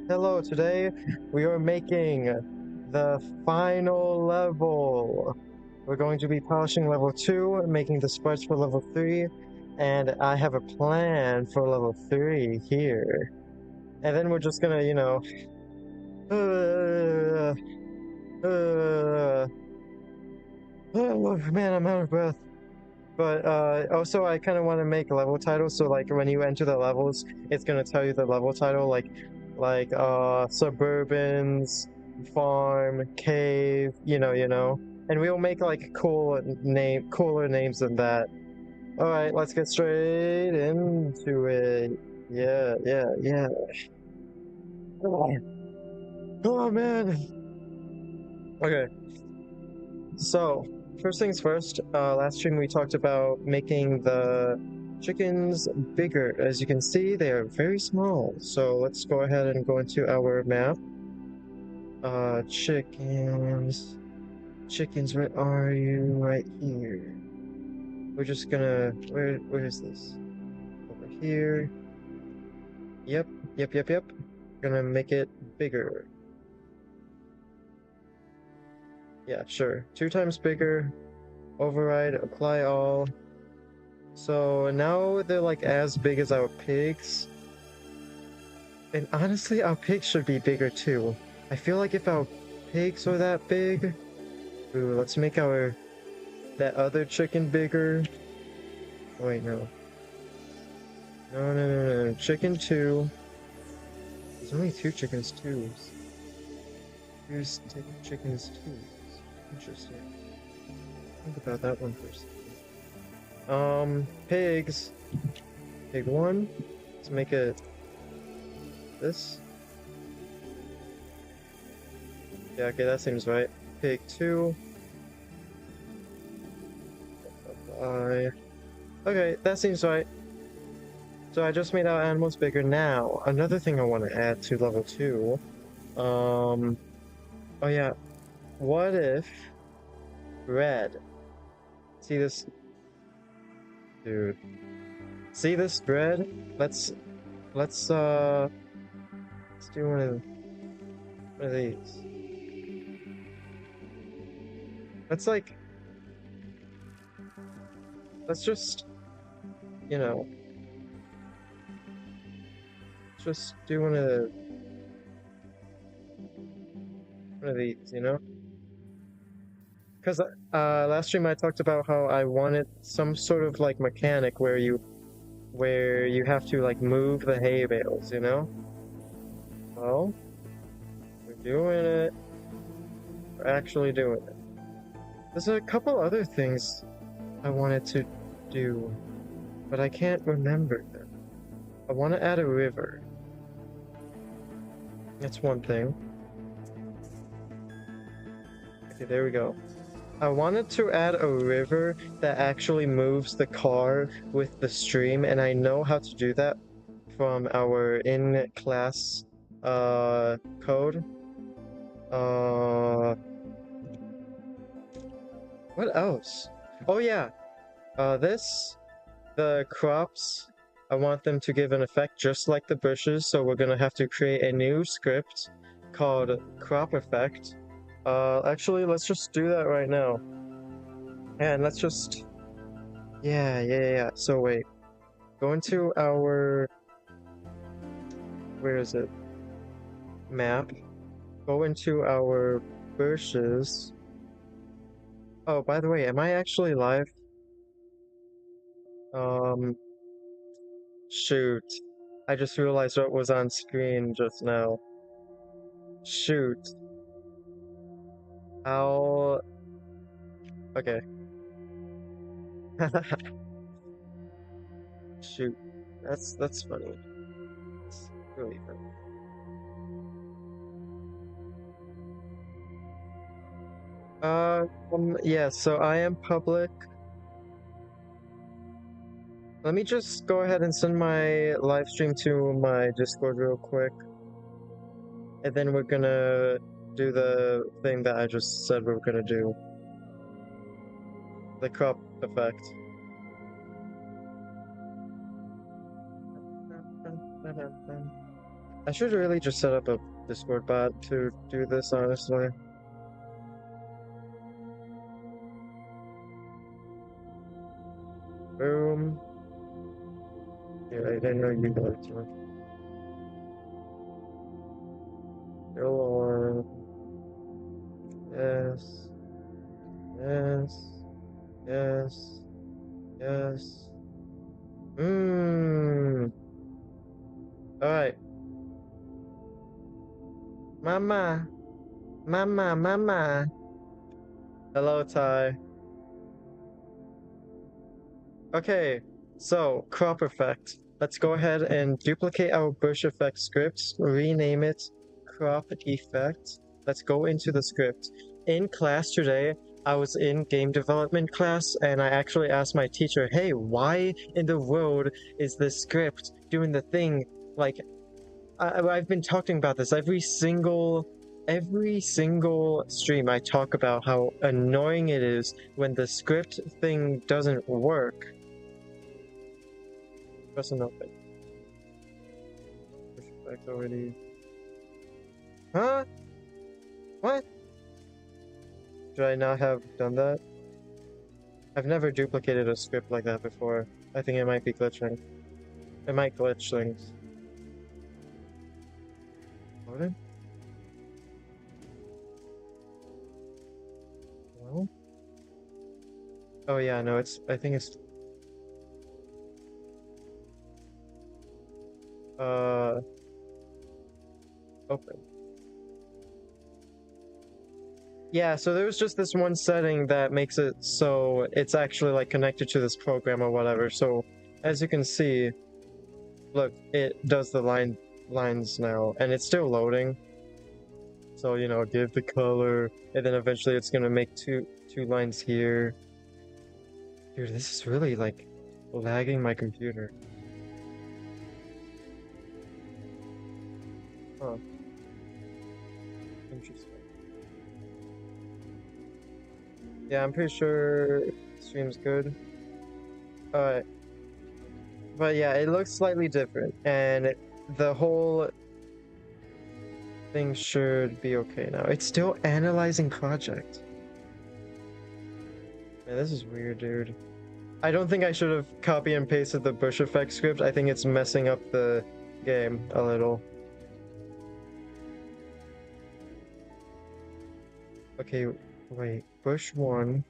Hello, today we are making the final level. We're going to be polishing level 2, making the sprites for level 3, and I have a plan for level 3 here. And then we're just gonna, uh, uh, oh man, I'm out of breath. But also I kind of want to make level titles, so like when you enter the levels, it's gonna tell you the level title, like Suburbans, Farm, Cave, and we'll make like cooler names than that. All right, let's get straight into it. Yeah, yeah, yeah. Oh man. Okay, so first things first. Last stream we talked about making the chickens bigger. As you can see, they are very small. So let's go ahead and go into our map. Chickens. Chickens, where are you? Right here. We're just gonna... Where is this? Over here. Yep, yep. Gonna make it bigger. Yeah, sure. 2 times bigger. Override, apply all. So now they're like as big as our pigs. And honestly, our pigs should be bigger too. I feel like if our pigs were that big... Ooh, let's make that other chicken bigger. Oh, wait, no. No. Chicken 2. There's only 2 chickens 2s. Here's chickens 2s. Interesting. Think about that one first. Pigs. Pig 1. Let's make it this. Yeah, okay, that seems right. Pig 2. Okay, that seems right. So I just made our animals bigger. Now, another thing I want to add to level 2. Oh yeah. What if red? See this? Dude. See this bread? Let's do one of these. Let's just, you know, just do one of these, Because last stream I talked about how I wanted some sort of like mechanic where you have to like move the hay bales, Well, we're doing it. We're actually doing it. There's a couple other things I wanted to do, but I can't remember them. I want to add a river. That's one thing. Okay, there we go. I wanted to add a river that actually moves the car with the stream, and I know how to do that from our in-class code. What else? Oh yeah, the crops, I want them to give an effect just like the bushes, so we're gonna have to create a new script called crop effect. Actually, let's just do that right now. And let's just... Yeah. So wait. Go into our... Where is it? Map. Go into our bushes. Oh, by the way, am I actually live? Shoot. I just realized what was on screen just now. Shoot. How... Okay. Shoot. That's funny. It's really funny. Yeah, so I am public. Let me just go ahead and send my live stream to my Discord real quick. And then we're gonna do the thing that I just said we were gonna do. The crop effect. I should really just set up a Discord bot to do this, honestly. Boom. Yeah, I didn't know you wanted to. Go on. Yes. Yes. Yes. Yes. Mmm. Alright. Mama. Mama. Mama. Hello, Ty. Okay, so crop effect. Let's go ahead and duplicate our bush effect script, rename it crop effect. Let's go into the script. In class today, I was in game development class and I actually asked my teacher, hey, why in the world is this script doing the thing? Like, I've been talking about this every single stream. I talk about how annoying it is when the script thing doesn't work. Press an open. Push it back already. Huh? What? Should I not have done that? I've never duplicated a script like that before. I think it might be glitching. It might glitch things. Loaded? No? Oh yeah, no, I think it's... Open. Yeah, so there's just this one setting that makes it so it's actually like connected to this program or whatever. So as you can see, look, it does the lines now, and it's still loading. So, you know, give the color, and then eventually it's gonna make two lines here. Dude, this is really like lagging my computer. Huh. Interesting. Yeah, I'm pretty sure stream's good. Alright. But yeah, it looks slightly different, and the whole thing should be okay now. It's still analyzing project. Man, this is weird, dude. I don't think I should have copy and pasted the bush effect script. I think it's messing up the game a little. Okay, wait. Bush 1.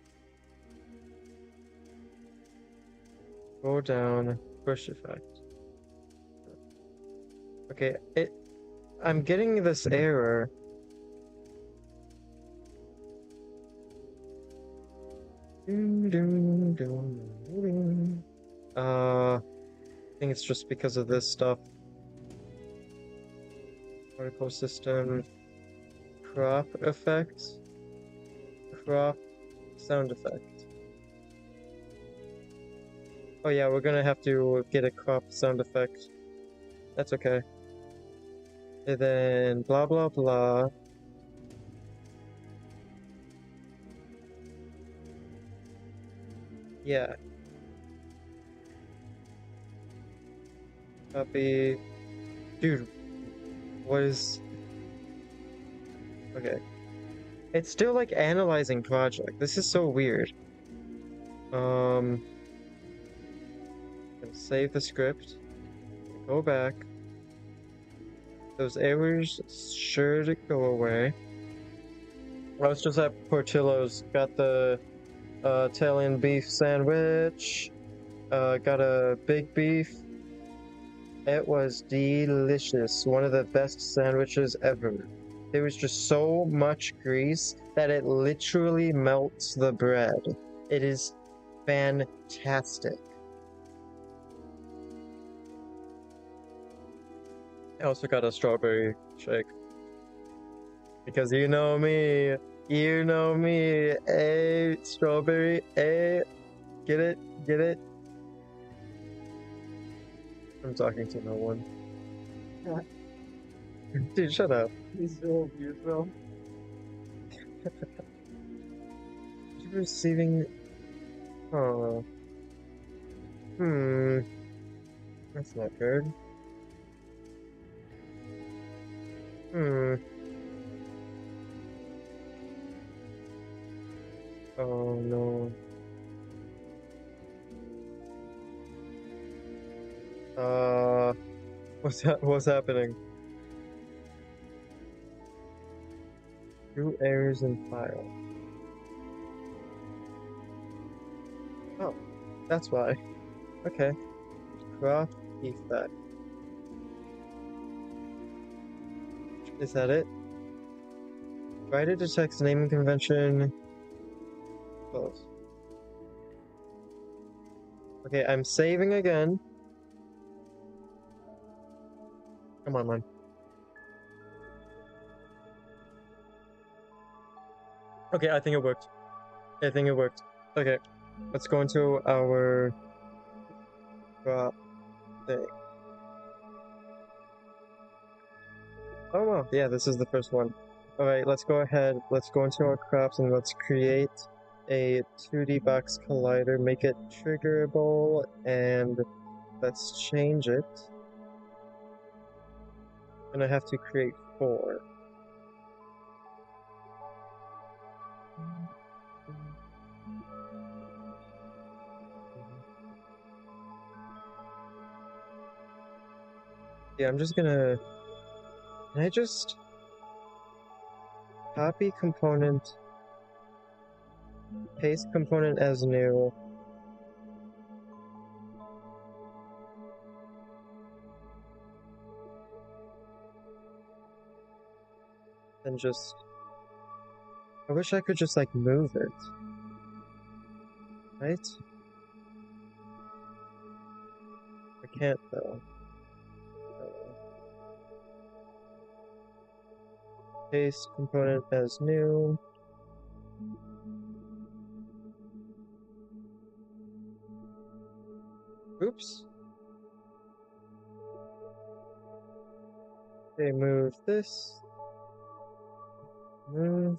Go down. Bush effect. Okay, I'm getting this error. I think it's just because of this stuff. Particle system. Crop effect. Crop sound effect. Oh yeah, we're gonna have to get a crop sound effect. That's okay. And then blah blah blah. Yeah. Copy. Dude, what is... Okay. It's still like analyzing project. This is so weird. Save the script. Go back. Those errors should go away. I was just at Portillo's, got the Italian beef sandwich. Got a big beef. It was delicious. One of the best sandwiches ever. There was just so much grease that it literally melts the bread. It is fantastic. I also got a strawberry shake. Because you know me. You know me. A strawberry. A. Get it? Get it? I'm talking to no one. Yeah. Dude, shut up. He's so beautiful. You're receiving... Oh. That's not good. Oh no. What's happening? Two errors in file. Oh, that's why. Okay. Crop effect. Is that it? Writer detects naming convention. Close. Okay, I'm saving again. Come on, man. Okay, I think it worked. I think it worked. Okay, let's go into our crop thing. Oh well, yeah, this is the first one. Alright, let's go ahead. Let's go into our crops and let's create a 2D box collider, make it triggerable, and let's change it. And I have to create 4. Yeah, I'm just gonna... Can I just... Copy component, paste component as new. And just... I wish I could just, like, move it. Right? I can't, though. Paste component as new. Oops. Okay, move this. Move.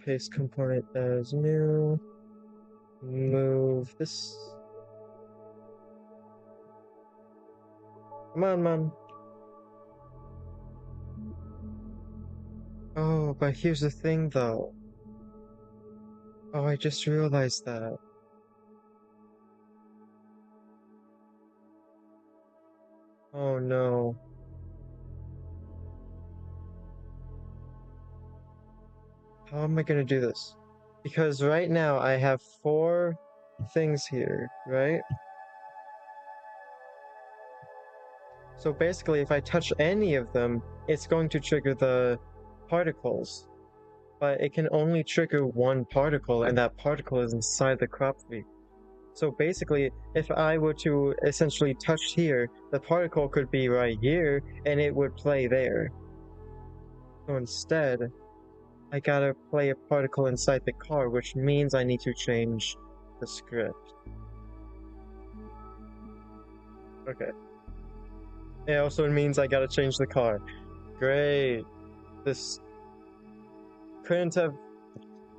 Paste component as new. Move this. Come on, man. Oh, but here's the thing, though. Oh, I just realized that. Oh no. How am I gonna do this? Because right now I have 4 things here, right? So basically, if I touch any of them, it's going to trigger the particles. But it can only trigger one particle, and that particle is inside the crop leaf. So basically, if I were to essentially touch here, the particle could be right here, and it would play there. So instead, I gotta play a particle inside the car, which means I need to change the script. Okay. It also means I gotta change the car. Great. This couldn't have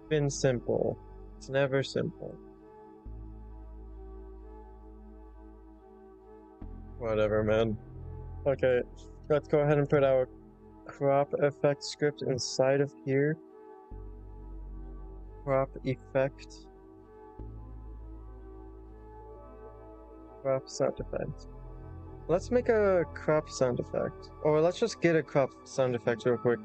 been simple. It's never simple. Whatever, man. Okay, let's go ahead and put our crop effect script inside of here. Crop effect. Crop sound effect. Let's make a crop sound effect. Or let's just get a crop sound effect real quick.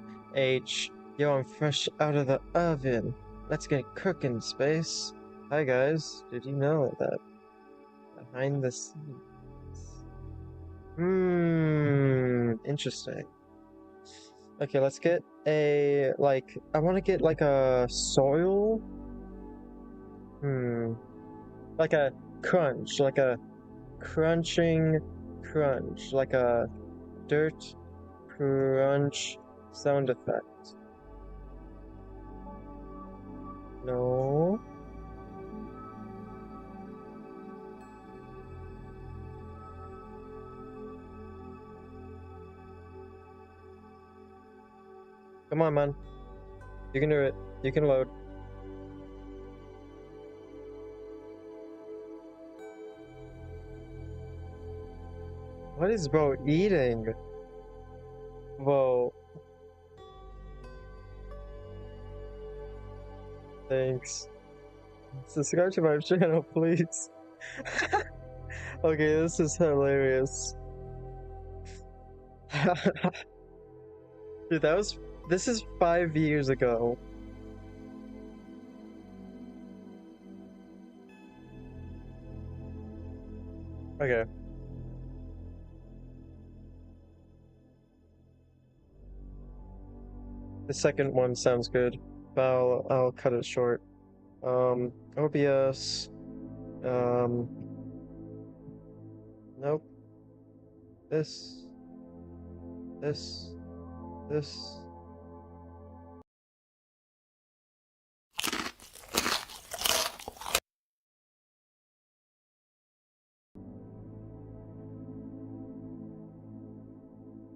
Yo, I'm fresh out of the oven. Let's get cooking, space. Hi guys, did you know that? Behind the scenes. Interesting. Okay, let's get a, like, I want to get like a soil. Like a crunch, like a crunching crunch, like a dirt crunch sound effect. No. Come on, man. You can do it. You can load. What is bro eating? Whoa. Thanks. Subscribe to my channel, please. Okay, this is hilarious. Dude, this is 5 years ago. Okay. The second one sounds good, but I'll cut it short. OBS. Nope. This. This. This.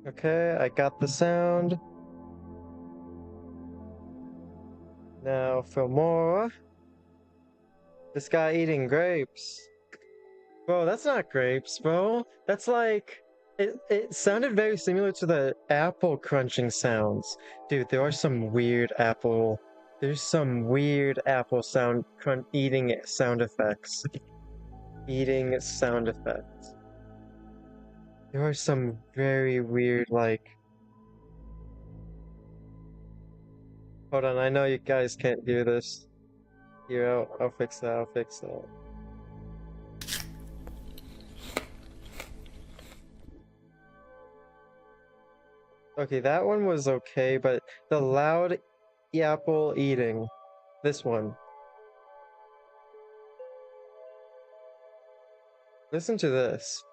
Okay, I got the sound. Now for more. This guy eating grapes. Bro, that's not grapes, bro. That's like it sounded very similar to the apple crunching sounds. Dude, there's some weird apple sound eating sound effects. Eating sound effects. There are some very weird like hold on, I know you guys can't hear this. Here, I'll fix that, I'll fix that. Okay, that one was okay, but the loud apple eating. This one. Listen to this.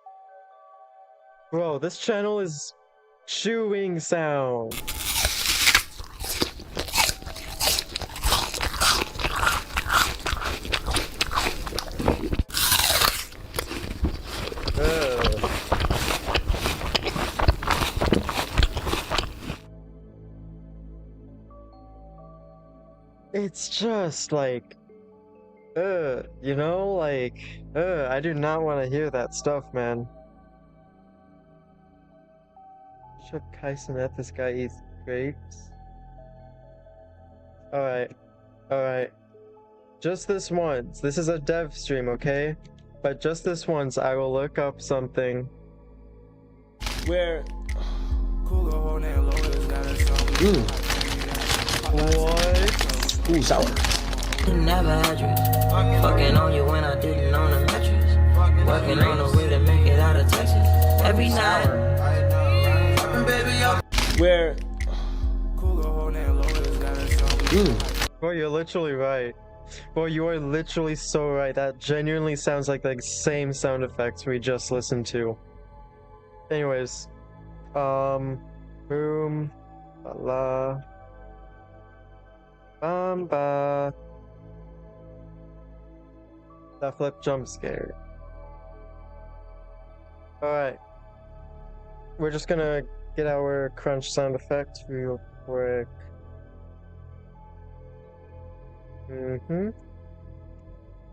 Bro, this channel is chewing sound. Ugh. It's just like, you know, like, I do not want to hear that stuff, man. Should Kaisen at this guy eats grapes? Alright, alright. Just this once. This is a dev stream, okay? But just this once, I will look up something. Where? What? Ooh, sour. Never had you. Fucking on you when I didn't own a mattress. Working on the way to make it out of Texas. Every night. Where? Boy, you're literally right. Boy, you are literally so right. That genuinely sounds like the same sound effects we just listened to. Anyways, boom, la, bamba. That flip jump scare. Alright. We're just gonna get our crunch sound effect real quick.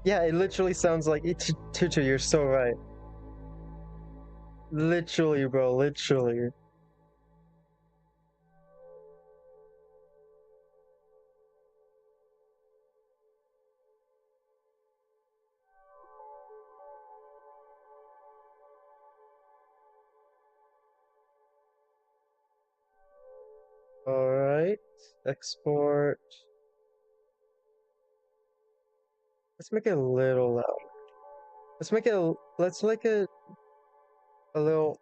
Yeah, it literally sounds like Tutu, you're so right. Literally, bro, literally. Alright, export. Let's make it a little loud. Let's make it a little.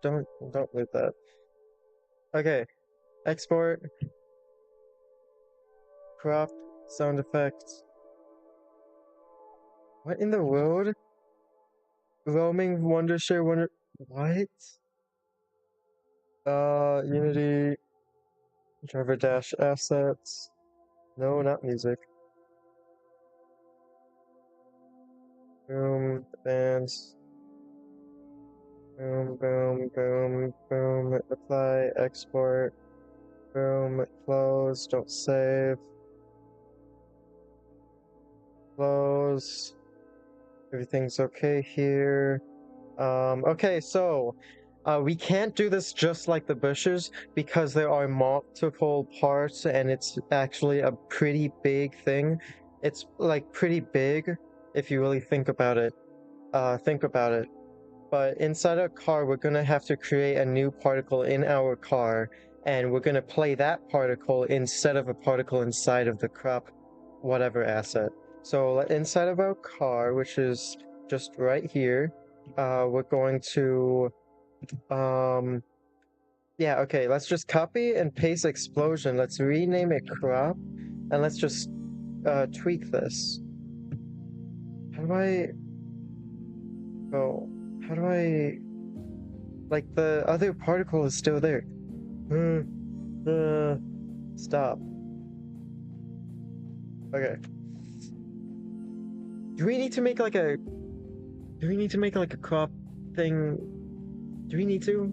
Don't leave that. Okay, export. Crop sound effects. What in the world? Roaming Wondershare Wonder. What? Unity. Driver dash assets. No, not music. Boom, bands. Boom, boom, boom, boom. Apply, export. Boom, close, don't save. Close. Everything's okay here. Okay, so We can't do this just like the bushes because there are multiple parts and it's actually a pretty big thing. It's like pretty big if you really think about it. Think about it. But inside our car, we're gonna have to create a new particle in our car, and we're gonna play that particle instead of a particle inside of the crop whatever asset. So inside of our car, which is just right here, we're going to yeah, okay, let's just copy and paste explosion. Let's rename it crop, and let's just tweak this. How do I go? How do I like the other particle is still there? Stop. Okay. Do we need to make like a crop thing? Do we need to?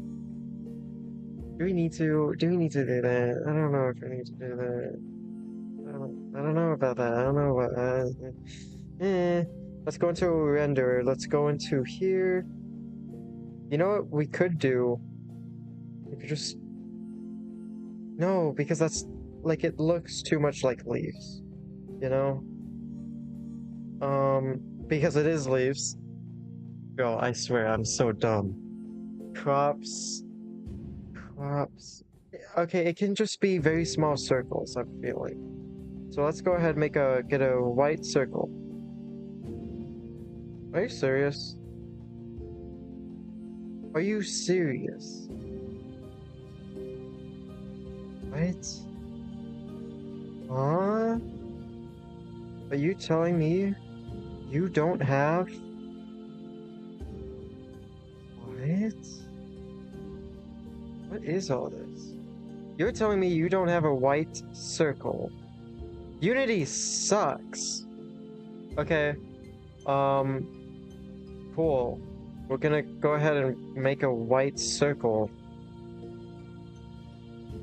Do we need to do that? I don't know if we need to do that. I don't know about that. I don't know about that. Let's go into render. Let's go into here. You know what we could do? We could just... No, because that's... Like, it looks too much like leaves. You know? Because it is leaves. Bro, I swear, I'm so dumb. Crops... Okay, it can just be very small circles, I'm feeling. So let's go ahead and get a white circle. Are you serious? Are you serious? What? Huh? Are you telling me you don't have... What? What is all this? You're telling me you don't have a white circle. Unity sucks. Okay. Cool. We're gonna go ahead and make a white circle.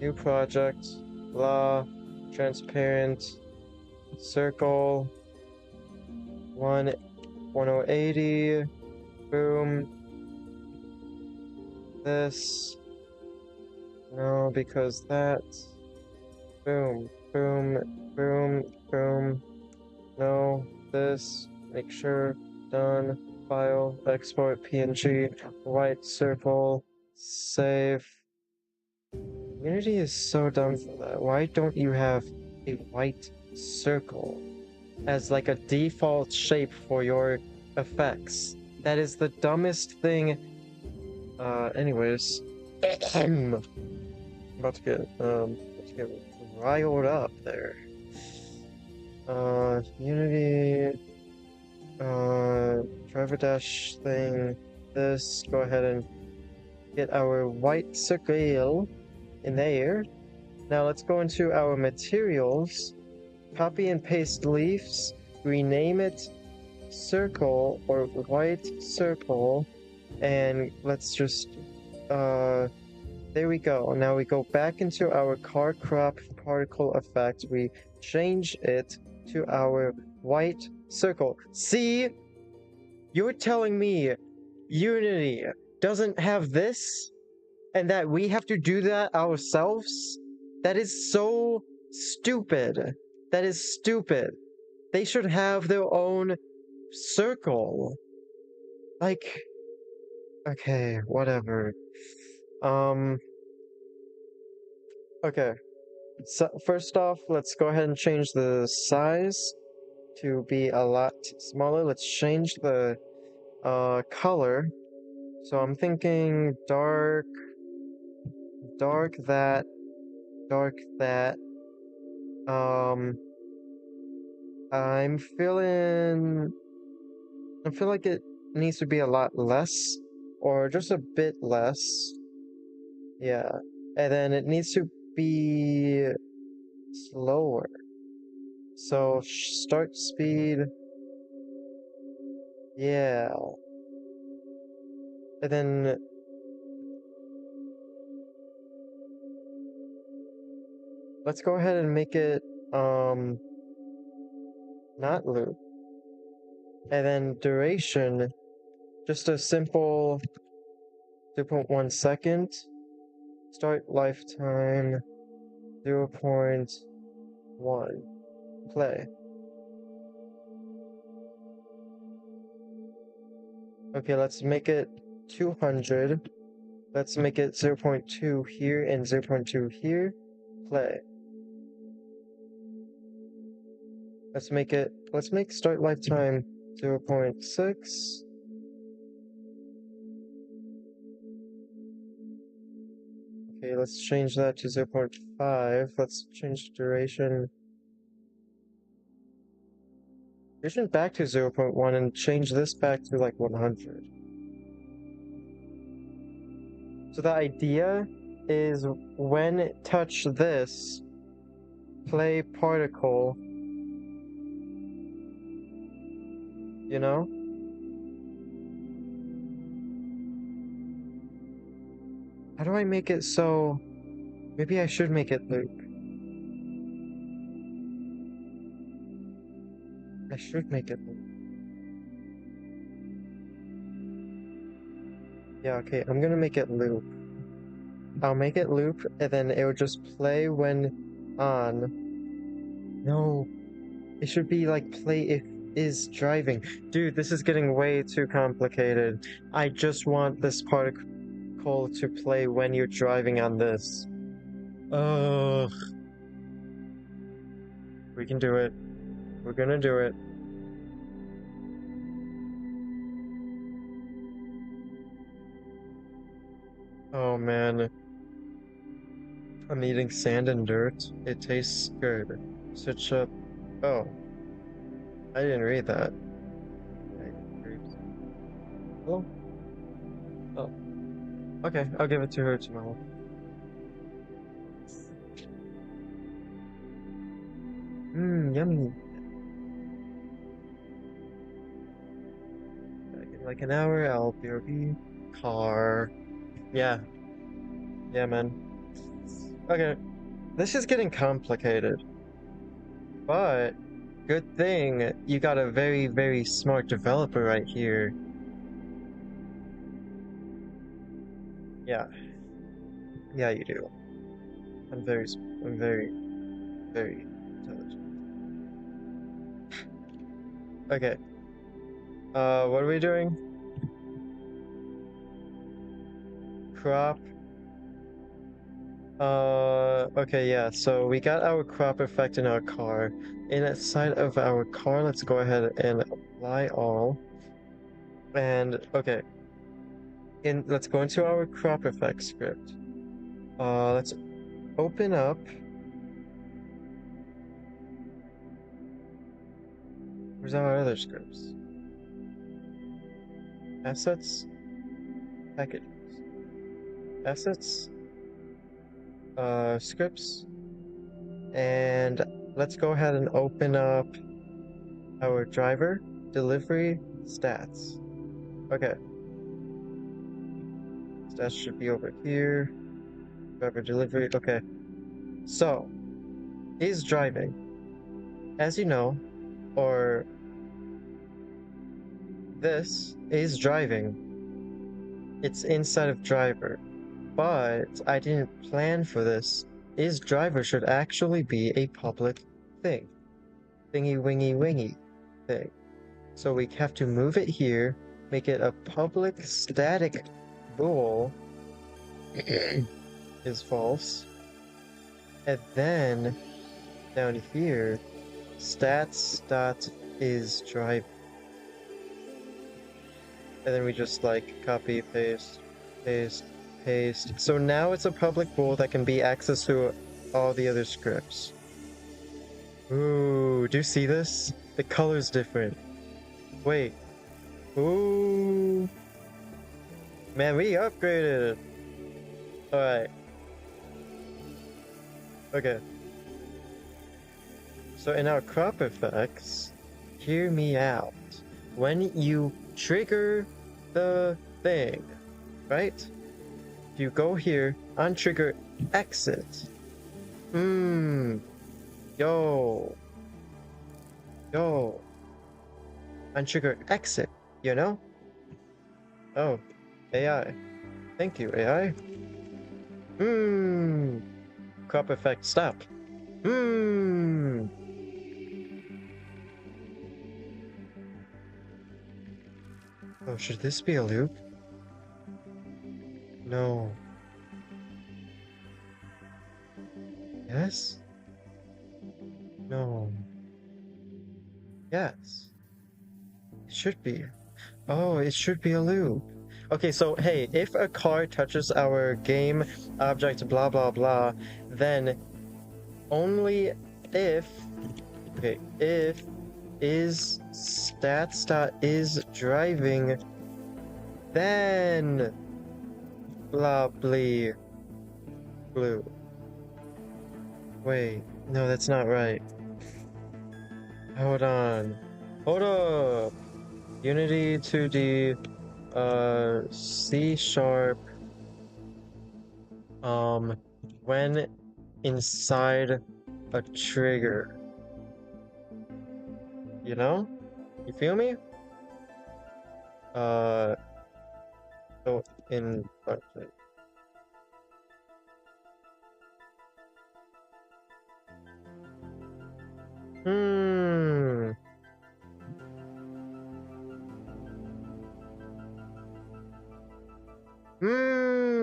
New project. Blah. Transparent. Circle. 1080. Boom. This. No, because that. Boom, boom, boom, boom. No, this. Make sure. Done. File. Export PNG. White circle. Save. Unity is so dumb for that. Why don't you have a white circle as like a default shape for your effects? That is the dumbest thing. Anyways. About to get riled up there. Unity, driver dash thing. This, go ahead and get our white circle in there. Now let's go into our materials, copy and paste leaves, rename it circle or white circle, and let's just, there we go. Now we go back into our car crop particle effect. We change it to our white circle. See? You're telling me Unity doesn't have this? And that we have to do that ourselves? That is so stupid. That is stupid. They should have their own circle. Like... Okay, whatever. Okay. So first off, let's go ahead and change the size to be a lot smaller. Let's change the color. So I'm thinking dark that. I feel like it needs to be a lot less, or just a bit less. Yeah. And then it needs to be slower. So start speed. Yeah. And then let's go ahead and make it not loop. And then duration, just a simple 0.1 second. Start lifetime 0.1. Play. Okay, let's make it 200. Let's make it 0.2 here and 0.2 here. Play. Let's make start lifetime 0.6. Okay, let's change that to 0.5. Let's change duration. Duration back to 0.1 and change this back to like 100. So the idea is when touch this, play particle, you know? How do I make it so... Maybe I should make it loop. I should make it loop. Yeah, okay, I'm gonna make it loop. I'll make it loop, and then it will just play when on. No, it should be like play if is driving. Dude, this is getting way too complicated. I just want this particle to play when you're driving on this. Ugh. We can do it. We're gonna do it. Oh man. I'm eating sand and dirt. It tastes good. Switch up. Oh. I didn't read that. Oh. Oh. Okay, I'll give it to her tomorrow. Yummy. Back in like an hour, I'll BRB. Car. Yeah. Yeah, man. Okay. This is getting complicated. But, good thing you got a very, very smart developer right here. Yeah. Yeah, you do. I'm very, very intelligent. Okay. What are we doing? Crop. Okay, yeah, so we got our crop effect in our car. Inside of our car, let's go ahead and apply all. And, okay. Let's go into our crop effect script. Let's open up. Where's our other scripts? Assets? Packages. Assets? Scripts. And let's go ahead and open up our driver, delivery, stats. Okay. Stats should be over here. Driver delivery, okay. So, is driving. As you know, or this is driving. It's inside of driver. But I didn't plan for this. Is driver should actually be a public thing. Thingy wingy wingy thing. So we have to move it here, make it a public static bool is false. And then down here, stats dot is drive. And then we just like copy, paste, paste, paste. So now it's a public bool that can be accessed to all the other scripts. Ooh, do you see this? The color's different. Wait. Ooh. Man, we upgraded. Alright. Okay. So in our crop effects, hear me out. When you trigger the thing, right? You go here, untrigger exit. Yo. Untrigger exit, you know? Oh, AI. Thank you, AI. Crop effect, stop. Oh, should this be a loop? No. Yes? No. Yes. It should be. Oh, it should be a loop. Okay, so hey, if a car touches our game object, blah blah blah, then only if, okay, if is stats.is driving, then blah blee blue. Wait, no, that's not right. Hold on. Hold up. Unity 2D, C sharp, when inside a trigger. You know? You feel me? So in, okay.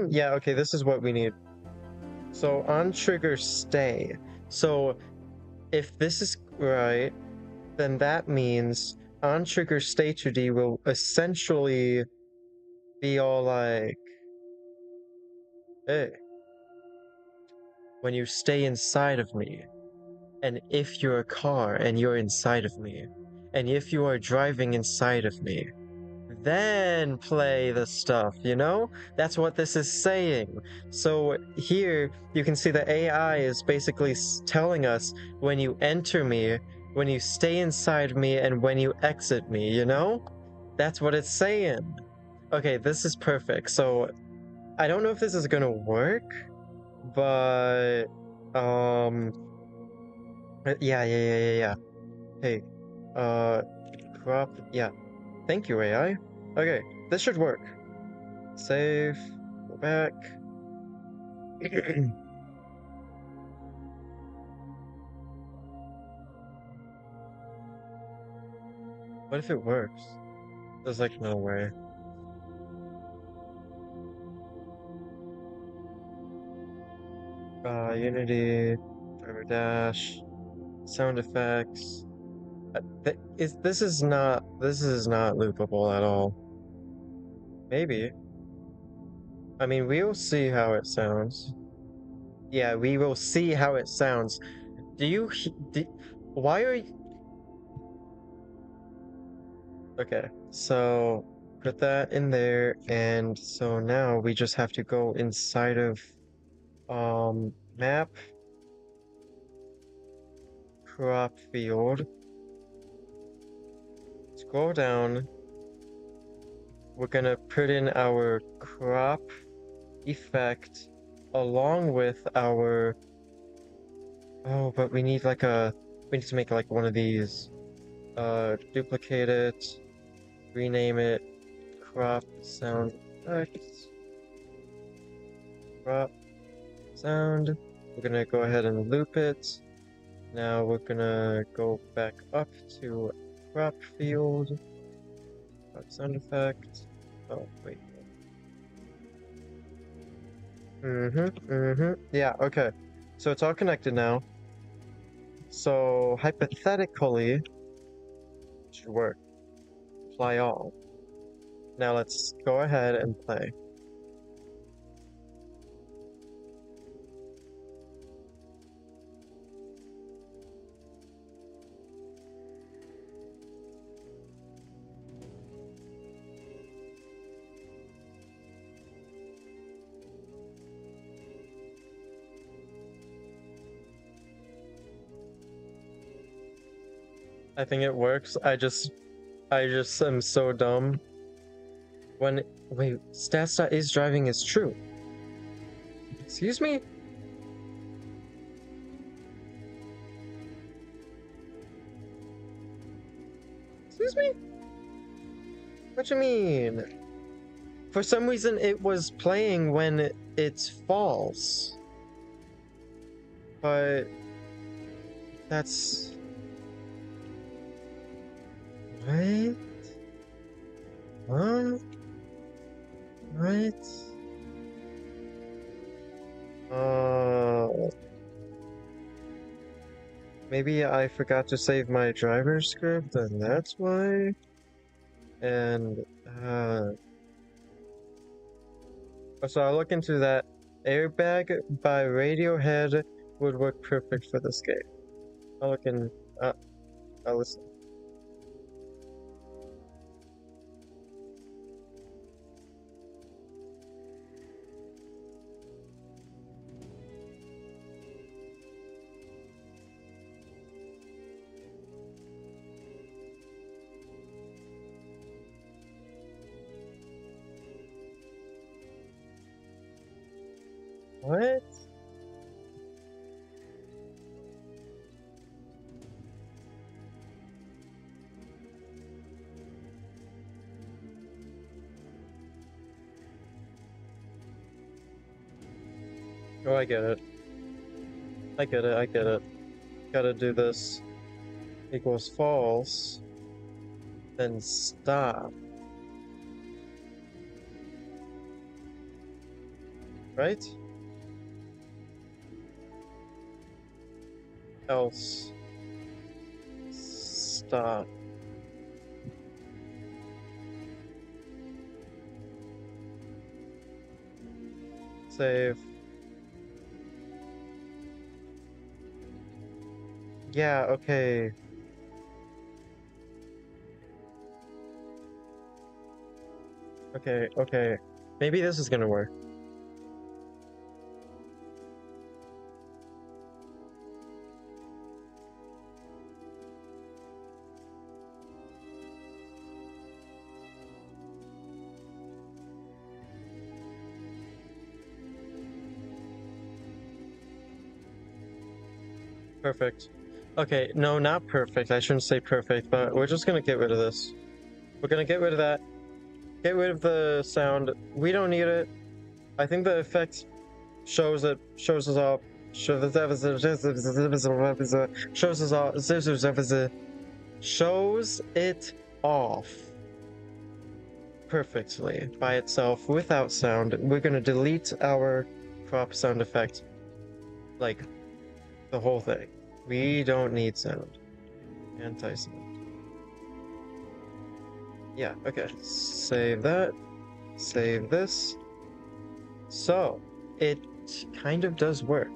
Yeah, okay, this is what we need. So on trigger stay. So if this is right, then that means on trigger stay 2D will essentially be all like, hey, when you stay inside of me, and if you're a car and you're inside of me, and if you are driving inside of me, then play the stuff, you know? That's what this is saying. So here you can see the AI is basically telling us when you enter me, when you stay inside me, and when you exit me, you know? That's what it's saying. Okay, this is perfect. So I don't know if this is gonna work, but yeah. Hey, crop, yeah. Thank you, AI. Okay, this should work. Save, go back. What if it works? There's like no way. Unity, driver dash, sound effects. This is not loopable at all. Maybe. I mean, we will see how it sounds. Yeah, we will see how it sounds. Do you why are you... Okay, so put that in there, and so now we just have to go inside of map crop field. Scroll down. We're gonna put in our crop effect along with our... Oh, but we need like we need to make like one of these. Duplicate it, rename it, crop sound effects. Crop sound. We're gonna go ahead and loop it. Now we're gonna go back up to crop field. Crop sound effect. Oh, wait. Yeah, okay. So it's all connected now. So hypothetically, it should work. Apply all. Now let's go ahead and play. I think it works. I just am so dumb. When, wait, stats.is driving is true. Excuse me? Excuse me? What you mean? For some reason, it was playing when it's false. But that's right. Huh? Right. Maybe I forgot to save my driver script, and that's why. And so I'll look into that. Airbag by Radiohead would work perfect for this game. I'll look in. I'll listen. What? Oh, I get it. I get it, I get it. Gotta do this. Equals false. Then stop. Right? Else. Stop. Save. Yeah, okay. Okay. Maybe this is gonna work. Perfect. Okay, no, not perfect. I shouldn't say perfect, but we're just gonna get rid of this. We're gonna get rid of that. Get rid of the sound. We don't need it. I think the effect shows us all. Shows us all. Shows it off perfectly by itself without sound. We're gonna delete our prop sound effect, like the whole thing. We don't need sound. Anti-sound. Yeah, okay. Save that. Save this. So, it kind of does work.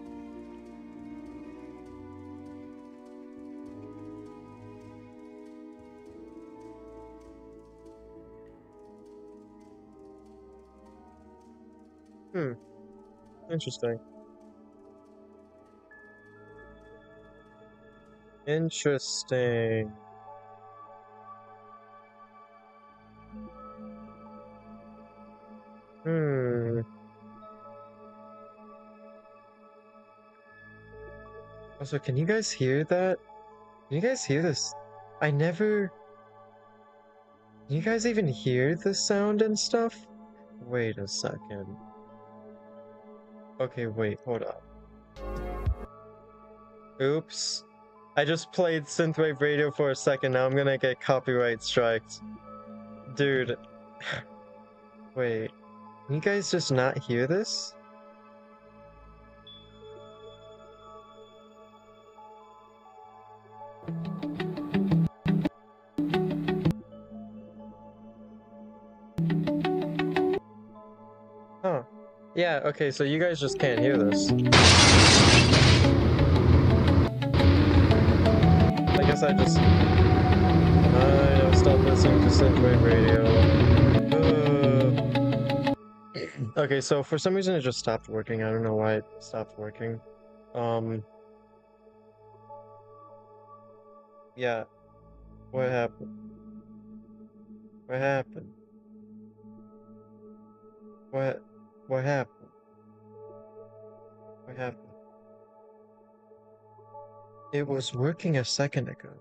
Interesting. Interesting. Also, can you guys hear that? Can you guys hear this? Can you guys even hear the sound and stuff? Wait a second. Okay, wait, hold up. Oops. I just played synthwave radio for a second, now I'm gonna get copyright striked. Dude. Wait. Can you guys just not hear this? Huh. Yeah, okay, so you guys just can't hear this. I guess I don't stop listening to synthwave radio. Okay, so for some reason it just stopped working. I don't know why it stopped working. Yeah. What happened? What happened? What happened? What happened? It was working a second ago.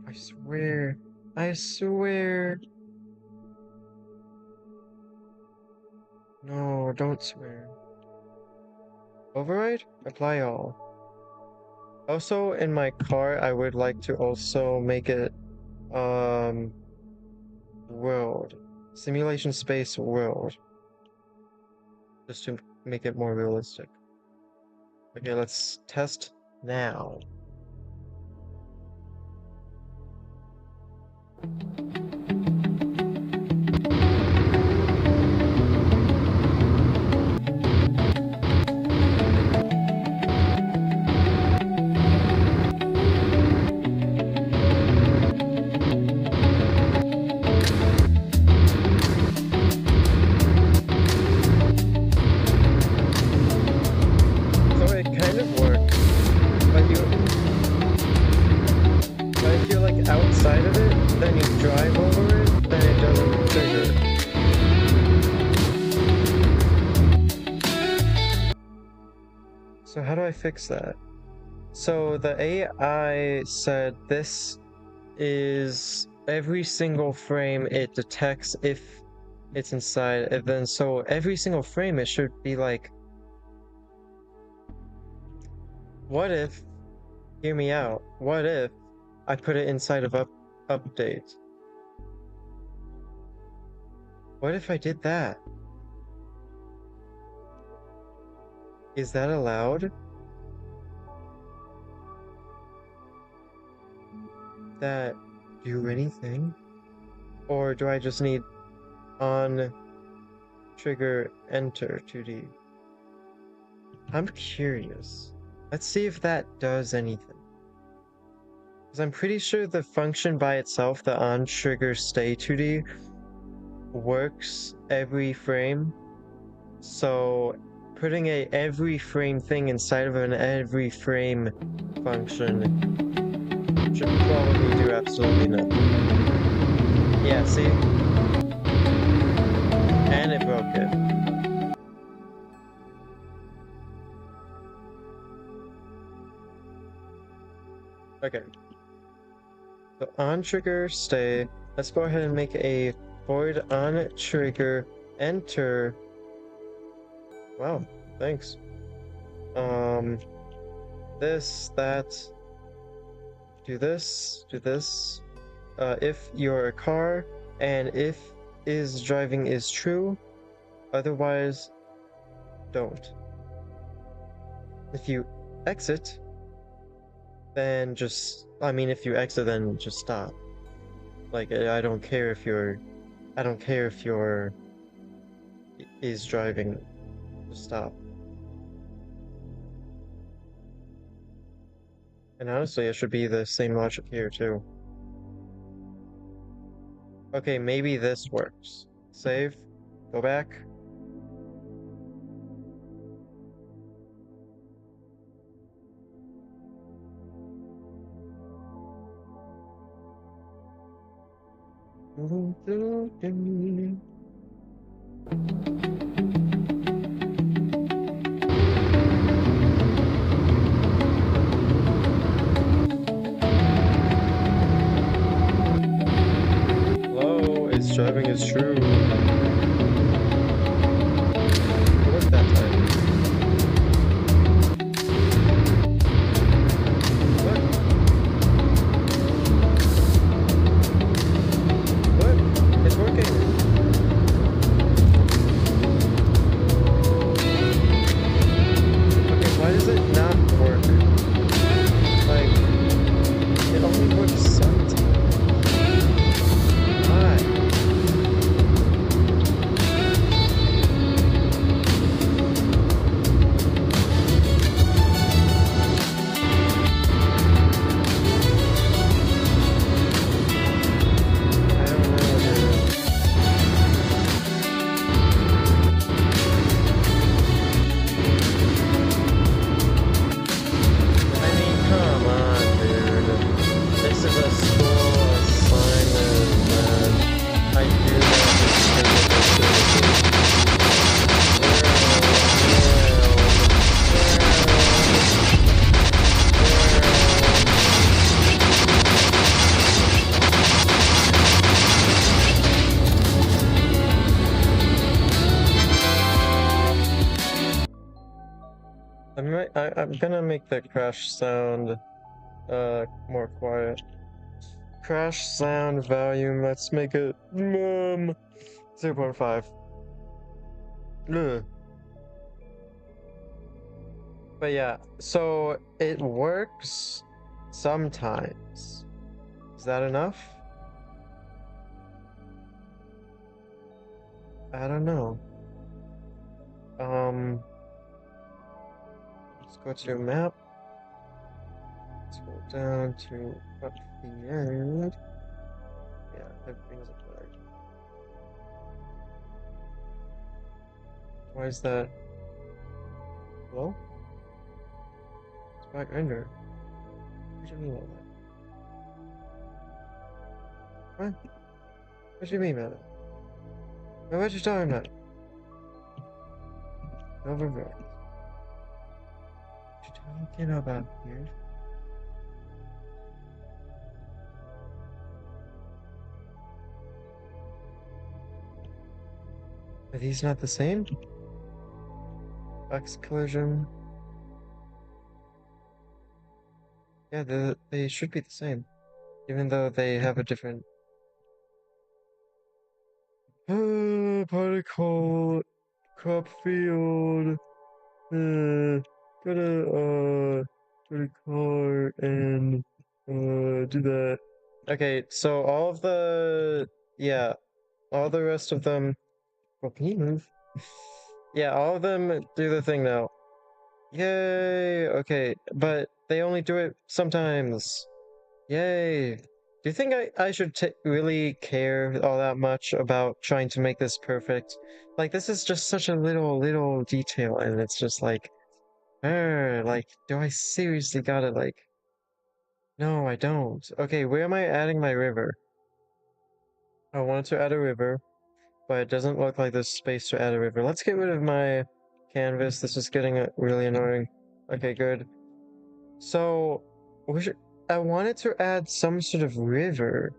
I swear. I swear. No, don't swear. Override? Apply all. Also, in my car, I would like to also make it, world. Simulation space world. Just to make it more realistic. Okay, let's test now. Outside of it, then you drive over it, then it doesn't trigger. So how do I fix that? So the AI said this is every single frame it detects if it's inside, and then so every single frame it should be like, what if, hear me out, what if I put it inside of update? What if I did that? Is that allowed? That do anything? Or do I just need on trigger enter 2D? I'm curious. Let's see if that does anything. Because I'm pretty sure the function by itself, the on trigger stay 2D, works every frame. So putting a every frame thing inside of an every frame function should probably do absolutely nothing. Yeah, see? And it broke it. Okay. So on trigger stay, let's go ahead and make a void on trigger enter. Wow, thanks. This, that, do this, if you're a car, and if is driving is true, otherwise don't. If you exit, then just, I mean, if you exit, then just stop. Like, I don't care if you're is driving, just stop. And honestly, it should be the same logic here too. Okay, maybe this works. Save, go back. Hello, it's driving is true. It worked that time. What? It's working. I'm gonna make the crash sound more quiet. Crash sound volume, let's make it 0.5. Ugh. But yeah, so it works sometimes. Is that enough? I don't know. Let's go to map. Let's go down to up the end. Yeah, everything's applied. Why is that? Hello? It's back under. What do you mean by that? What? What do you mean by that? What are you talking about? Over there. What you talking about here? Are these not the same? X collision. Yeah, they should be the same. Even though they have a different particle crop field. Gotta go to car and do that. Okay, so all of the all the rest of them. Well, can you move? Yeah, all of them do the thing now. Yay! Okay, but they only do it sometimes. Yay! Do you think I should really care all that much about trying to make this perfect? Like, this is just such a little detail, and it's just like, do I seriously gotta, like... No, I don't. Okay, where am I adding my river? I wanted to add a river, but it doesn't look like there's space to add a river. Let's get rid of my canvas. This is getting really annoying. Okay, good. So, I wanted to add some sort of river,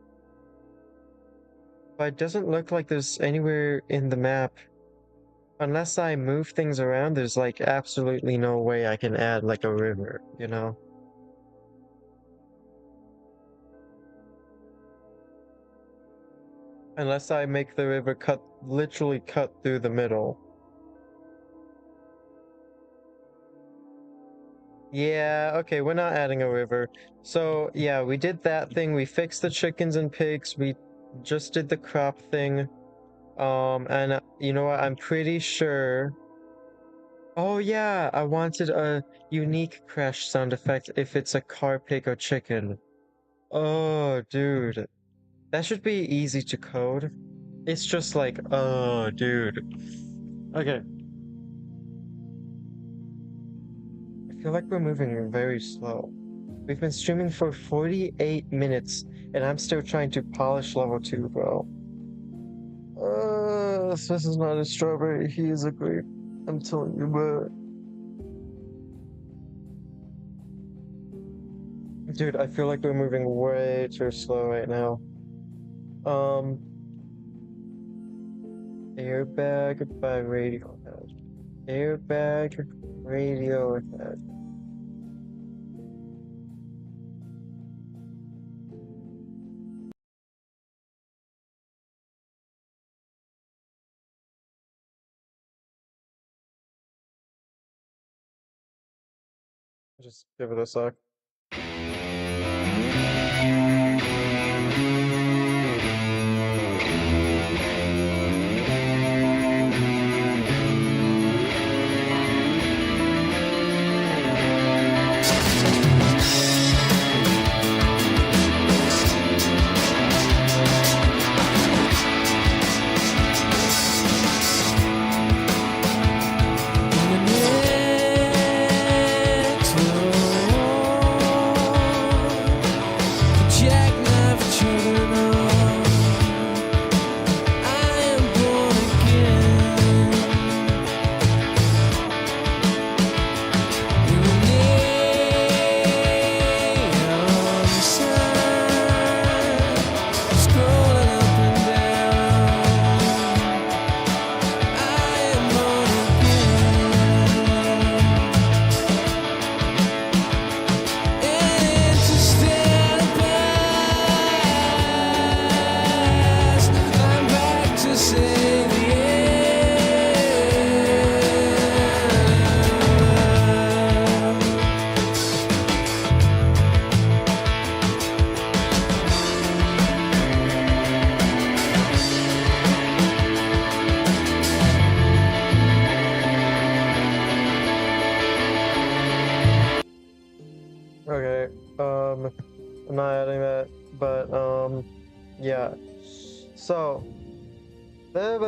but it doesn't look like there's anywhere in the map. Unless I move things around, there's like absolutely no way I can add like a river, you know? Unless I make the river literally cut through the middle. Yeah, okay, we're not adding a river. So, yeah, we did that thing. We fixed the chickens and pigs. We just did the crop thing. And you know what? I'm pretty sure... Oh, yeah, I wanted a unique crash sound effect if it's a car, pig, or chicken. Oh, dude. That should be easy to code. It's just like, oh, dude. Okay. I feel like we're moving very slow. We've been streaming for 48 minutes, and I'm still trying to polish level 2, bro. This is not a strawberry, he is a grape. I'm telling you, bro. Dude, I feel like we're moving way too slow right now. Airbag by Radiohead. Airbag, Radiohead. Just give it a sec. I'm not adding that, but yeah. So. Oh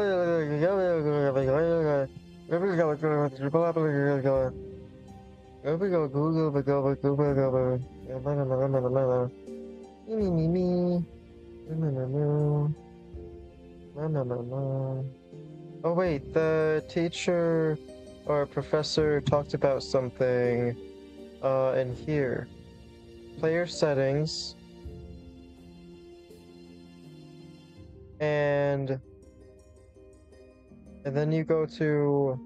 wait, the teacher or professor talked about something in here. Player settings. And then you go to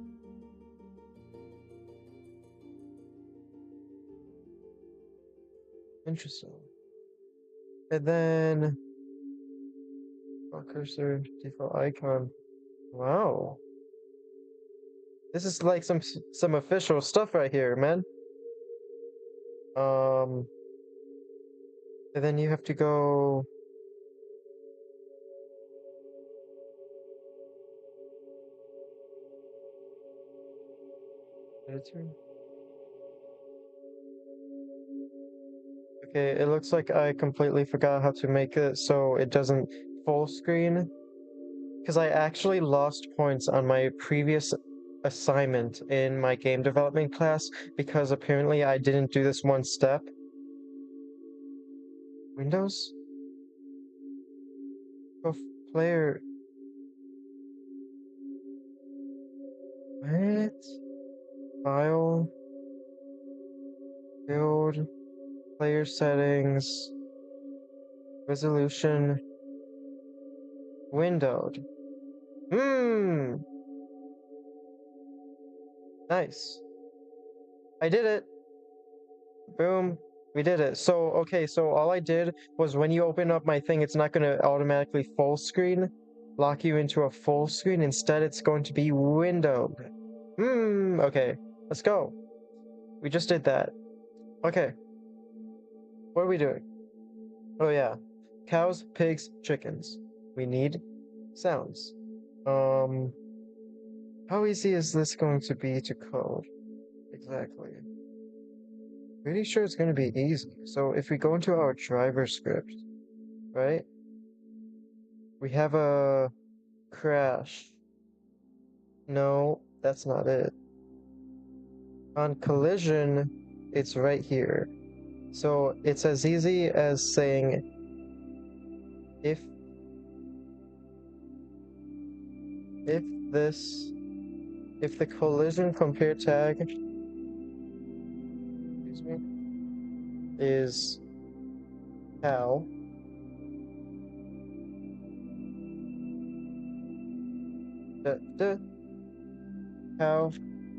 interesting. And then cursor default icon. Wow. This is like some official stuff right here, man. And then you have to go editor. Okay, it looks like I completely forgot how to make it so it doesn't full screen. Because I actually lost points on my previous assignment in my game development class because apparently I didn't do this one step. Windows? Go player. What? File. Build. Player settings. Resolution. Windowed. Nice. I did it. Boom. We did it. So, okay, so all I did was when you open up my thing, it's not going to automatically full screen, lock you into a full screen. Instead, it's going to be windowed. Okay. Let's go. We just did that. Okay. What are we doing? Oh, yeah. Cows, pigs, chickens. We need sounds. How easy is this going to be to code? Exactly. Pretty sure it's going to be easy. So if we go into our driver script, right? We have a crash. No, that's not it. On collision, it's right here. So it's as easy as saying if the collision compare tag, excuse me, is cow, cow,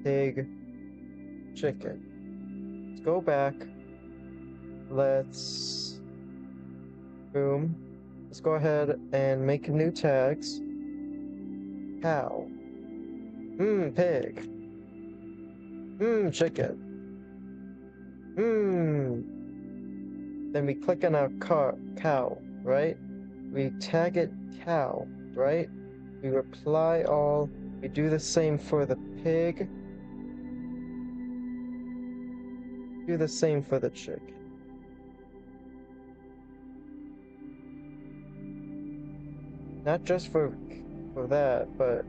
pig, chicken. Let's go back. Let's boom. Let's go ahead and make new tags. Cow. Pig. Chicken. Then we click on our cow, right? We tag it cow, right? We reply all. We do the same for the pig. Do the same for the chicken. Not just for that, but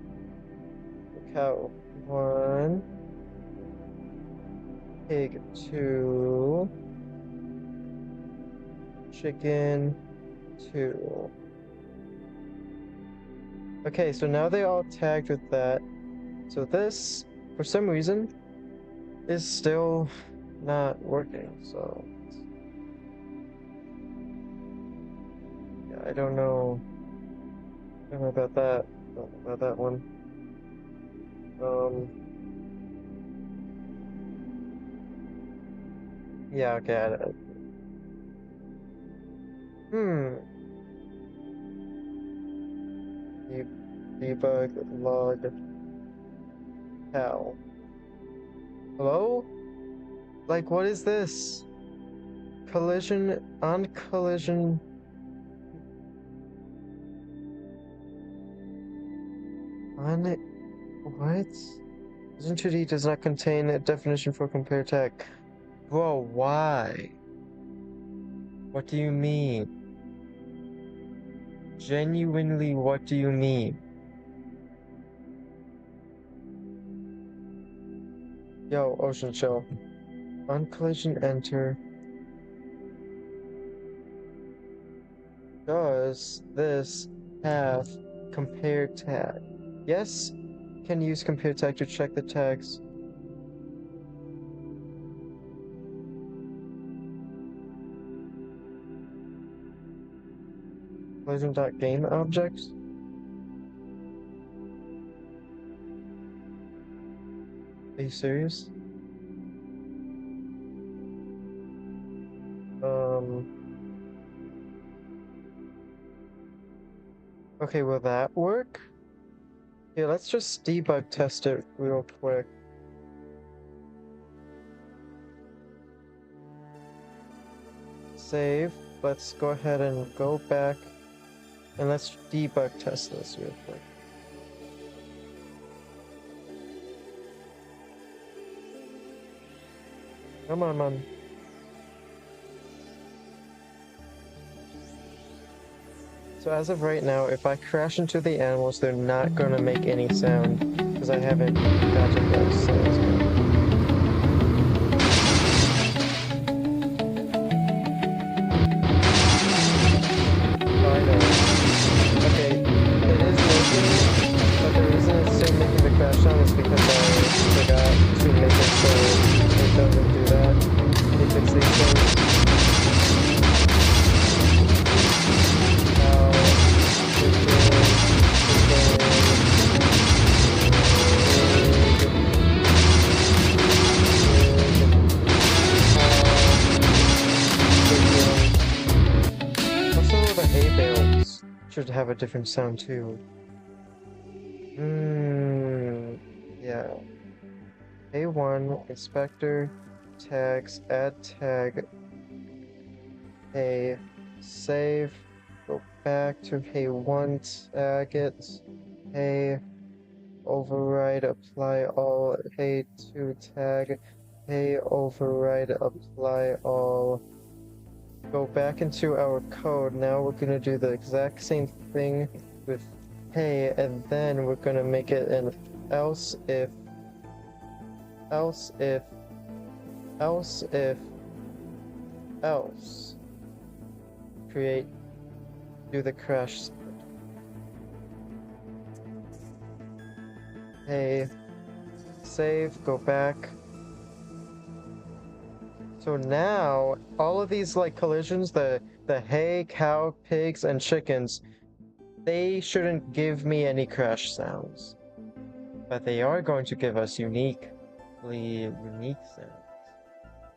cow 1, pig 2, chicken 2. Okay, so now they all tagged with that. So this, for some reason, is still not working. So yeah, I don't know. I don't know about that. I don't know about that one. Yeah, okay. Debug log cow. Hello? Like, what is this? Collision on collision. On it. What? Collision 2D does not contain a definition for compare tag. Bro, why? What do you mean? Genuinely, what do you mean? Yo, Ocean Chill. On collision, enter. Does this have compare tag? Yes, can use compare tag to check the tags. Collision.game objects? Are you serious? Okay, will that work? Yeah, let's just debug test it real quick. Save. Let's go ahead and go back and let's debug test this real quick. Come on, man. So as of right now, if I crash into the animals, they're not gonna make any sound because I haven't gotten those sounds yet. Oh, I know. Okay, it is working, but the reason it's still making the crash sound is because I forgot to make it so it doesn't do that. It fixed these things. Also, the hay bales should have a different sound too. Yeah. A1, inspector, tags, add tag, hay, save, go back to hay1, tag it, hay, override, apply all, hay2, tag, hay, override, apply all. Go back into our code. Now we're gonna do the exact same thing with hey, and then we're gonna make it an else if create, do the crash. Hey, save, go back. So now, all of these like collisions, the hay, cow, pigs, and chickens, they shouldn't give me any crash sounds. But they are going to give us unique sounds.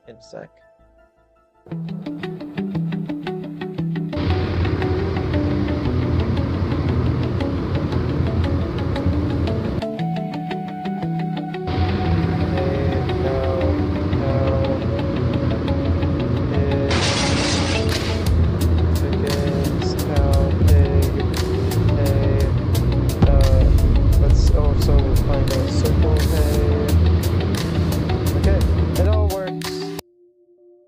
In a sec.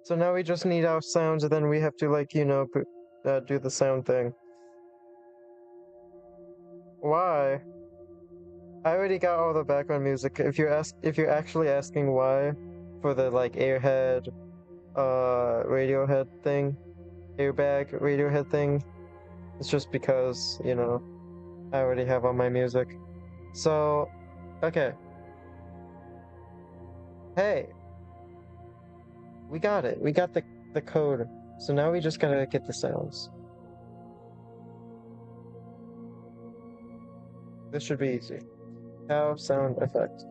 So now we just need our sounds, and then we have to, like, you know, do the sound thing. Why? I already got all the background music. If you're actually asking why, for the like Airhead, Radiohead thing, Airbag Radiohead thing, it's just because, you know, I already have all my music. So, okay. Hey. We got it. We got the code. So now we just gotta get the sounds. This should be easy. Cow sound effect.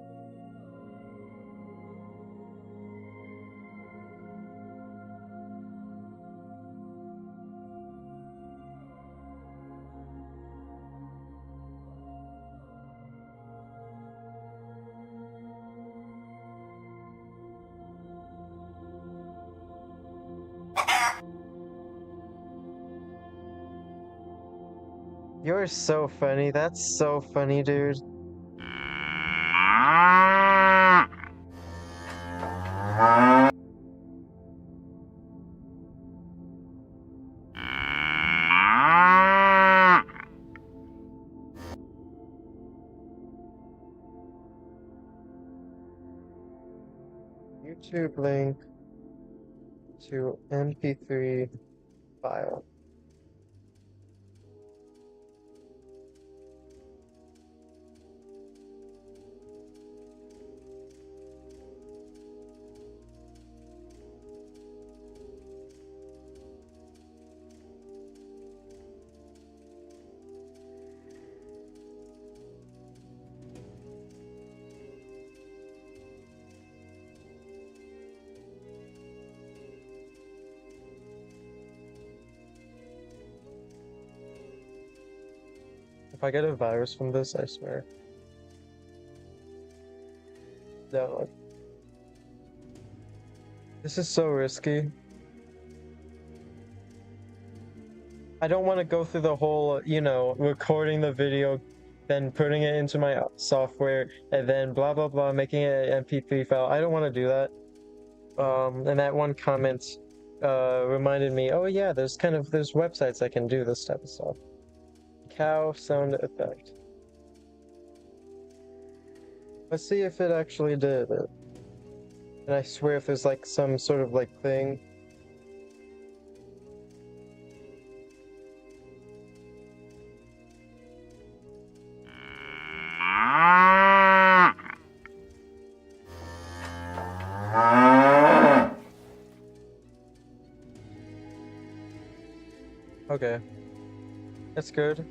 You're so funny. That's so funny, dude. YouTube link to MP3 file. If I get a virus from this, I swear. No. This is so risky. I don't want to go through the whole, you know, recording the video, then putting it into my software, and then blah blah blah, making it an MP3 file. I don't want to do that. And that one comment reminded me, oh yeah, there's websites that can do this type of stuff. Cow sound effect. Let's see if it actually did it. And I swear if there's like some sort of like thing. Okay. That's good.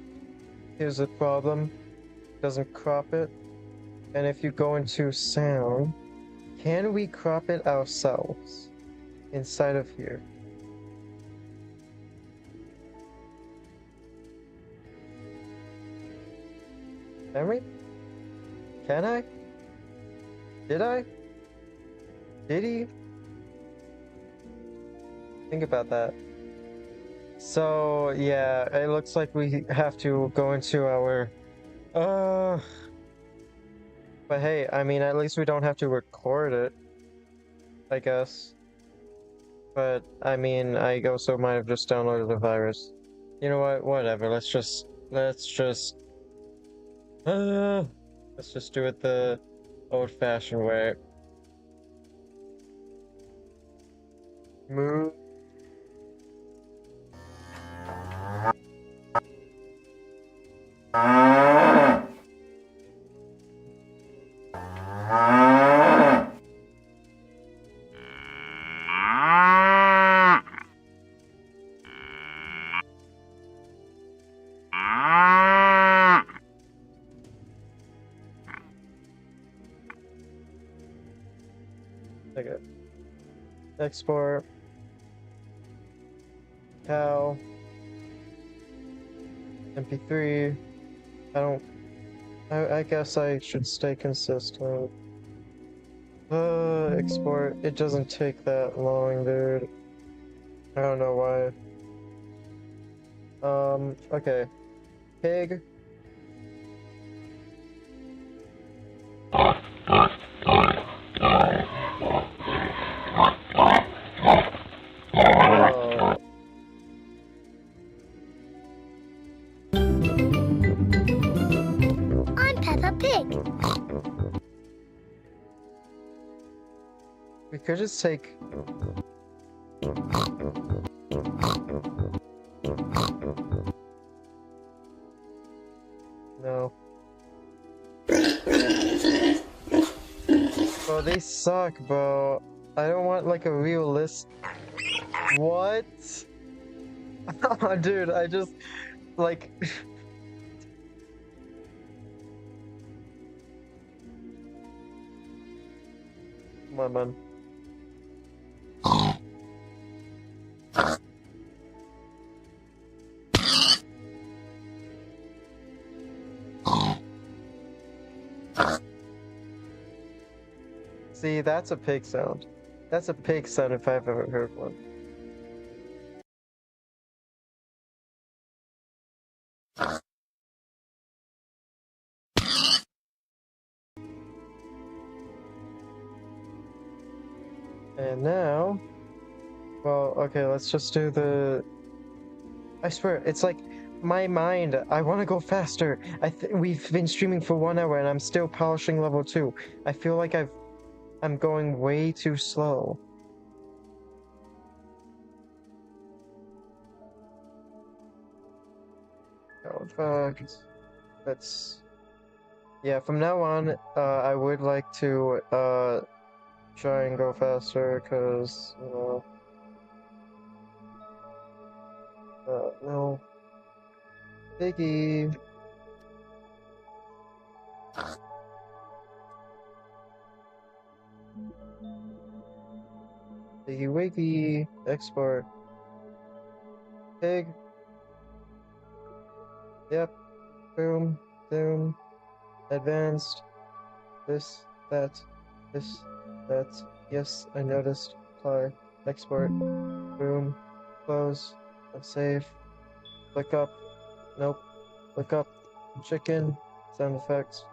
Here's the problem. Doesn't crop it. And if you go into sound, can we crop it ourselves inside of here? Can we? Can I? Did I? Did he? Think about that. So, yeah, it looks like we have to go into our... But hey, I mean, at least we don't have to record it, I guess. But, I mean, I also might have just downloaded the virus. You know what? Whatever, let's just do it the old-fashioned way. Move. Okay. Export. Cow. MP3. I guess I should stay consistent. Export. It doesn't take that long, dude. I don't know why. Okay. Pig. We could just take... No. Bro, they suck, bro. I don't want like a real list. What? Dude, I just... like... Come on, man. See, that's a pig sound. That's a pig sound if I've ever heard one. And now, well, okay, let's just do the... I swear, it's like, my mind, I want to go faster. We've been streaming for 1 hour and I'm still polishing level 2. I feel like I've I'm going way too slow. Oh, fuck. That's... Yeah, from now on, I would like to, try and go faster, cause, you know... no. Piggy. Piggy wiggy. Export. Pig. Yep. Boom. Boom. Advanced. This. That. This. That. Yes, I noticed. Apply. Export. Boom. Close. Save. Look up. Nope. Look up. Chicken. Sound effects.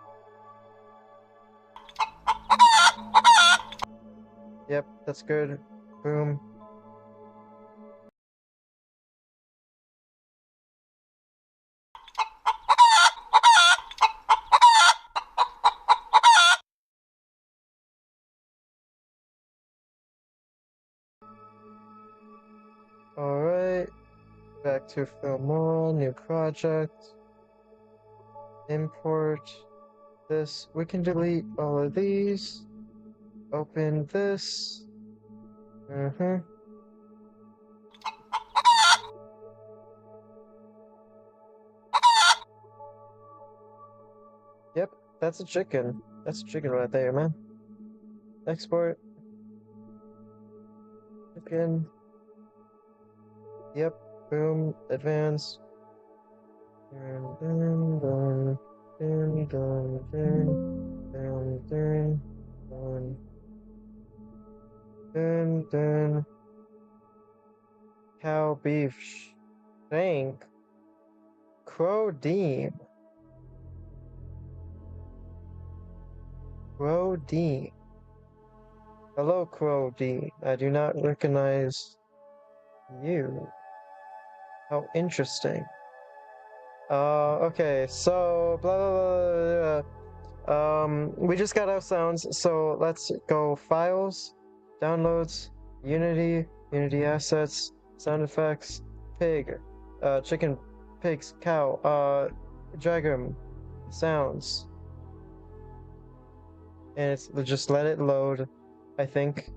Yep, that's good. Boom. Alright. Back to film on. New project. Import. This. We can delete all of these. Open this. Yep, that's a chicken. That's a chicken right there, man. Export. Chicken. Yep. Boom. Advance. Dun, dun, dun, dun, dun, dun, dun, dun, dun, dun. Cow beef shank. Crow deem. Crow deem. Hello, Crow deem. I do not recognize you. How interesting. Okay, so blah blah blah, blah. We just got our sounds, so let's go files, downloads, Unity assets, sound effects, pig, chicken, pigs, cow, dragon, sounds. And it's just let it load, I think.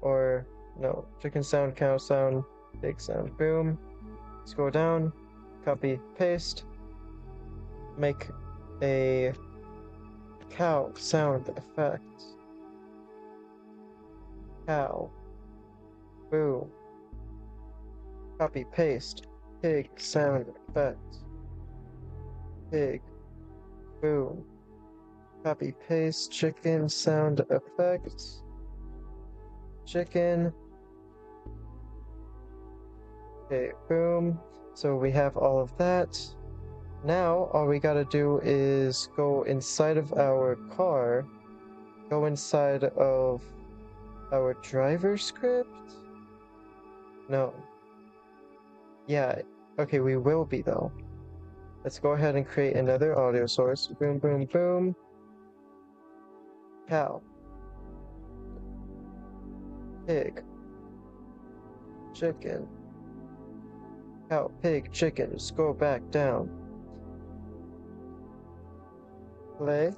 Or no, chicken sound, cow sound, pig sound, boom. Scroll down, copy, paste, make a cow sound effect. Cow. Boom. Copy, paste, pig sound effect. Pig. Boom. Copy, paste, chicken sound effect. Chicken. Okay, boom. So we have all of that. Now, all we gotta do is go inside of our car, go inside of our driver script? No. Yeah, okay, we will be though. Let's go ahead and create another audio source. Boom, boom, boom. Cow. Pig. Chicken. Cow, pig, chicken. Scroll back down. Play.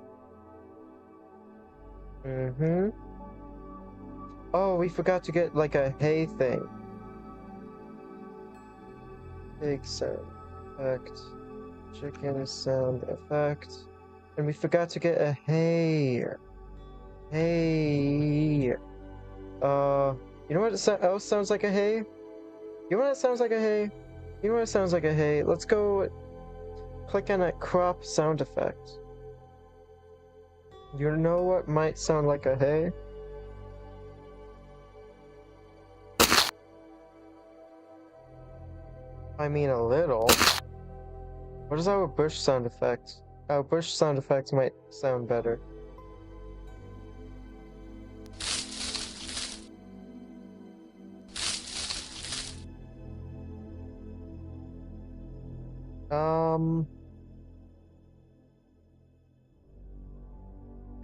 Oh, we forgot to get like a hay thing. Pig sound effect. Chicken sound effect. And we forgot to get a hay. Hay. You know what else sounds like a hay? You know what sounds like a hay? You know what sounds like a hay? Let's go click on that crop sound effect. You know what might sound like a hay? I mean a little. What is our bush sound effect? Our bush sound effect might sound better.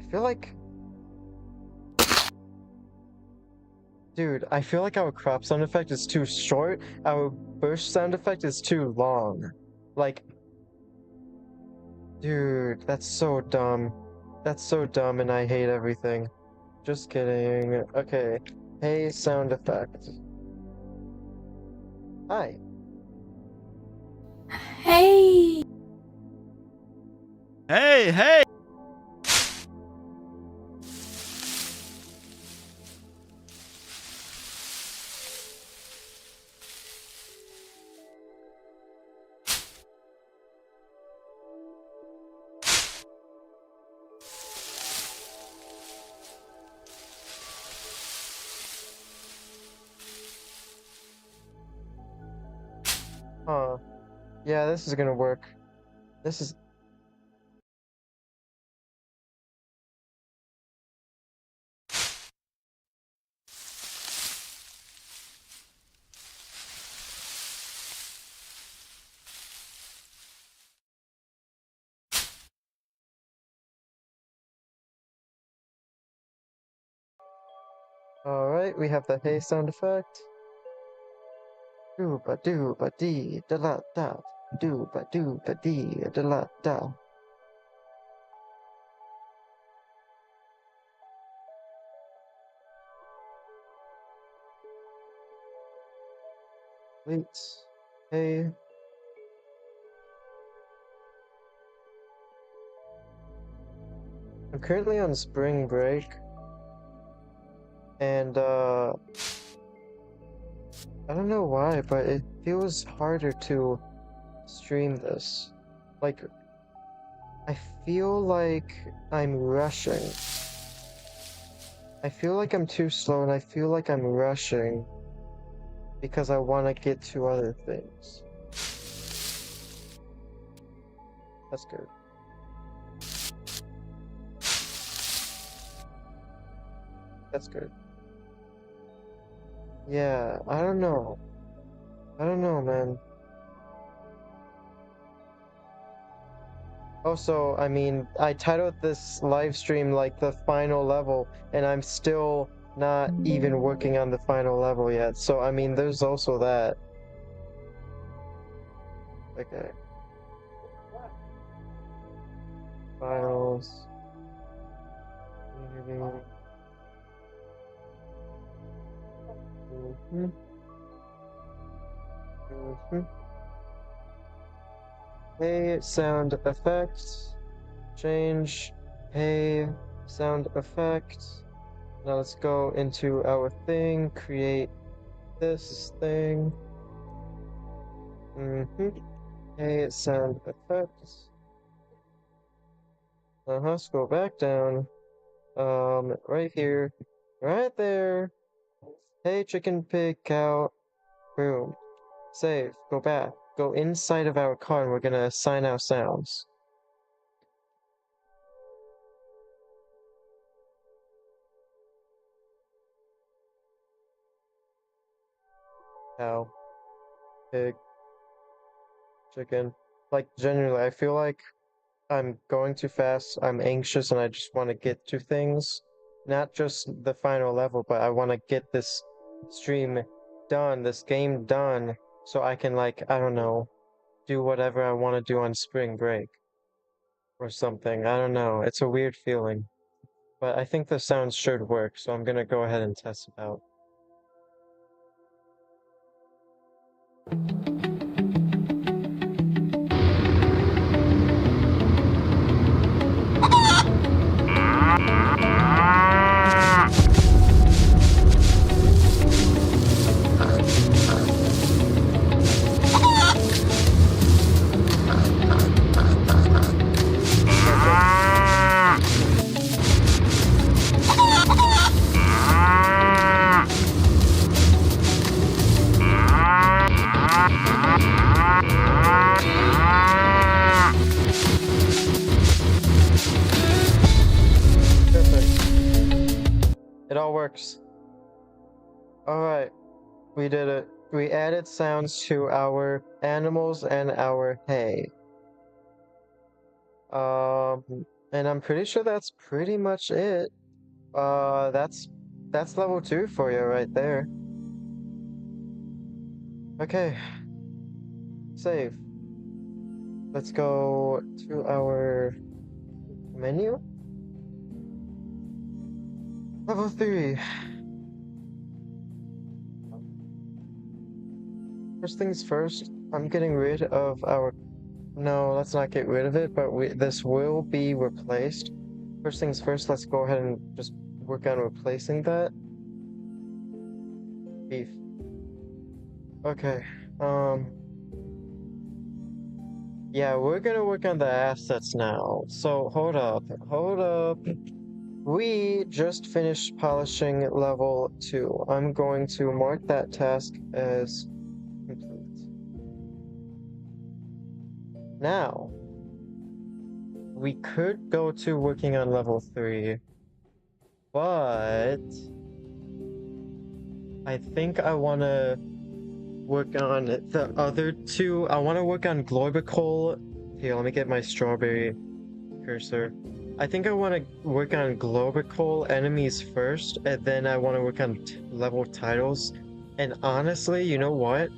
I feel like Dude, I feel like our crop sound effect is too short. Our burst sound effect is too long. Like, dude, that's so dumb. That's so dumb and I hate everything. Just kidding. Okay. Hey, sound effect. Hi. Hey! Hey, hey! Huh. Yeah, this is gonna work. This is... Alright, we have the hey sound effect. Dooba dooba dee da la da. Dooba dooba dee da la da. Wait. Hey. I'm currently on spring break. And I don't know why, but it feels harder to stream this. Like, I feel like I'm rushing. I feel like I'm too slow and I feel like I'm rushing because I want to get to other things. That's good. That's good. Yeah, I don't know. I don't know, man. Also, I mean, I titled this live stream like the final level, and I'm still not even working on the final level yet. So, I mean, there's also that. Okay. Files. Mhm. Mhm. Hey, sound effects. Change. Hey, sound effect. Now let's go into our thing, create this thing. Hey, sound effects. Scroll back down. Right here. Right there. Hey, chicken, pig, cow. Boom. Save. Go back. Go inside of our car and we're gonna assign our sounds. Cow. Pig. Chicken. Like, genuinely, I feel like I'm going too fast, I'm anxious, and I just want to get to things. Not just the final level, but I want to get this stream done, this game done, so I can, like, I don't know, do whatever I want to do on spring break. Or something, I don't know, it's a weird feeling. But I think the sounds should work, so I'm gonna go ahead and test it out. Perfect. It all works. Alright, we did it. We added sounds to our animals and our hay. And I'm pretty sure that's pretty much it. That's That's level 2 for you right there. Okay. Save. Let's go to our menu. Level 3. First things first, I'm getting rid of our... No, let's not get rid of it, but this will be replaced. First things first, let's go ahead and just work on replacing that. Beef. Okay, yeah, we're gonna work on the assets now. So, hold up. We just finished polishing level 2. I'm going to mark that task as complete. Now, we could go to working on level 3, but I think I want to work on the other 2. I want to work on Glorbical. Here, let me get my strawberry cursor. I think I want to work on Glorbical enemies first, and then I want to work on level titles. And honestly, you know what?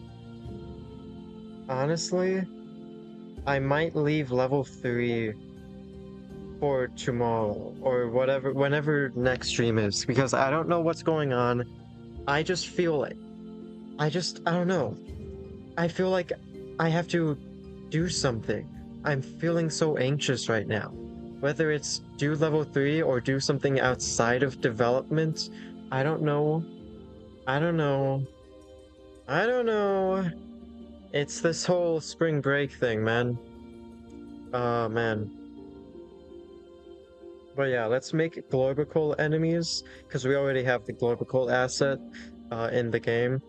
Honestly, I might leave level 3 for tomorrow or whatever, whenever next stream is, because I don't know what's going on. I just feel it. I don't know. I feel like I have to do something. I'm feeling so anxious right now. Whether it's do level 3 or do something outside of development, I don't know. I don't know. I don't know. It's this whole spring break thing, man. Man. But yeah, let's make Glorbical enemies, because we already have the Glorbical asset in the game.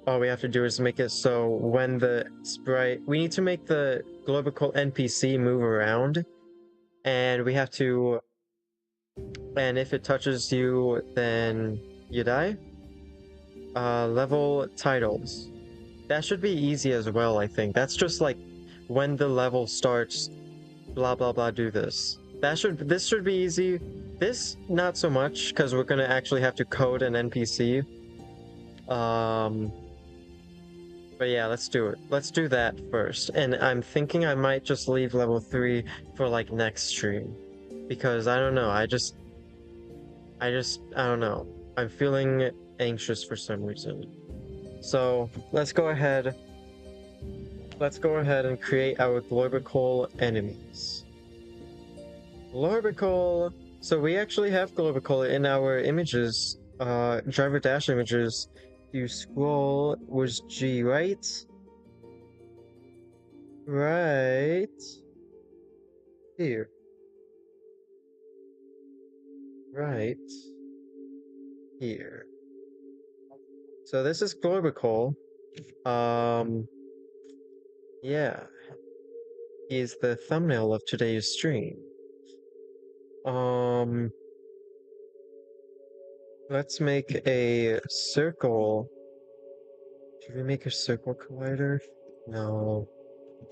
All we have to do is make it so when the sprite... We need to make the Glorbical NPC move around, and we have to... And if it touches you, then you die. Level titles. That should be easy as well, I think. That's just like, when the level starts, blah blah blah, do this. This should be easy. This, not so much, because we're gonna actually have to code an NPC. But yeah, let's do it. Let's do that first. And I'm thinking I might just leave level 3 for like next stream. Because I don't know, I don't know. I'm feeling anxious for some reason. So let's go ahead and create our Glorbical enemies. Glorbical. So we actually have Glorbical in our images, driver dash images. You scroll was G, right? Right here. Right here. So this is Glorbical. Yeah. He's the thumbnail of today's stream. Let's make a circle. Should we make a circle collider? No.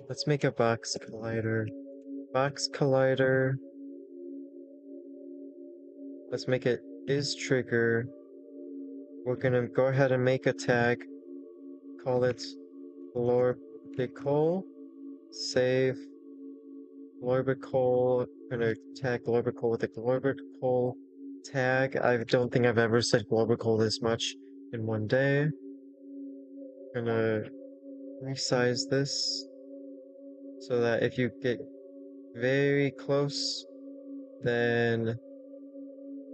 Let's make a box collider. Box collider. Let's make it is trigger. We're gonna go ahead and make a tag. Call it Glorbical. Save. Glorbical. Gonna tag Glorbical with a Glorbical tag. I don't think I've ever said Glorbical this much in one day. Gonna resize this so that if you get very close, then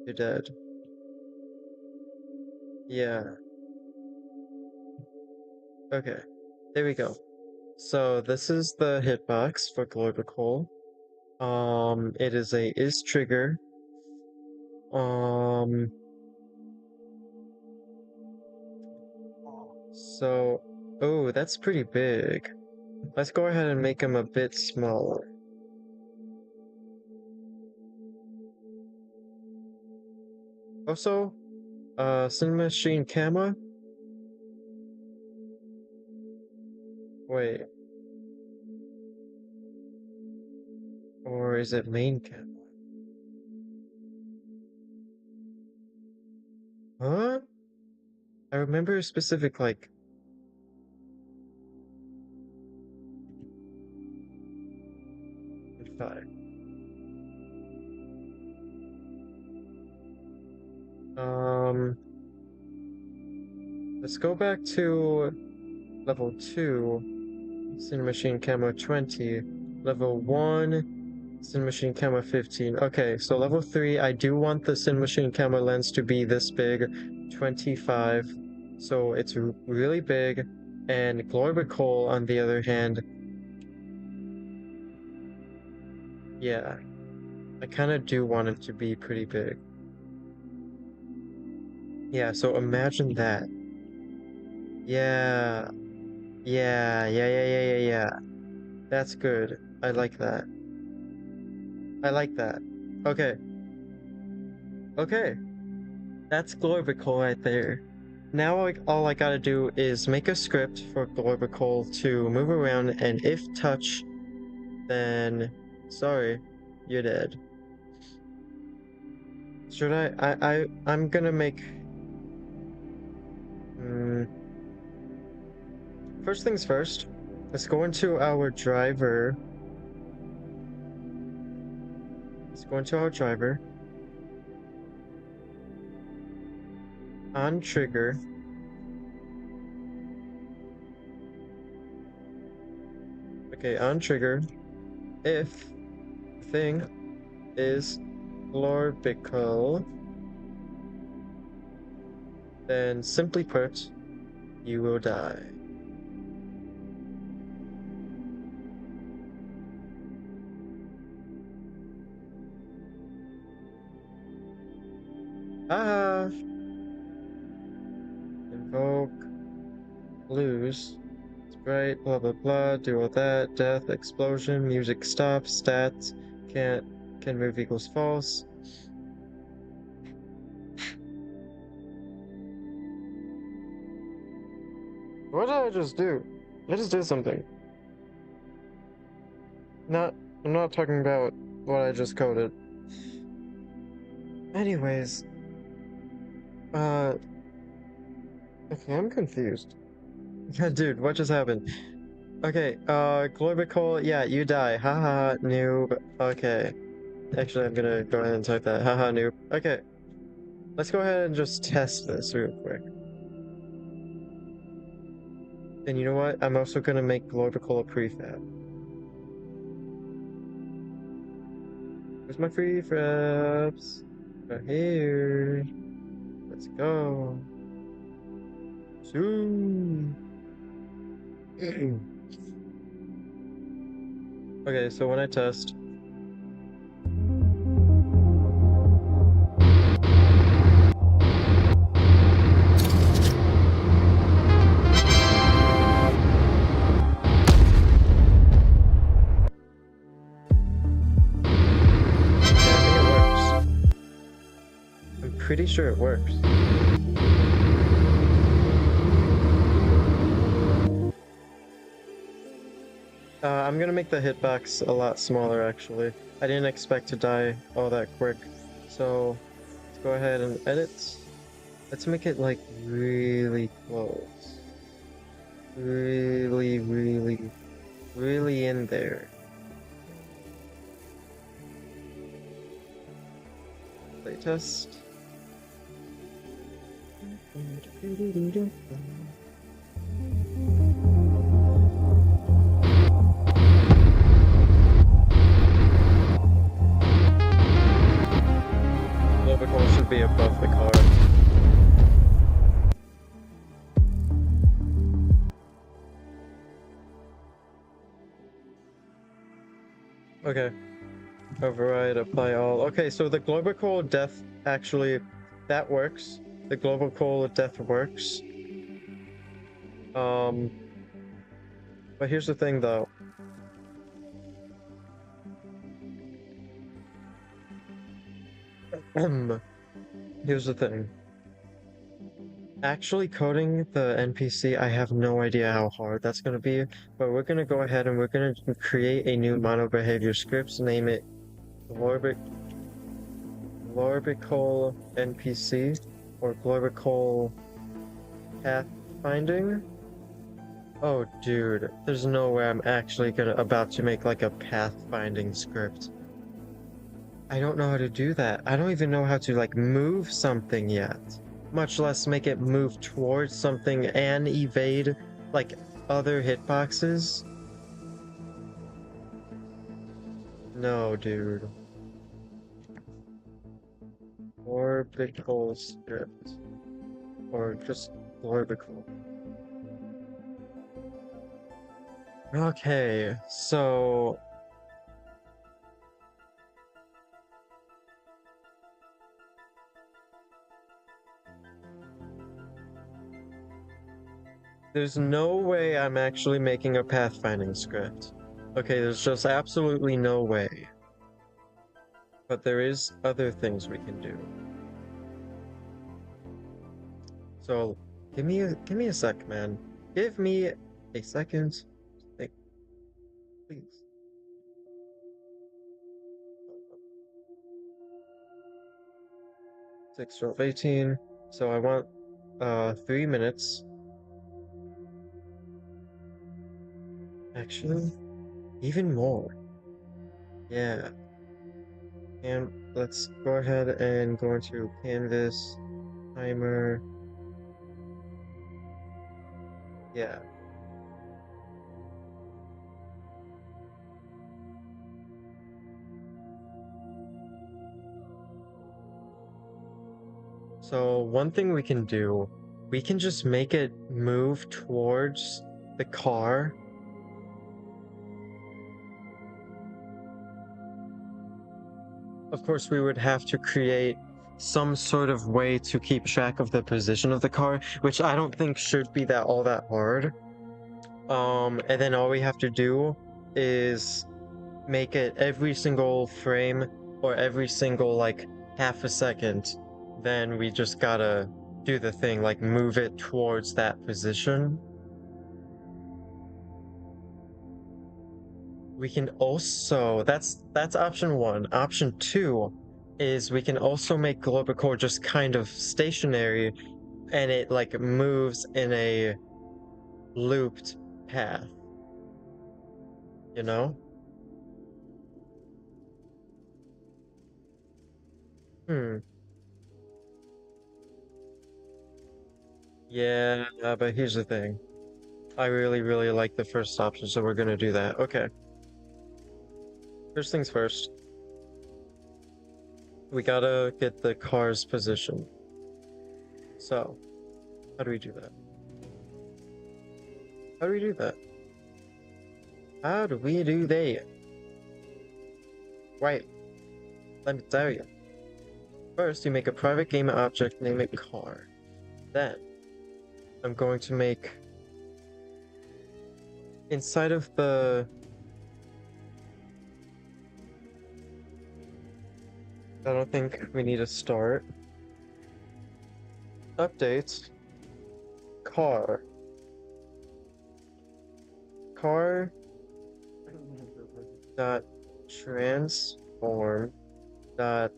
you're dead. Yeah. Okay. There we go. So this is the hitbox for Glorbical. It is a is trigger. So, oh, that's pretty big. Let's go ahead and make him a bit smaller. Also, Cinema Machine camera. Wait. Or is it main camera? Huh? I remember a specific, like... Five. Let's go back to level 2, Sin Machine Camo 20, level 1, Sin Machine Camo 15. Okay, so level 3, I do want the Sin Machine Camo lens to be this big, 25, so it's really big, and Glorbical, on the other hand, yeah, I kind of do want it to be pretty big. Yeah, so imagine that. Yeah. Yeah. That's good. I like that. I like that. Okay. Okay. That's Glorbical right there. Now all I gotta do is make a script for Glorbical to move around, and if touch, then sorry, you're dead. Should I'm gonna make... First things first, let's go into our driver. Let's go into our driver. On trigger. Okay, on trigger. If thing is Glorbical, then simply put, you will die. Ah! Invoke, lose, sprite, blah blah blah, do all that, death, explosion, music stops, stats, can move equals false. What did I just do? I just did something. I'm not talking about what I just coded. Anyways, okay, I'm confused. Dude, what just happened? Okay, Glorbical, yeah, you die. Haha, noob. Okay. Actually, I'm gonna go ahead and type that. Haha, noob. Okay. Let's go ahead and just test this real quick. And you know what? I'm also gonna make Glorbical a prefab. Where's my prefabs? Right here. Let's go. Soon. Okay, so when I test... Pretty sure it works. I'm gonna make the hitbox a lot smaller, actually. I didn't expect to die all that quick. So, let's go ahead and edit. Let's make it, like, really close. Really in there. Playtest. Glorbical should be above the car. Okay. Override, apply all. Okay, so the Glorbical death actually, that works. The Glorbical death works. But here's the thing though. Here's the thing. Actually coding the NPC, I have no idea how hard that's gonna be, but we're gonna go ahead and we're gonna create a new mono behavior script, name it Glorbical NPC. or Glorbical pathfinding. Oh, dude, there's no way I'm actually about to make like a pathfinding script. I don't know how to do that. I don't even know how to like move something yet, much less make it move towards something and evade like other hitboxes. No, dude. Glorbical script. Or just Glorbical. Okay, so there's no way I'm actually making a pathfinding script. Okay, there's just absolutely no way. But there is other things we can do. So give me a sec, man. Give me a second. Like, please. 6, 12, 18. So I want 3 minutes. Actually, even more. Yeah. And let's go ahead and go into canvas, timer. Yeah. So one thing we can do, we can just make it move towards the car. Of course, we would have to create some sort of way to keep track of the position of the car, which I don't think should be all that hard. And then all we have to do is make it every single frame or every single like half a second. Then we just gotta do the thing, like move it towards that position. We can also, that's option 1. Option 2 is we can also make Glorbical just kind of stationary and it like moves in a looped path. You know? Yeah, but here's the thing. I really, really like the first option, so we're gonna do that. Okay. First things first. We gotta get the car's position. So, how do we do that? How do we do that? How do we do that? Wait, let me tell you. First, you make a private game object, name it car. Then, I'm going to make inside of the I don't think we need a start. Update car dot transform dot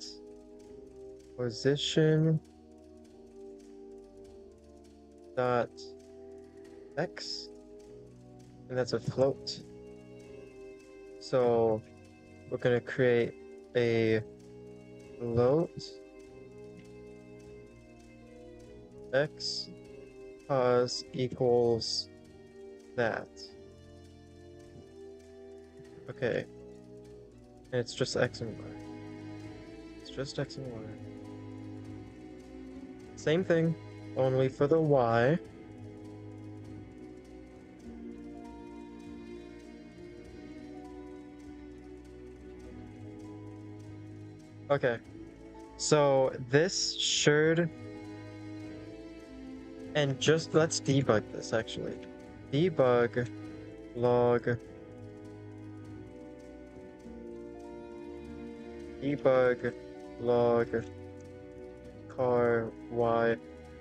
position dot x, and that's a float. So we're gonna create a float x cos equals that. Okay, and it's just x and y. It's just x and y. Same thing, only for the y. Okay, so this should, and just let's debug this actually. Debug log car y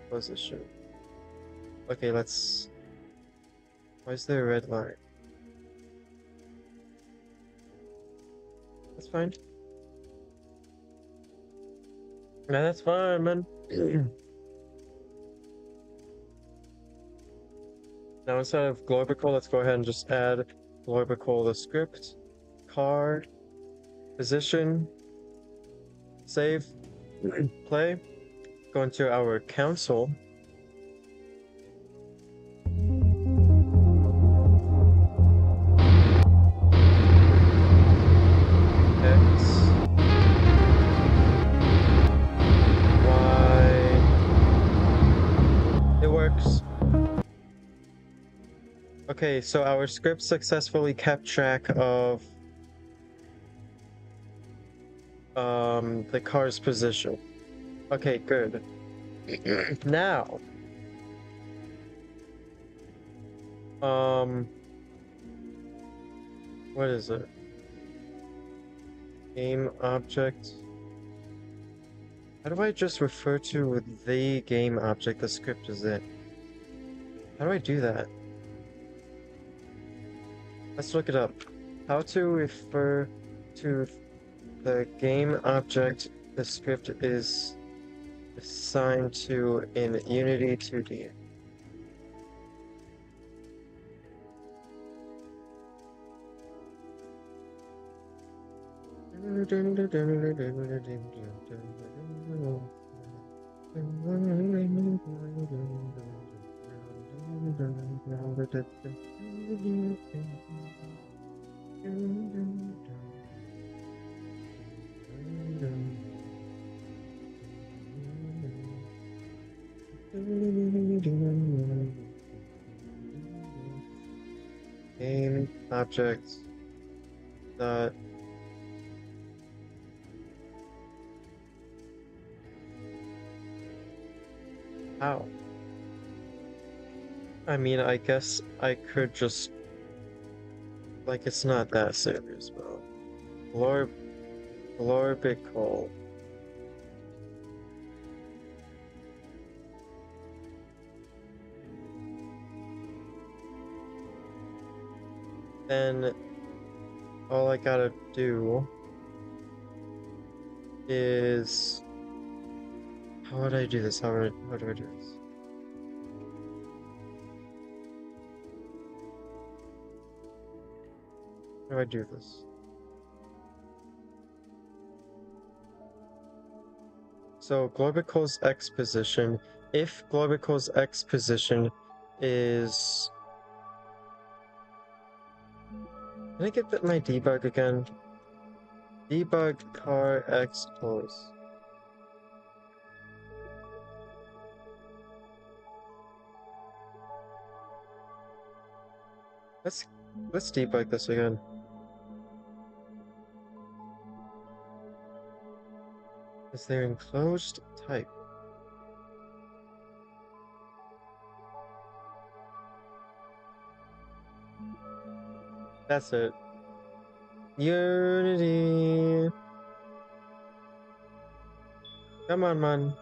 position. Okay, let's. Why is there a red line? That's fine. No, that's fine, man. Now instead of Glorbical, let's go ahead and just add Glorbical the script, car, position, save, play, go into our console. X, Y, it works. Okay, so our script successfully kept track of the car's position. Okay, good. Now, what is it? Game object. How do I just refer to the game object the script is in? How do I do that? Let's look it up. How to refer to the game object the script is assigned to in Unity 2D. Game object dot how? I mean, I guess I could just like it's not that serious, bro. Glorbical. Then all I gotta do is how would I do this? How do I do this? How do I do this? So Glorbical's X position, if Glorbical's X position is... Can I get my debug again? Debug car X pose. Let's debug this again. Is there enclosed type? That's it. Unity. Come on, man.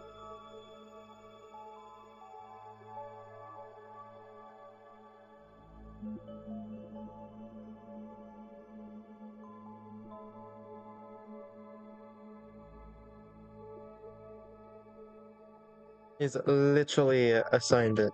He's literally assigned it.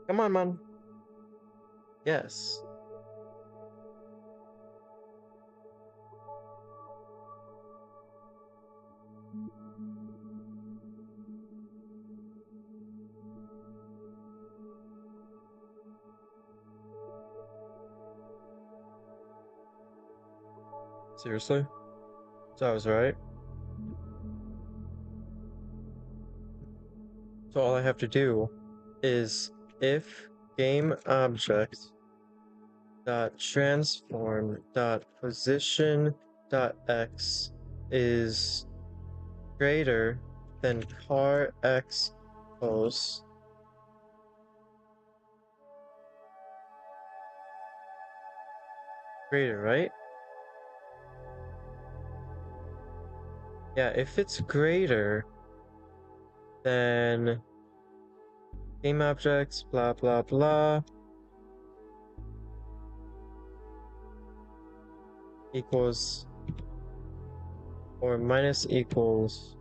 Come on, man. Yes. Seriously? So I was right. So all I have to do is if game object dot transform dot position dot x is greater than car x pose greater, right? Yeah, if it's greater than game objects, blah blah blah, equals or minus equals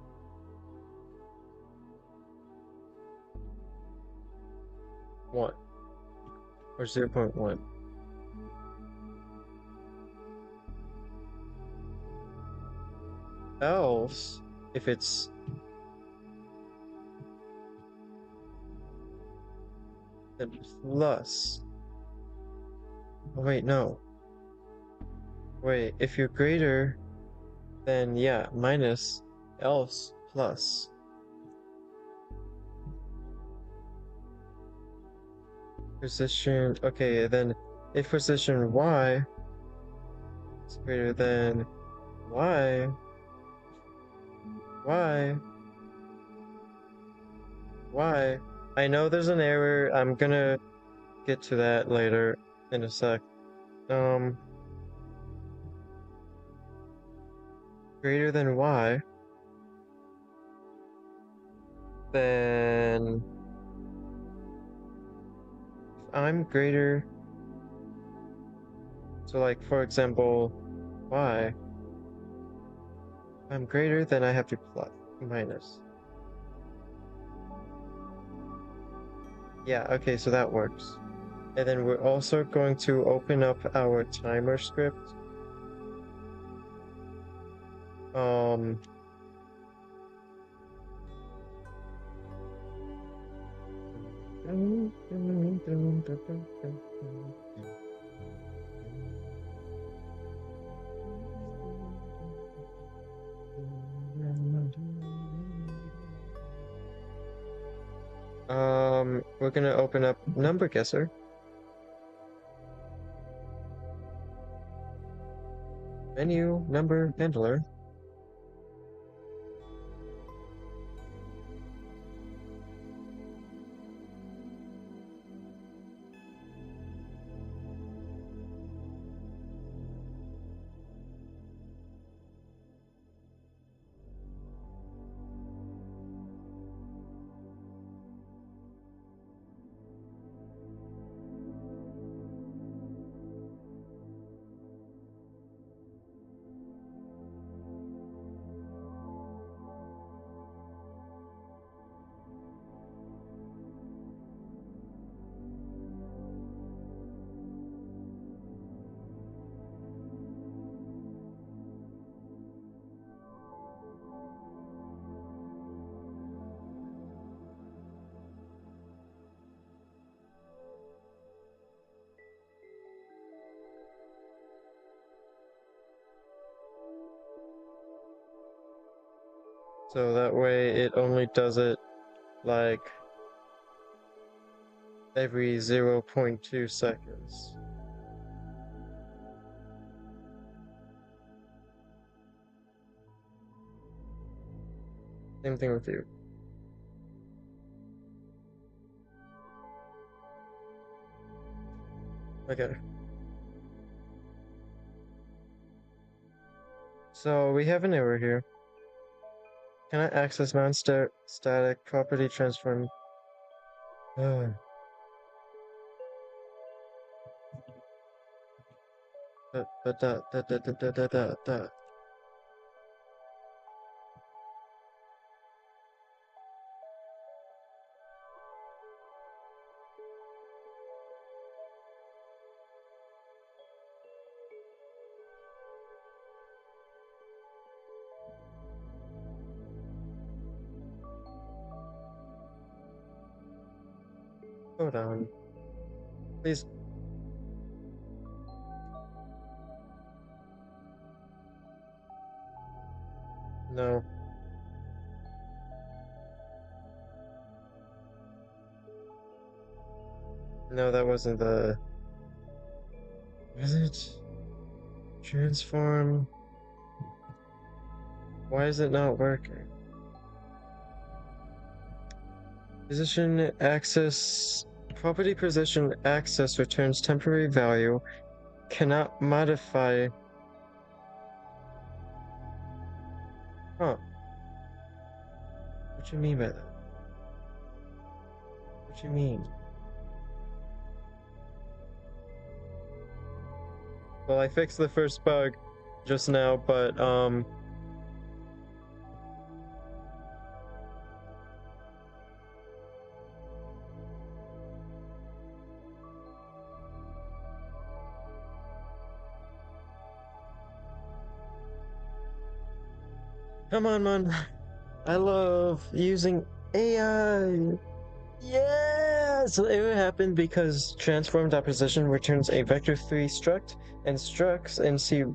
1 or 0.1. Else, if it's then plus. Oh, wait, no. Wait, if you're greater, then yeah, minus, else, plus. Position, okay, then if position y is greater than y, I know there's an error, I'm gonna get to that later in a sec. Greater than y, then if I'm greater, so like for example, y, if I'm greater, then I have to plus, minus. Yeah, okay, so that works. And then we're also going to open up our timer script. We're gonna open up number guesser. Menu, number, handler. So that way it only does it like every 0.2 seconds. Same thing with you. Okay. So we have an error here. Cannot access non-static property transform. Da. Hold on. Please. No. No, that wasn't the... Was it? Transform... Why is it not working? Position access... Property position access returns temporary value. Cannot modify... Huh. What you mean by that? What you mean? Well, I fixed the first bug just now, but come on, man. I love using AI. Yeah! So it happened because transformed opposition returns a vector 3 struct, and structs in C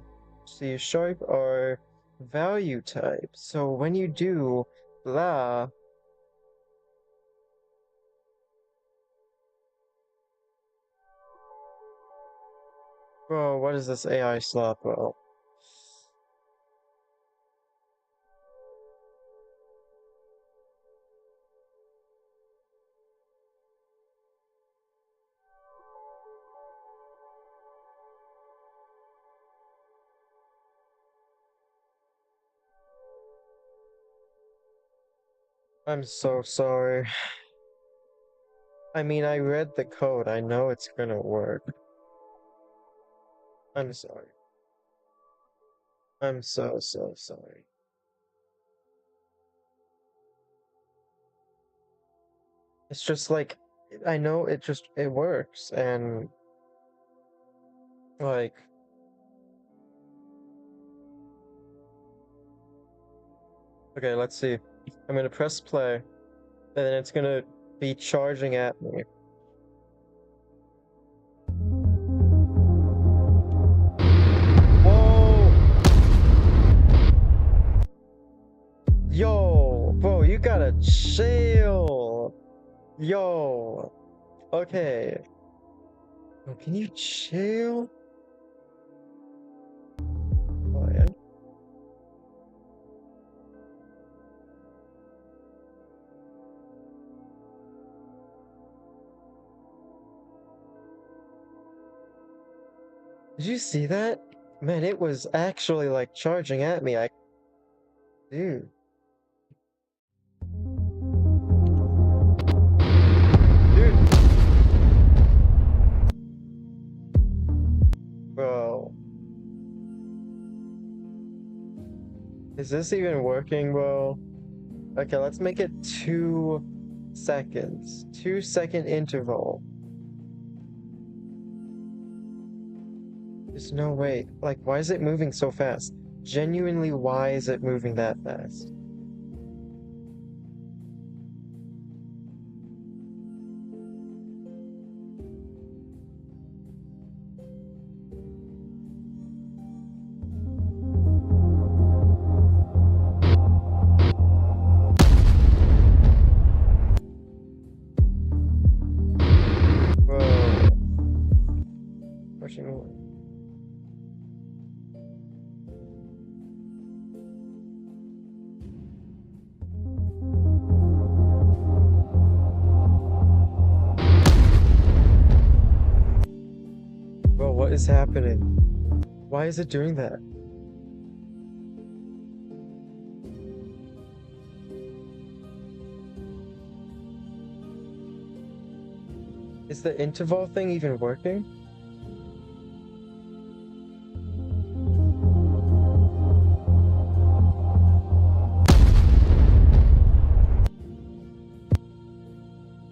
sharp are value type. So when you do blah, bro, what is this AI slop, bro? I'm so sorry. I mean, I read the code. I know it's gonna work. I'm sorry. I'm so sorry. It's just like, I know it works, and like, okay, let's see. I'm gonna press play, and then it's gonna be charging at me. Whoa! Yo, bro, you gotta chill. Yo. Okay. Oh, can you chill? Oh, yeah. Did you see that? Man, it was actually like charging at me. Dude. Dude. Bro. Is this even working, bro? Okay, let's make it 2 seconds. 2-second interval. There's no way. Like, why is it moving so fast? Genuinely, why is it moving that fast? Whoa. Pushing away. Bro, what is happening? Why is it doing that? Is the interval thing even working?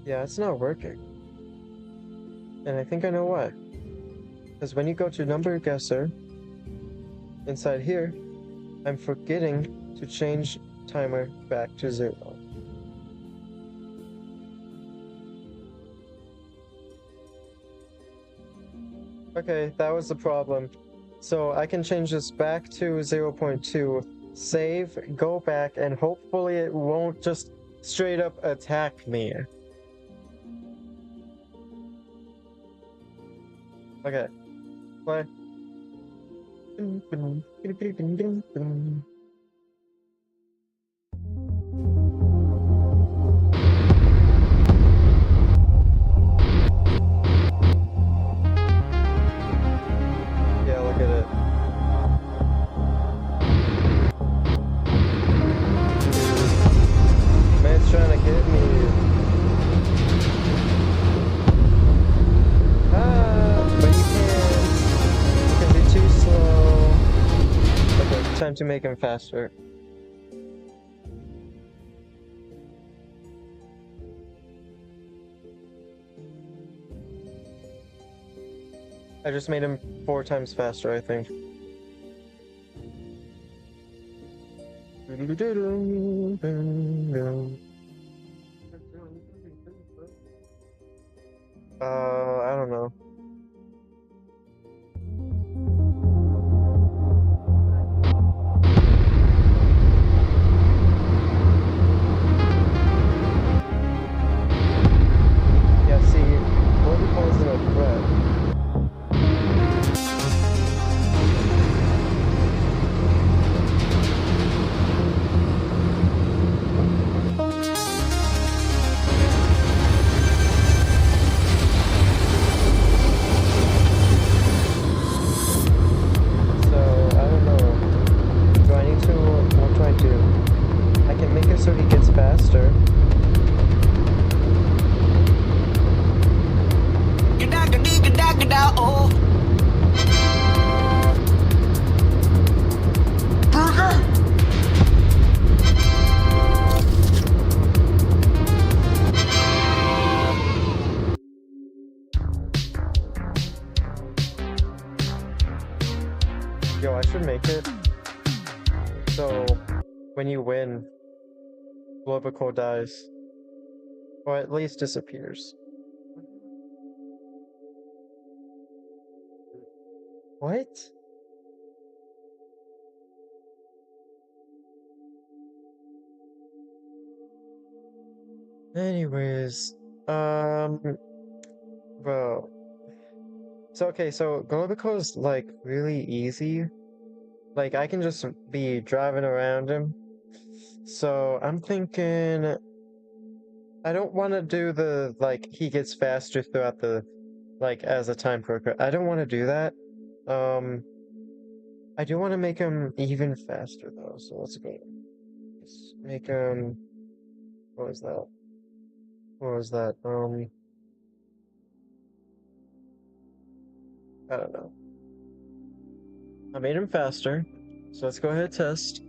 Yeah, it's not working. And I think I know why. Because when you go to number guesser, inside here, I'm forgetting to change timer back to 0. Okay, that was the problem. So I can change this back to 0.2, save, go back, and hopefully it won't just straight up attack me. Okay, play. Yeah, look at it. time to make him faster. I just made him 4 times faster, I think. I don't know. Yeah, see, Glorbical isn't a threat. So he gets faster. Yo, I should make it so when you win, Glorbical dies. Or at least disappears. What? Anyways, bro. So okay, so Glorbical is like really easy. Like I can just be driving around him. So I'm thinking I don't want to do the like he gets faster throughout the like as a time progress. I don't want to do that. I do want to make him even faster though. So let's go. Let's make him. What was that? What was that? I don't know. I made him faster. So let's go ahead and test.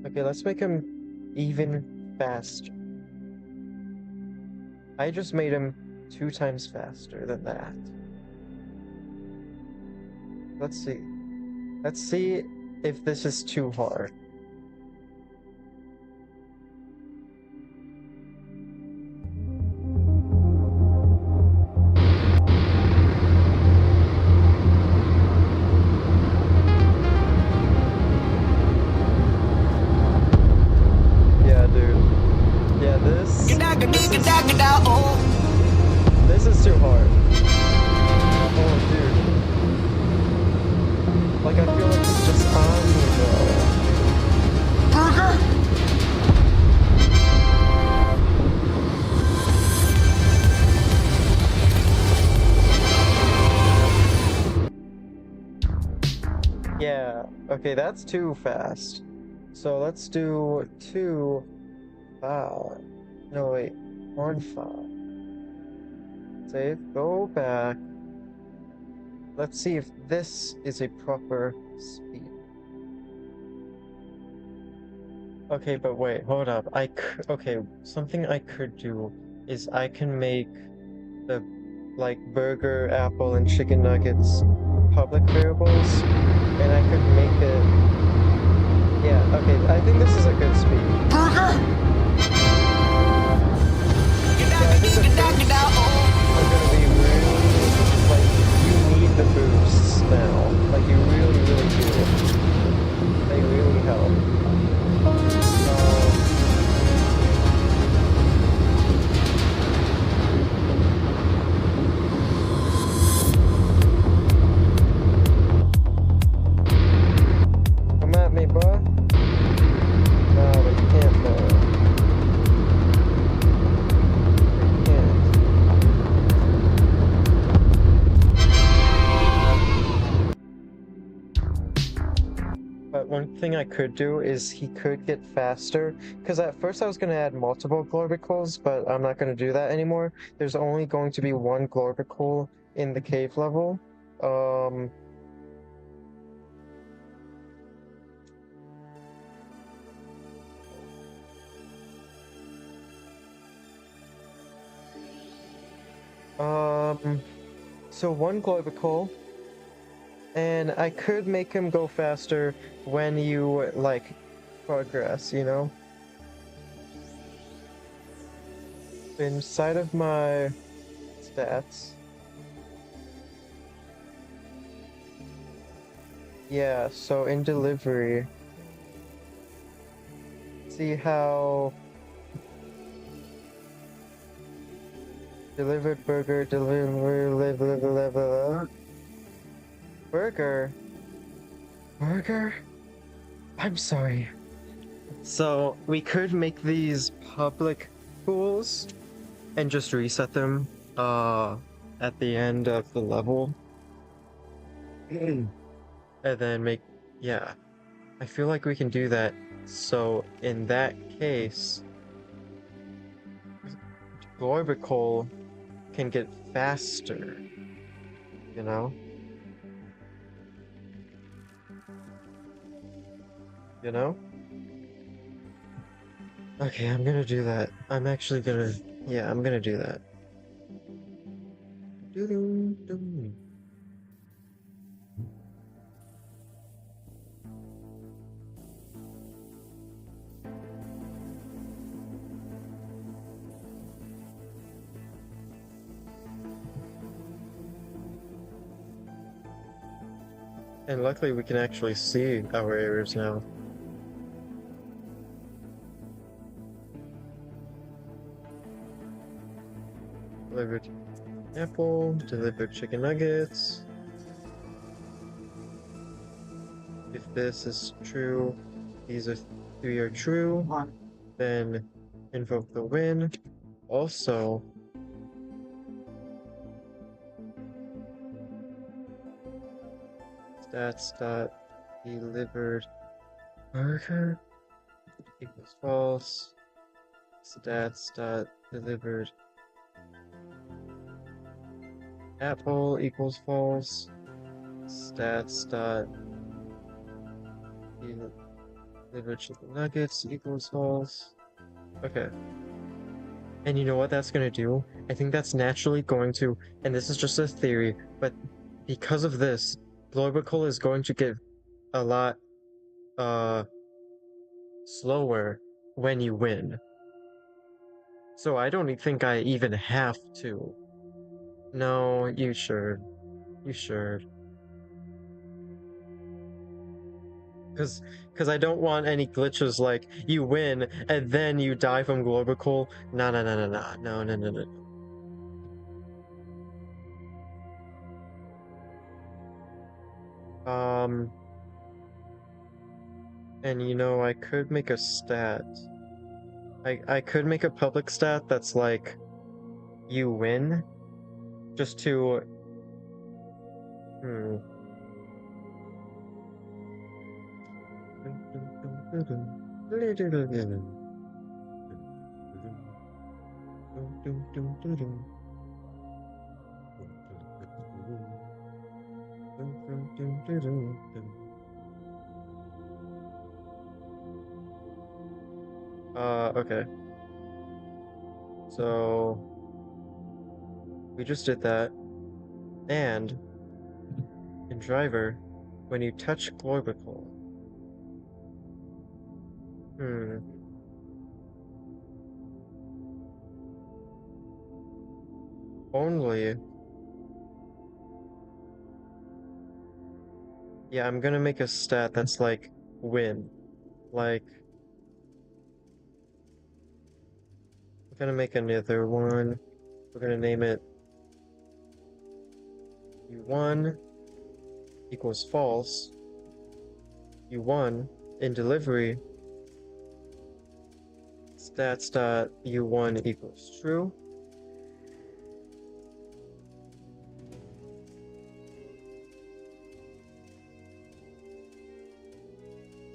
Okay, let's make him even faster. I just made him 2 times faster than that. Let's see. Let's see if this is too hard. This is too hard. Oh, dude. Like, I feel like it's just on me, bro. Yeah, okay, that's too fast. So let's do 2, 5. No, wait. 1, 5. Save, go back. Let's see if this is a proper speed. Okay, but wait, hold up. Okay, something I could do is I can make the, like, burger, apple, and chicken nuggets public variables, and I could make it... Yeah, okay, I think this is a good speed. The boosts now. Like, you really, really do. They really help. But one thing I could do is he could get faster, because at first I was going to add multiple Glorbicals, but I'm not going to do that anymore. There's only going to be one Glorbical in the cave level. Um, so one Glorbical, and I could make him go faster when you, like, progress, you know? Inside of my stats. Yeah, so in delivery, see how delivered burger, burger, burger? I'm sorry. So we could make these public pools and just reset them at the end of the level. And then make, yeah, I feel like we can do that. So in that case, Glorbical can get faster, you know? You know? Okay, I'm gonna do that. I'm actually gonna, yeah, I'm gonna do that. Doo-doo-doo. And luckily we can actually see our errors now. Delivered apple, delivered chicken nuggets. If this is true, these are three are true, then invoke the win. Also, stats dot delivered burger equals false. Stats dot delivered apple equals false. Stats dot delivered chicken nuggets equals false. Okay. And you know what that's gonna do? I think that's naturally going to, and this is just a theory, but because of this, Glorbical is going to get a lot slower when you win. So I don't think I even have to. No, you should. You should. Because I don't want any glitches like you win and then you die from Glorbical. No, no, no, no, no, no, no, no, no. And you know, I could make a stat. I could make a public stat that's like, you win, just to, hmm. Okay. So we just did that. And in driver, when you touch Glorbical, only, yeah, I'm gonna make a stat that's like win. Like, I'm gonna make another one. We're gonna name it U1 equals false. U1 in delivery, stats dot U1 equals true.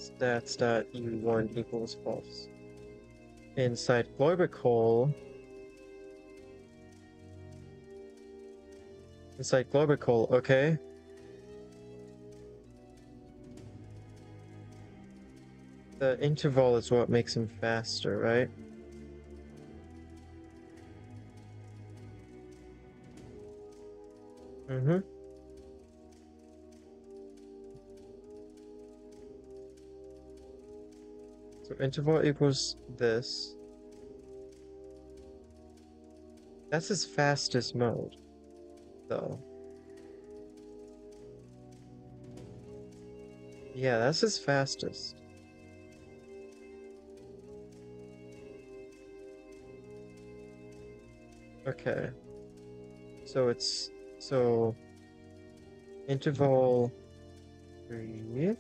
stats.e1 equals false. Inside Glorbical, okay. The interval is what makes him faster, right? Mm-hmm. So interval equals this. That's his fastest mode, though. Yeah, that's his fastest. Okay. So interval 3.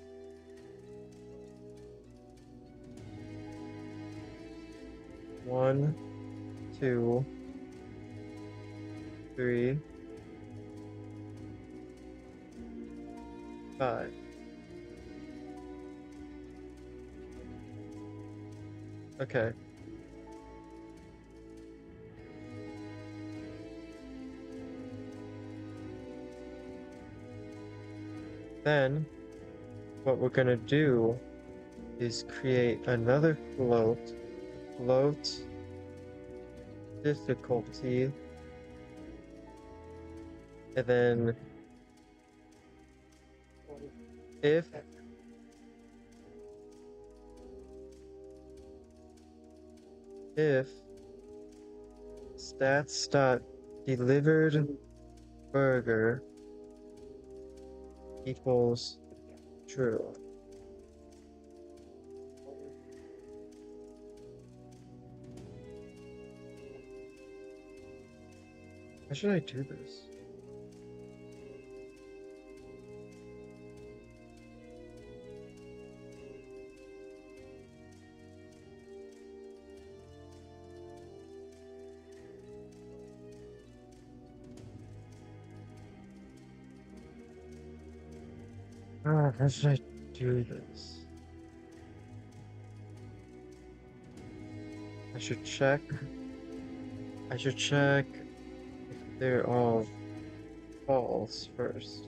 1, 2, 3, 5. Okay. Then what we're gonna do is create another float difficulty, and then if stats.delivered burger equals true. How should I do this? How should I do this? I should check if they're all false first.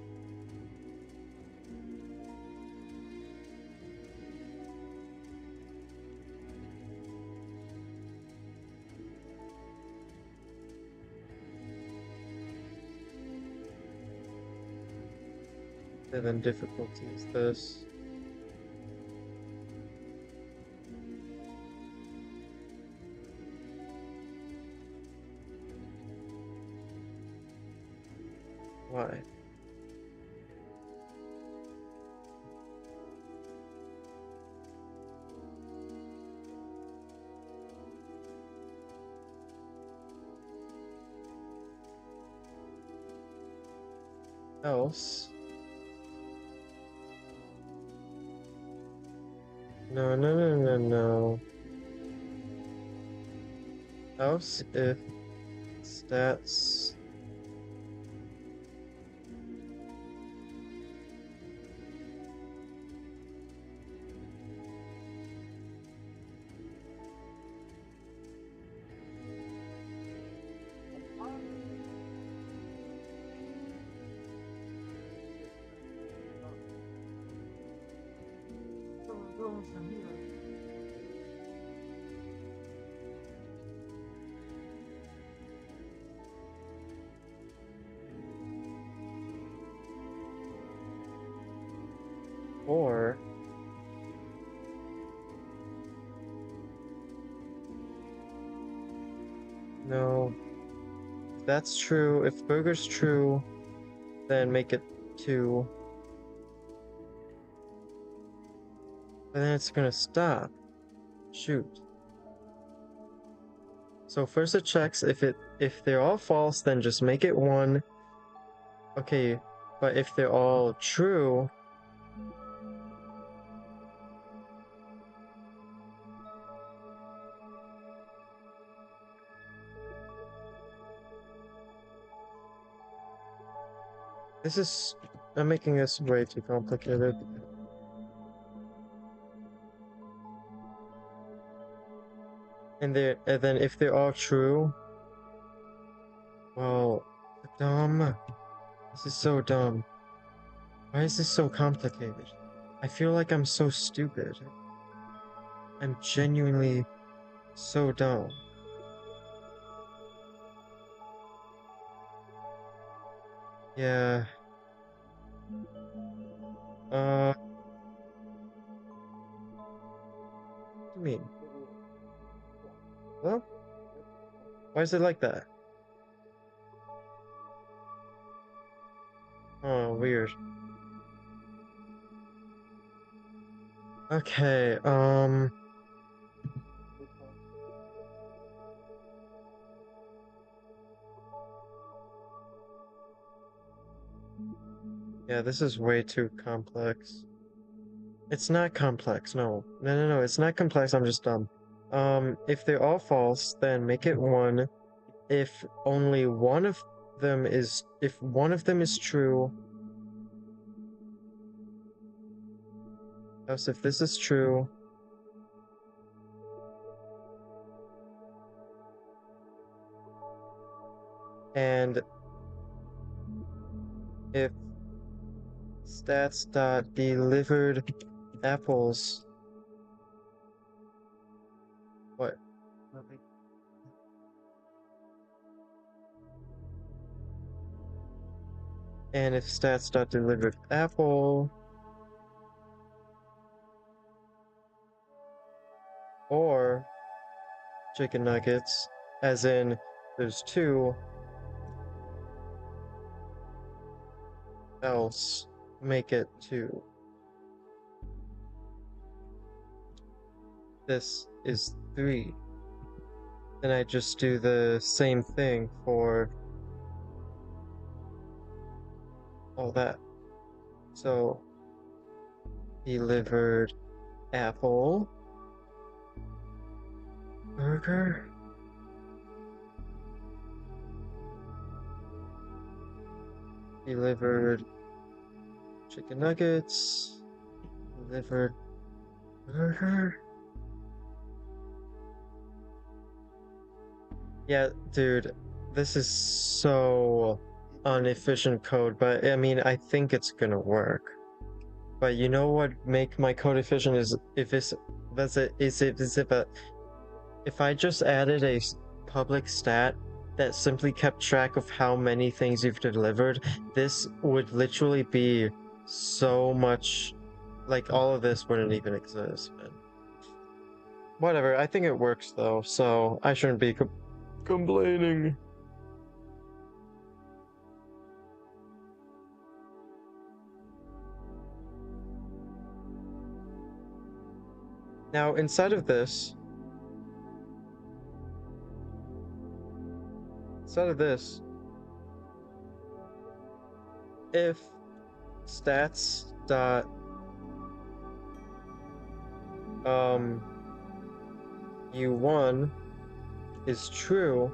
And then difficulty is this. Why? Else. No. Else if stats or no. If that's true, if burger's true, then make it 2. And then it's gonna stop. Shoot. So first it checks if they're all false, then just make it 1. Okay, but if they're all true, I'm making this way too complicated. And then if they're all true, well, dumb. This is so dumb. Why is this so complicated? I feel like I'm so stupid. I'm genuinely so dumb. Yeah. What do you mean? Hello? Why is it like that? Oh, weird. Okay, yeah, this is way too complex. It's not complex, no. No, it's not complex, I'm just dumb. If they're all false, then make it 1. If only one of them is... If one of them is true... Else if this is true... And... If... Stats.delivered apples... What? And if stats.delivered apple... Or... Chicken nuggets, as in, there's 2... Else, make it 2. This is 3. Then I just do the same thing for all that. So, delivered apple, burger, delivered chicken nuggets, delivered burger. Yeah, dude, this is so inefficient code, but I mean, I think it's gonna work. But you know what make my code efficient is if I just added a public stat that simply kept track of how many things you've delivered, this would literally be so much, like all of this wouldn't even exist. But whatever, I think it works though, so I shouldn't be complaining. Now, inside of this, if stats dot u1 is true,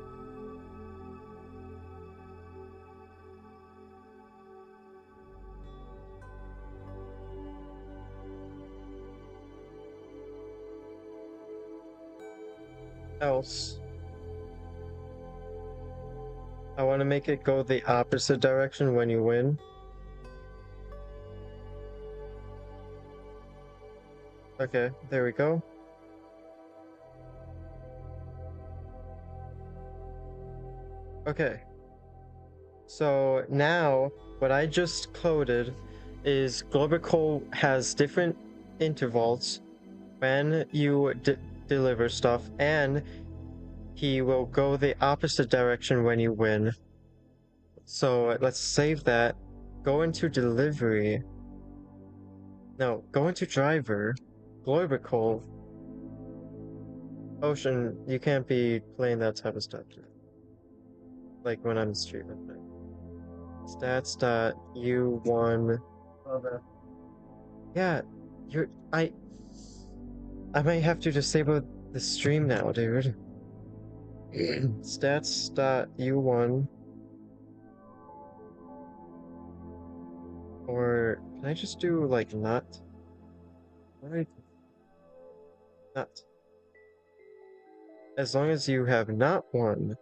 else I want to make it go the opposite direction when you win. Okay, there we go. Okay. So now, what I just coded is Glorbical has different intervals when you deliver stuff, and he will go the opposite direction when you win. So let's save that. Go into delivery. No, go into driver. Glorbical. Ocean, you can't be playing that type of stuff. Like when I'm streaming. Stats.u1. Okay. Yeah, I might have to disable the stream now, dude. Stats.u1. Or can I just do like not? Right. Not. As long as you have not won.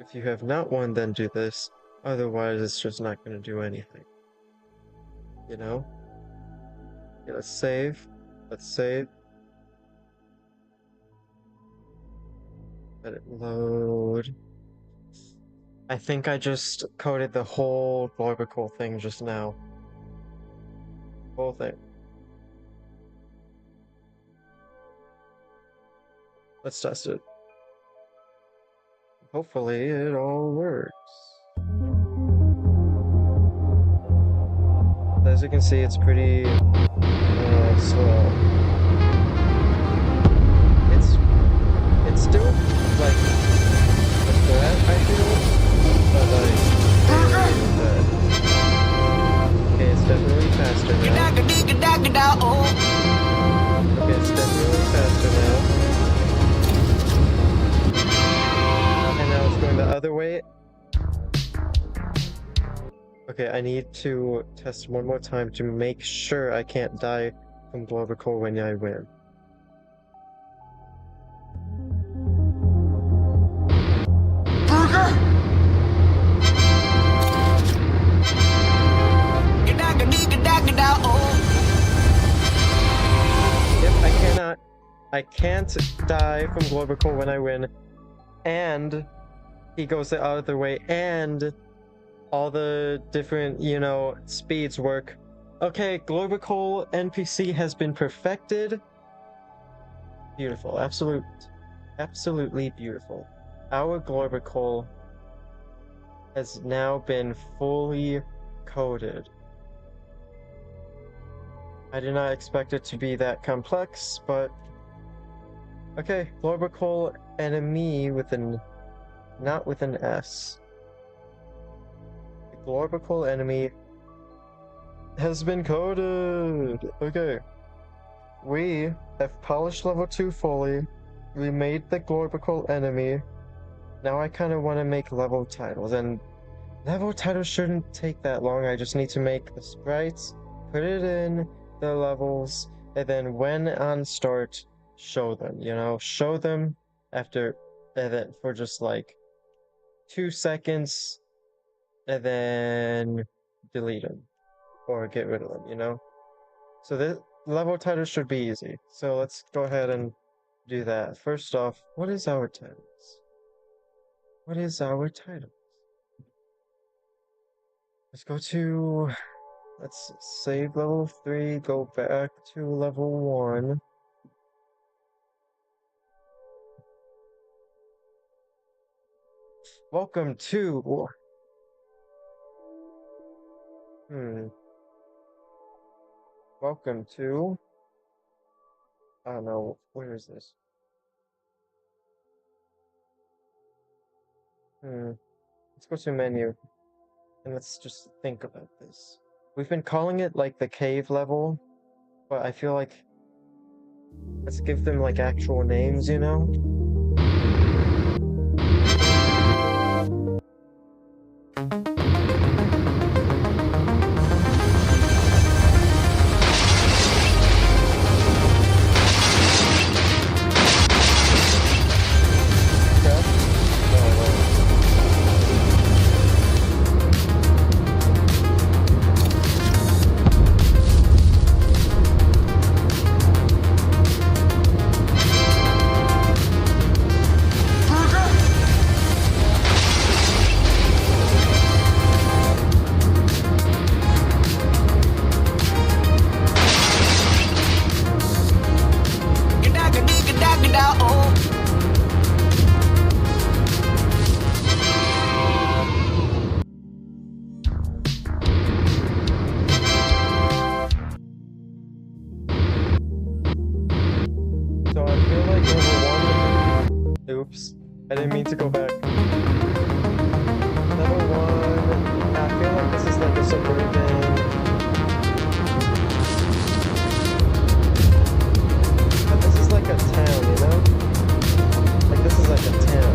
If you have not won, then do this. Otherwise, it's just not going to do anything. You know? Okay, let's save. Let's save. Let it load. I think I just coded the whole Glorbical thing just now. Whole thing. Let's test it. Hopefully it all works. As you can see, it's pretty slow. It's still like a threat, I feel, but like okay, it's definitely faster now. Okay, it's definitely faster now. And now it's going the other way. Okay, I need to test one more time to make sure I can't die from Glorbical when I win. Yep, I can't die from Glorbical when I win, and he goes the other way, and all the different, you know, speeds work. Okay, Glorbical NPC has been perfected. Beautiful, absolutely beautiful. Our Glorbical has now been fully coded. I did not expect it to be that complex, but okay, Glorbical Enemy with an, not with an S. The Glorbical Enemy has been coded. Okay, we have polished level 2 fully. We made the Glorbical Enemy. Now I kind of want to make level titles, and level titles shouldn't take that long. I just need to make the sprites, put it in the levels, and then when on start, show them, you know, show them after, and then for just like 2 seconds, and then delete them or get rid of them, you know. So the level titles should be easy. So let's go ahead and do that. First off, what is our titles? What is our titles? Let's go to, let's save level 3, go back to level 1. Welcome to... Welcome to... I don't know, where is this? Let's go to menu. And let's just think about this. We've been calling it like the cave level, but I feel like let's give them like actual names, you know? So I feel like level 1... Oops. I didn't mean to go back. Level 1... I feel like this is like a suburban... But this is like a town, you know? Like this is like a town.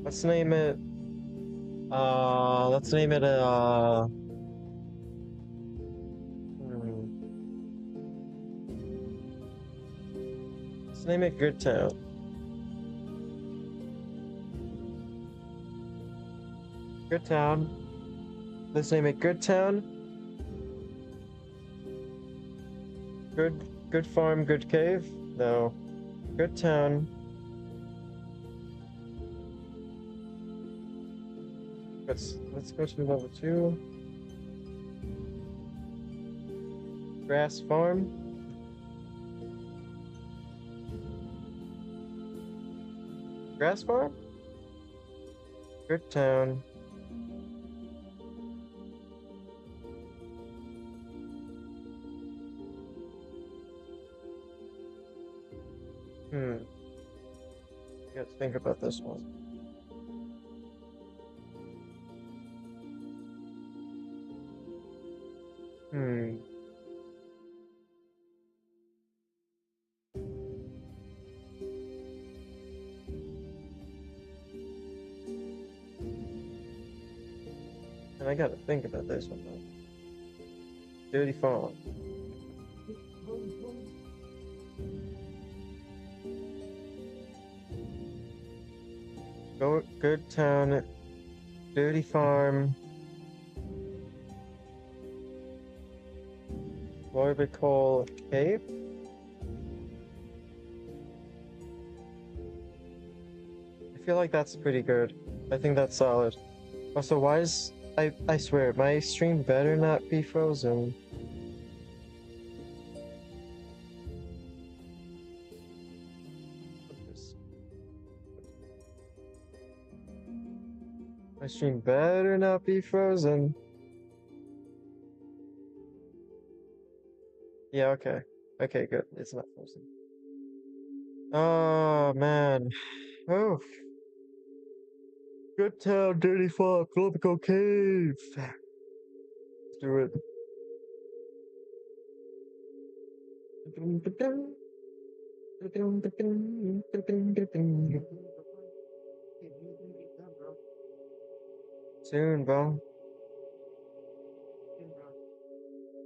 Let's name it. Let's name it hmm, let's name it Good Town. Good Town. Let's name it Good Town. Good farm, good cave? No. Good town. Let's go to level 2. Grass farm. Grass farm? Good town. Gotta think about this one. And I gotta think about this one though. Dirty farm. Good town. Dirty farm. Glorbical Cave? I feel like that's pretty good. I think that's solid. Also, why is... I swear, my stream better not be frozen. My stream better not be frozen. Yeah, okay. Okay, good. It's not frozen. Oh, man. Oh. Good town, dirty fuck, Glorbical Cave. Let's do it. Soon, bro.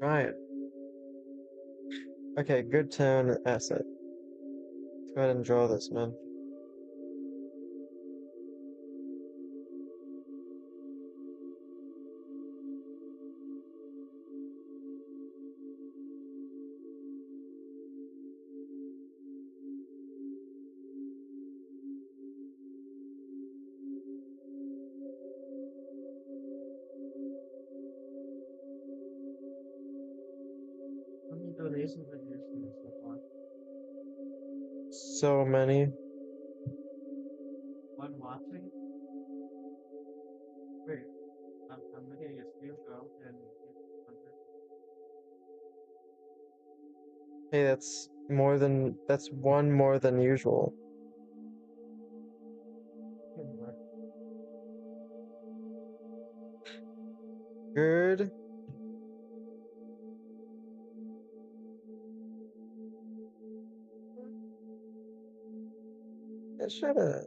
Right. Okay, good town asset. Let's go ahead and draw this, man. How many donations have you seen so far? So many. One watching? Wait, I'm looking at your go and it's 100. Hey, that's one more than usual. Good. Yeah, shut up.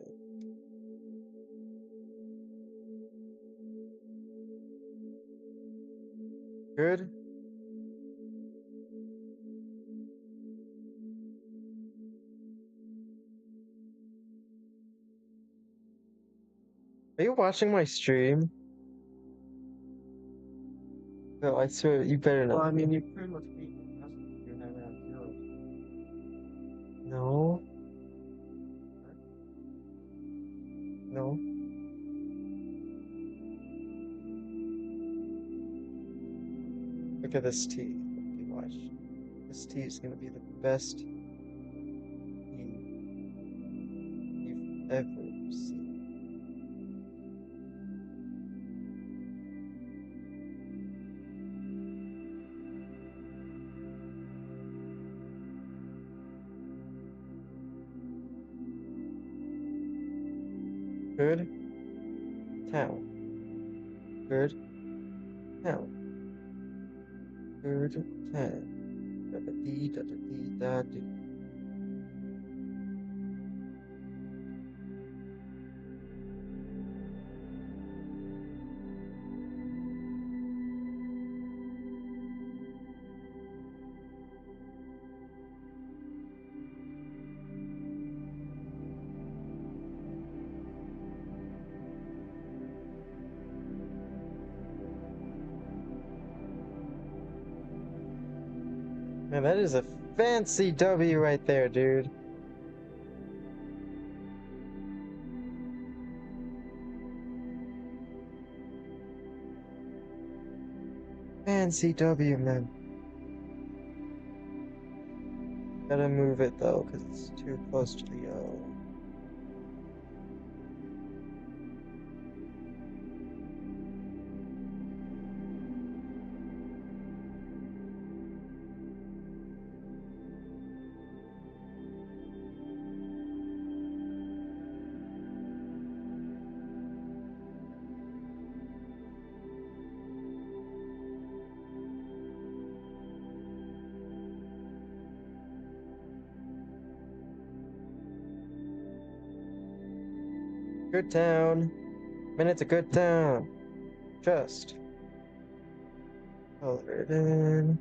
Good. Are you watching my stream? No, I swear, you better Well, not. I mean, you pretty much beat the rest of you have around 0. No. No. Look at this tea. You watch. This tea is gonna be the best tea you've ever seen. Good town. Good town. Good town. Da da dee da da dee da dee. Man, that is a fancy W right there, dude. Fancy W, man. Gotta move it though, because it's too close to the O. Good town. Man, it's a good town. Just color it in.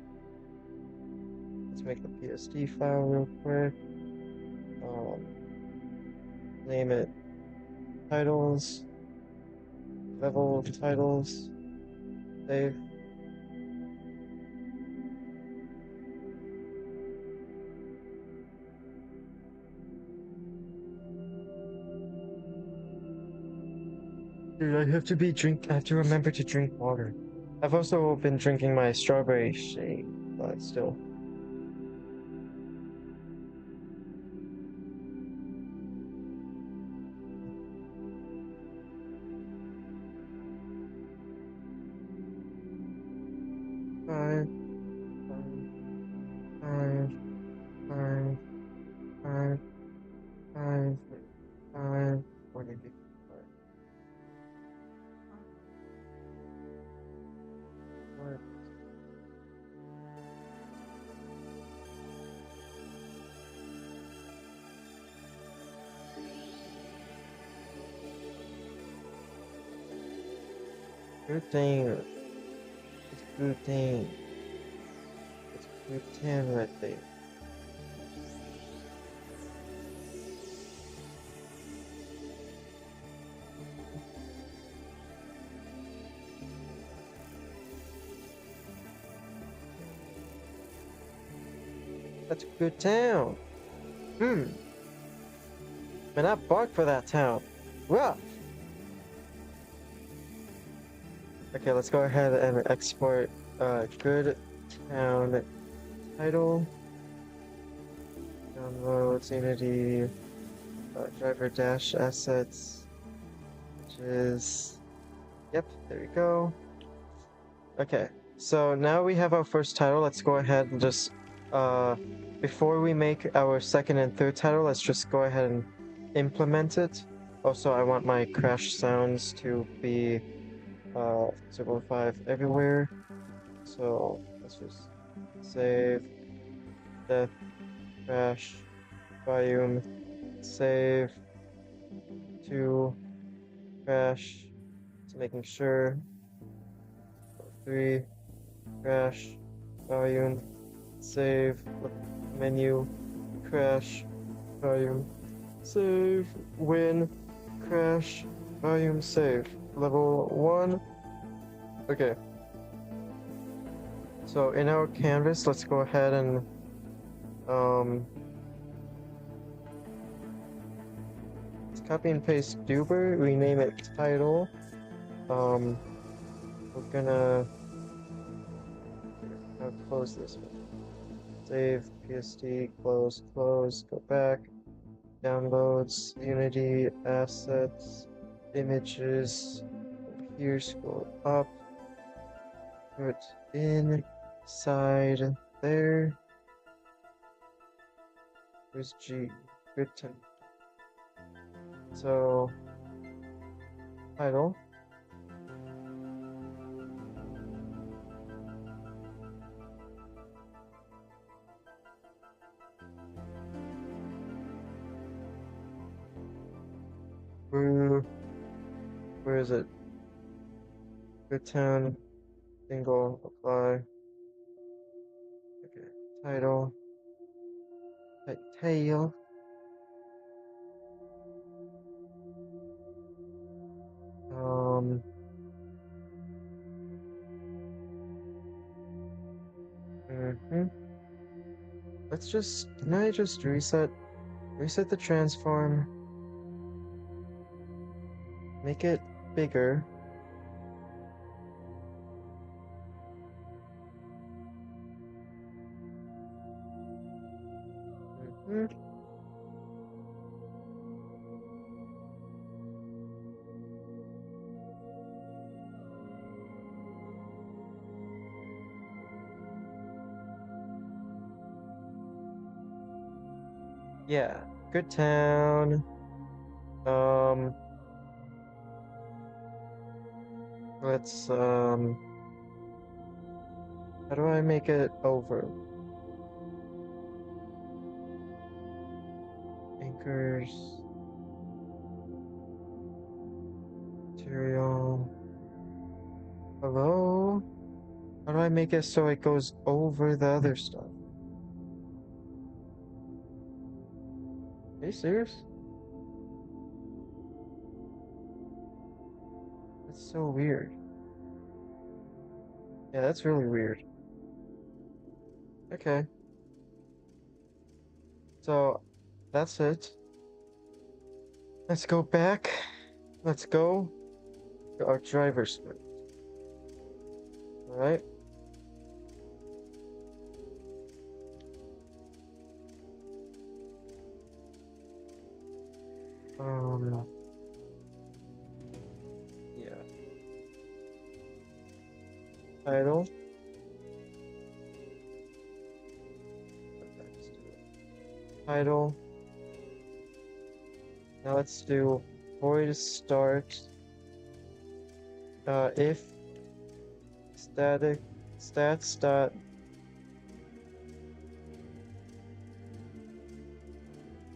Let's make the PSD file real quick. Name it titles, level titles, save. Dude, I have to remember to drink water. I've also been drinking my strawberry shake, but still. Five, five, five, five, five, five, 45. Good thing. It's a good thing. It's a good thing right there. That's a good town. Man, I barked for that town. Rough. Okay, let's go ahead and export good town title. Downloads Unity driver dash assets, which is, yep, there we go. Okay, so now we have our first title. Let's go ahead and just before we make our second and third title, let's just go ahead and implement it. Also, I want my crash sounds to be 0.5 everywhere. So let's just save, death, crash, volume, save, to, crash, so making sure, 3, crash, volume, save, menu, crash, volume, save, win, crash, volume, save, level 1. Okay. So in our canvas, let's go ahead and let's copy and paste Duber, rename it title. We're gonna now close this one. Save, PSD, close, go back, downloads, Unity, assets, images, here, scroll up, put inside there. Where's G? Good time. So, title. Where is it? Good town. Single. Apply. Okay. Title. Tail. can I just reset the transform, make it bigger. Mhm. Yeah, good town. Let's how do I make it over? Anchors, material. Hello? How do I make it so it goes over the other stuff? Are you serious? That's so weird. Yeah, that's really weird. Okay. So, that's it. Let's go back. Let's go to our driver script. Alright. Yeah. Title. Title. Now let's do void start. If static stats dot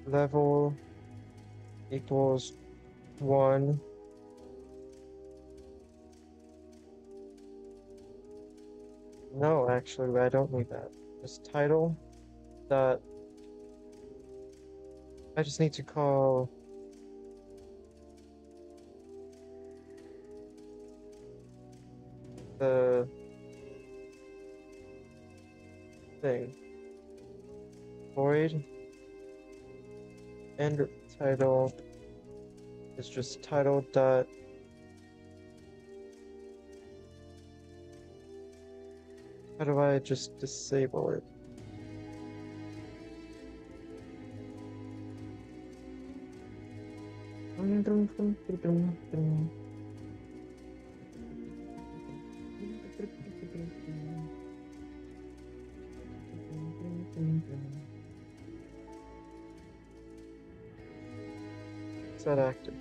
level equals 1. No, actually, I don't need that. Just title dot. I just need to call the thing void, and title is just title dot. How do I just disable it? Set active.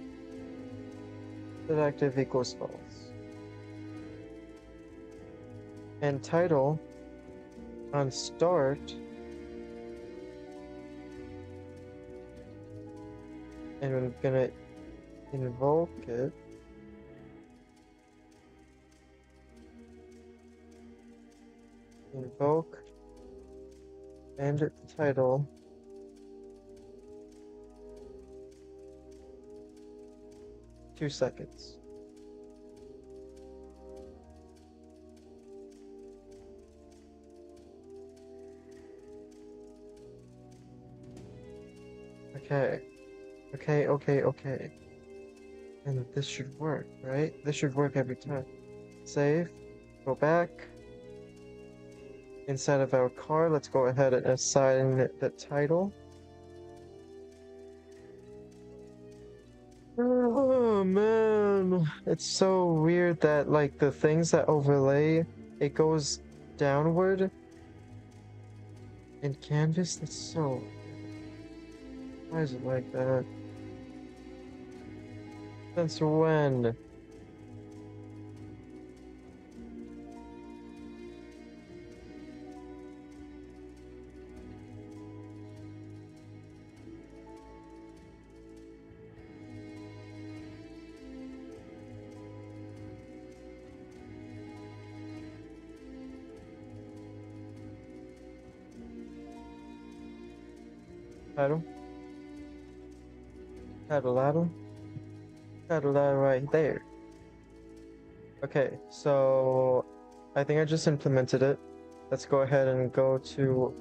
Set active equals false. And title on start, and I'm gonna invoke it. Invoke and title. Two seconds. Okay. Okay. And this should work, right? This should work every time. Save. Go back. Inside of our car, let's go ahead and assign the title. Oh man, it's so weird that like the things that overlay, it goes downward in Canvas. That's so weird. Why is it like that? Since when? Title right there. Okay, so I think I just implemented it. Let's go ahead and go to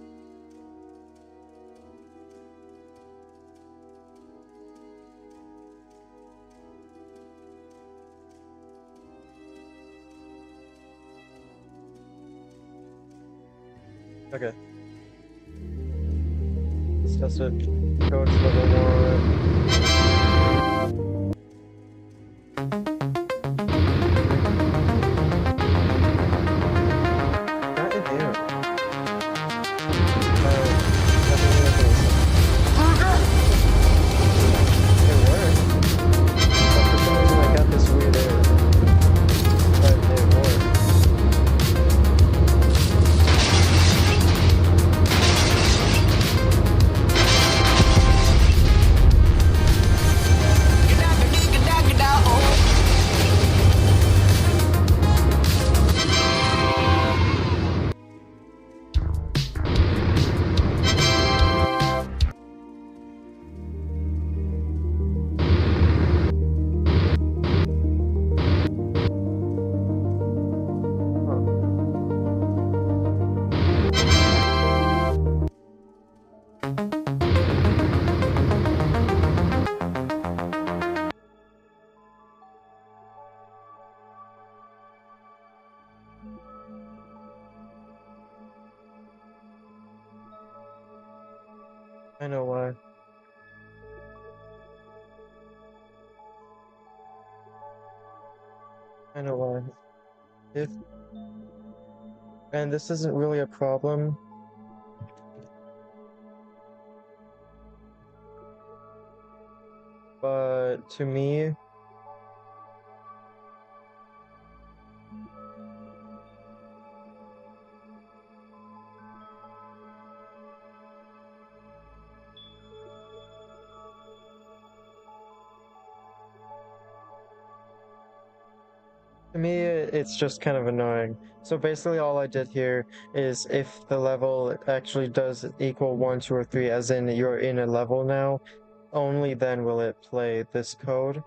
Okay. Let's test it. Go to level 1. Not in here. Nothing in this. It worked. But for some reason I got this weird error. But it worked. I know why. I know why. If and this isn't really a problem. But to me, it's just kind of annoying. So basically all I did here is if the level actually does equal 1, 2, or 3, as in you're in a level now, only then will it play this code.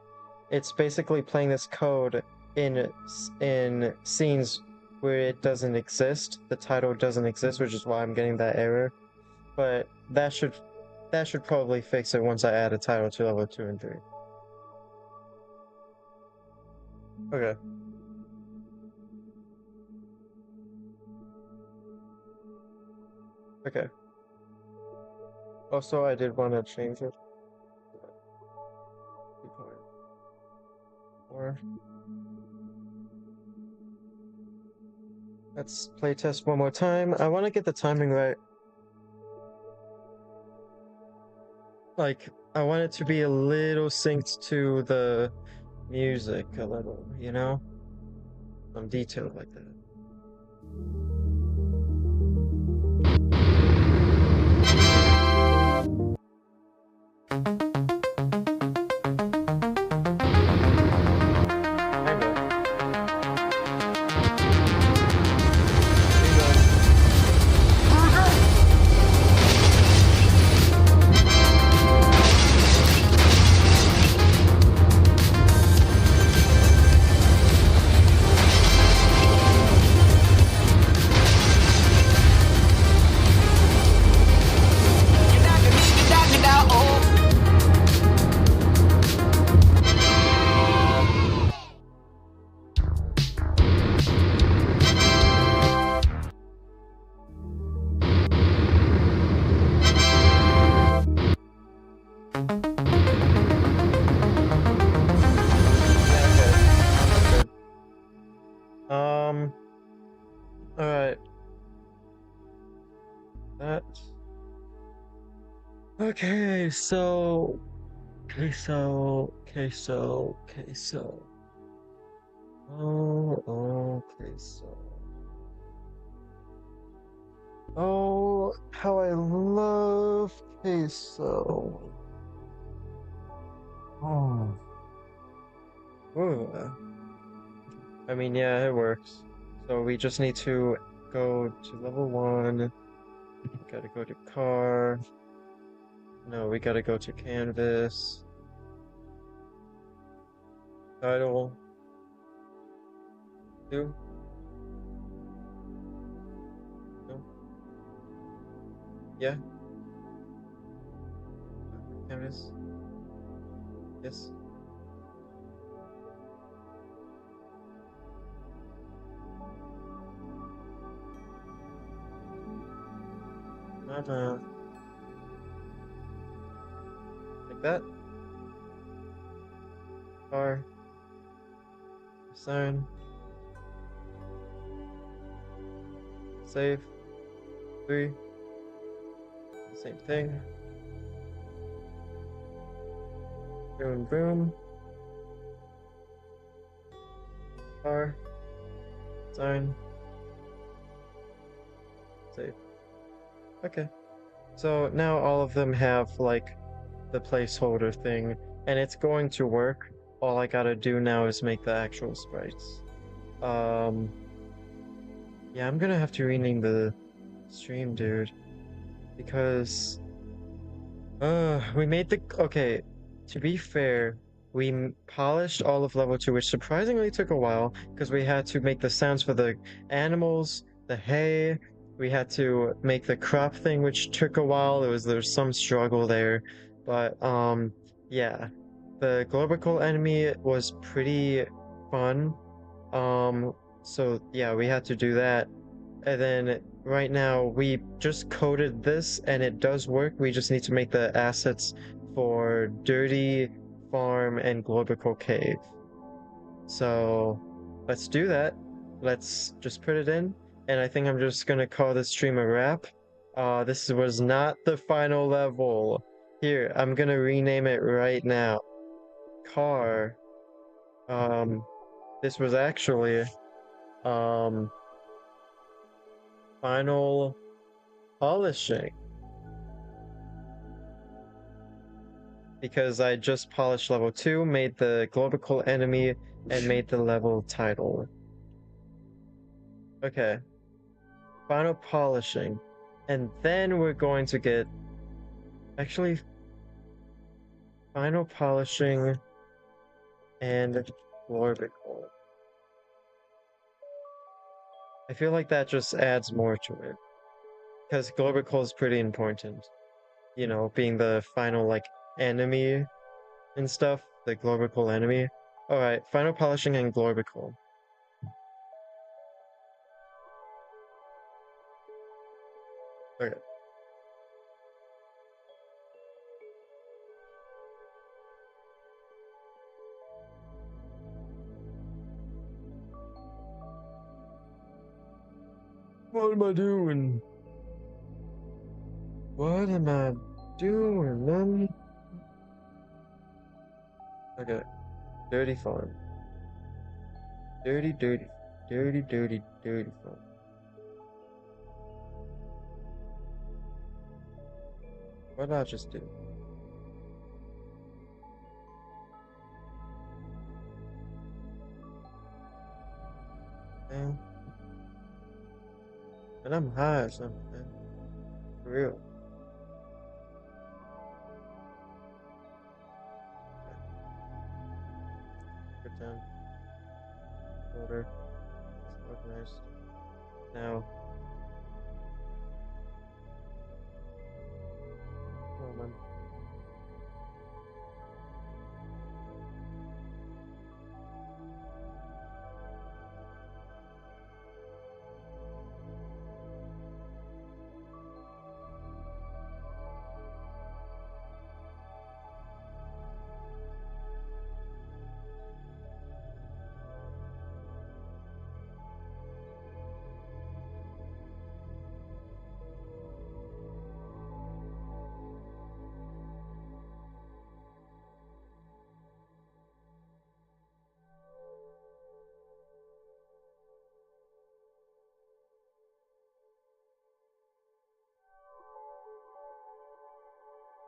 It's basically playing this code in scenes where it doesn't exist. The title doesn't exist, which is why I'm getting that error. But that should probably fix it once I add a title to level 2 and 3. Okay. Okay. Also, I did want to change it. 2.4. Let's play test one more time. I want to get the timing right. Like, I want it to be a little synced to the music a little, you know? I'm detailed like that. Alright. That. Okay, so. Oh, okay, so. Oh, how I love queso. Oh. Ooh. I mean, yeah, it works. So we just need to go to level 1. Gotta go to car. No, we gotta go to canvas. Title. 2. No. Yeah. Canvas. Yes. Like that. R. Sign. Save. 3. Same thing. Boom, boom. R. Sign. Save. Okay. So now all of them have like the placeholder thing, and it's going to work. All I gotta do now is make the actual sprites. Yeah, I'm gonna have to rename the stream, dude, because we made the okay. To be fair, we polished all of level 2, which surprisingly took a while because we had to make the sounds for the animals, the hay. We had to make the crop thing, which took a while. There's some struggle there, but yeah, the Glorbical Enemy was pretty fun. So yeah, we had to do that. And then right now we just coded this and it does work. We just need to make the assets for Dirty Farm and Glorbical Cave. So let's do that. Let's just put it in. And I think I'm just gonna call this stream a wrap. This was not the final level. Here, I'm gonna rename it right now. Car. This was actually final polishing. Because I just polished level 2, made the Glorbical Enemy, and made the level title. Okay. Final polishing. And then we're going to get... Actually... Final polishing... and Glorbical. I feel like that just adds more to it. Because Glorbical is pretty important. You know, being the final, like, enemy and stuff. The Glorbical Enemy. Alright, final polishing and Glorbical. Okay. What am I doing? What am I doing, man? Okay. Dirty farm. Dirty, dirty, dirty, dirty, dirty farm. What did I just do? Man. And I'm high or something, man. For real. Put down. Order. It's organized. Now. Oh, man.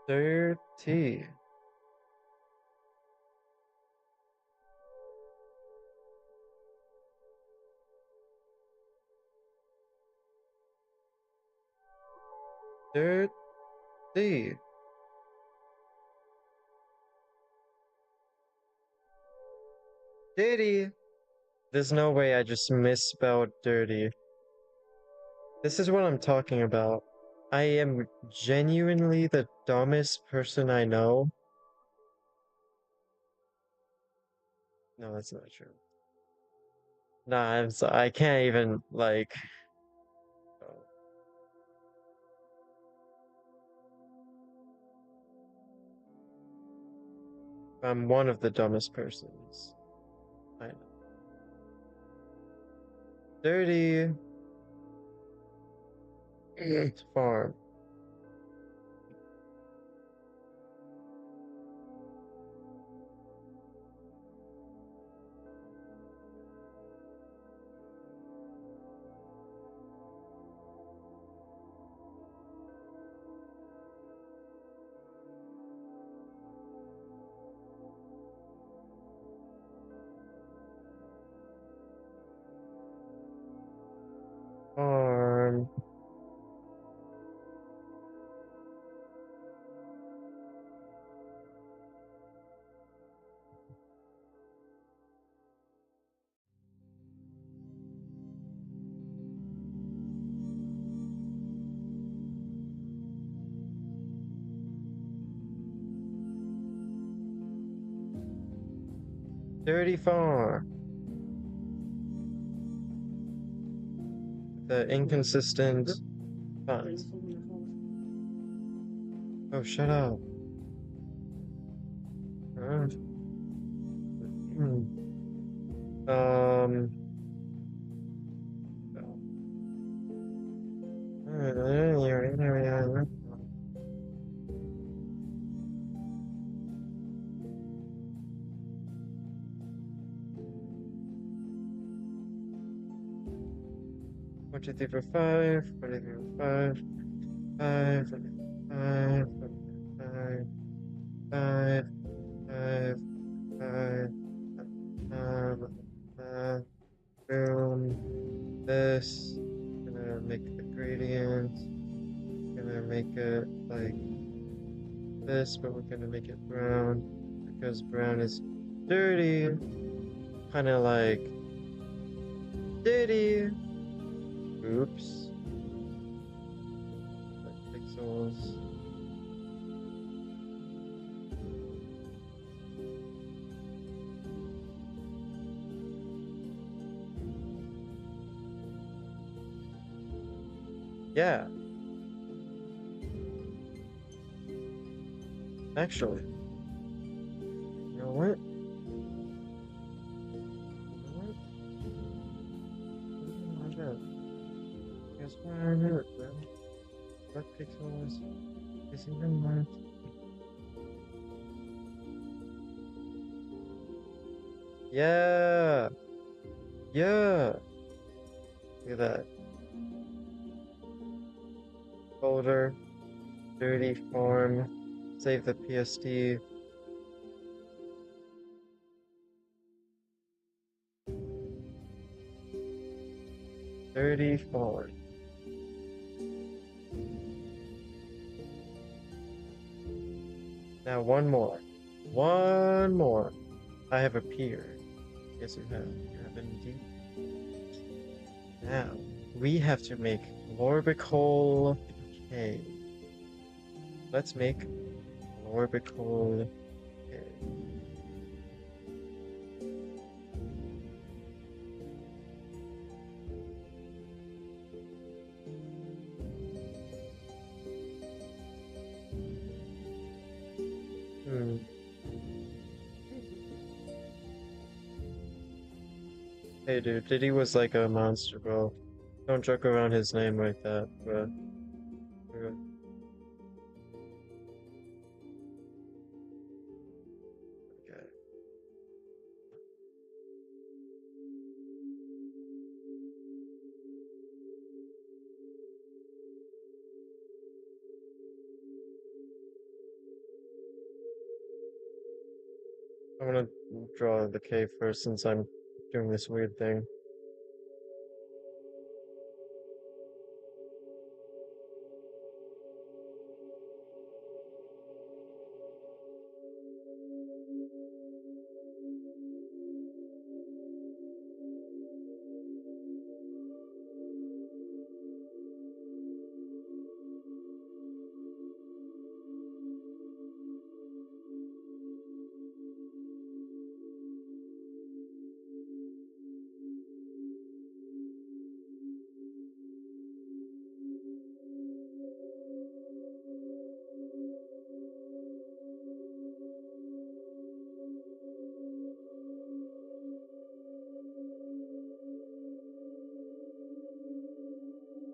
Dirty. Dirty. Dirty. There's no way I just misspelled dirty. This is what I'm talking about. I am genuinely the dumbest person I know. No, that's not true. Nah, I can't even, like... I'm one of the dumbest persons. I know. Dirty farm. Farm. Dirty farm. The inconsistent funds. Oh, shut up. Hmm. Um. One, two, three, four, five. One, two, three, four, five. Five. Five. Five. Five. Five. Five. Boom. This. Gonna make the gradient. Gonna make it like this, but we're gonna make it brown because brown is dirty. Kind of like dirty. Oops. Like pixels. Yeah. Actually. You know what? Guess what I knew it, bro. What pixels is even more? Yeah. Yeah. Look at that. Folder. Dirty form. Save the PSD. Dirty form. Now one more. One more. I have appeared. Yes, you have. You have indeed. Now, we have to make Glorbical Cave. Let's make Glorbical Cave. Hey dude, Diddy was like a monster, bro. Don't joke around his name like that, bro. Okay. I'm gonna draw the cave first since I'm doing this weird thing.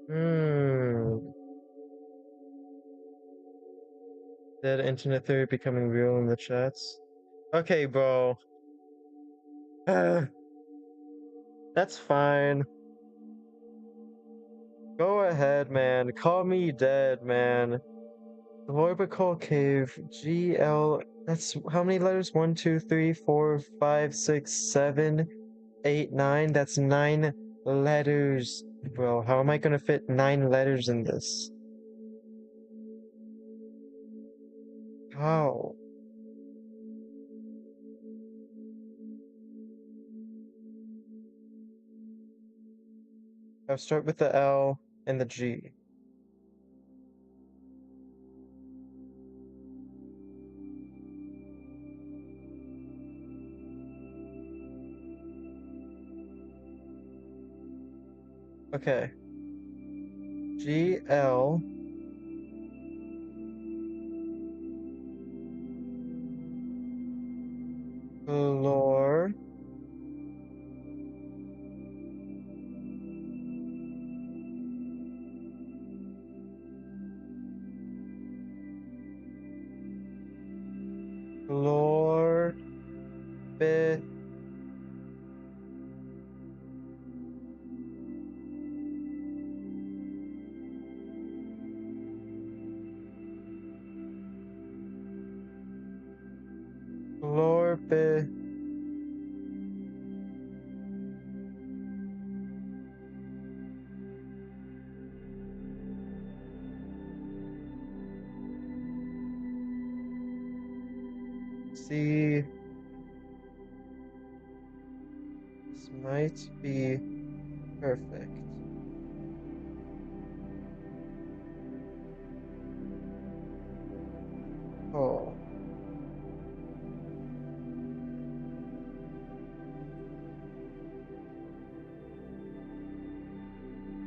Hmm. Dead internet theory becoming real in the chats. Okay, bro. That's fine. Go ahead, man. Call me dead, man. Glorbical Cave, GL. That's how many letters? 1, 2, 3, 4, 5, 6, 7, 8, 9. That's 9 letters. Bro, how am I gonna fit 9 letters in this? How? I'll start with the L and the G. Okay. GL. Glor. Glor. Bit. Glorbit. See. This might be perfect. Oh.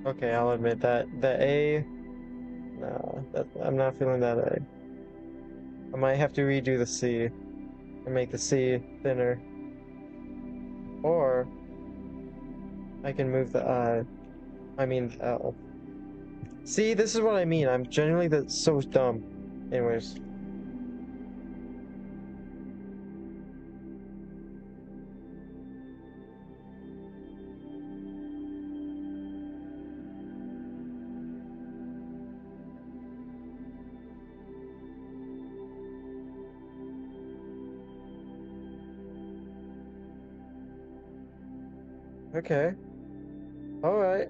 Okay, I'll admit that. The A. No, I'm not feeling that A. I might have to redo the C and make the C thinner. Or I can move the I. I mean the L. See, this is what I mean. I'm genuinely so dumb. Anyways. Okay. Alright.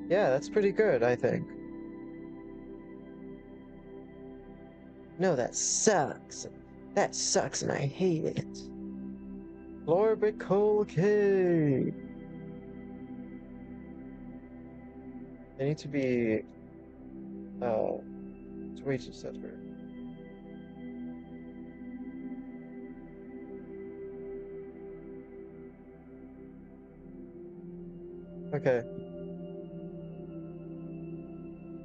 Yeah, that's pretty good, I think. No, that sucks. That sucks and I hate it. Glorbical Cave. They need to be it's way too separate. Okay.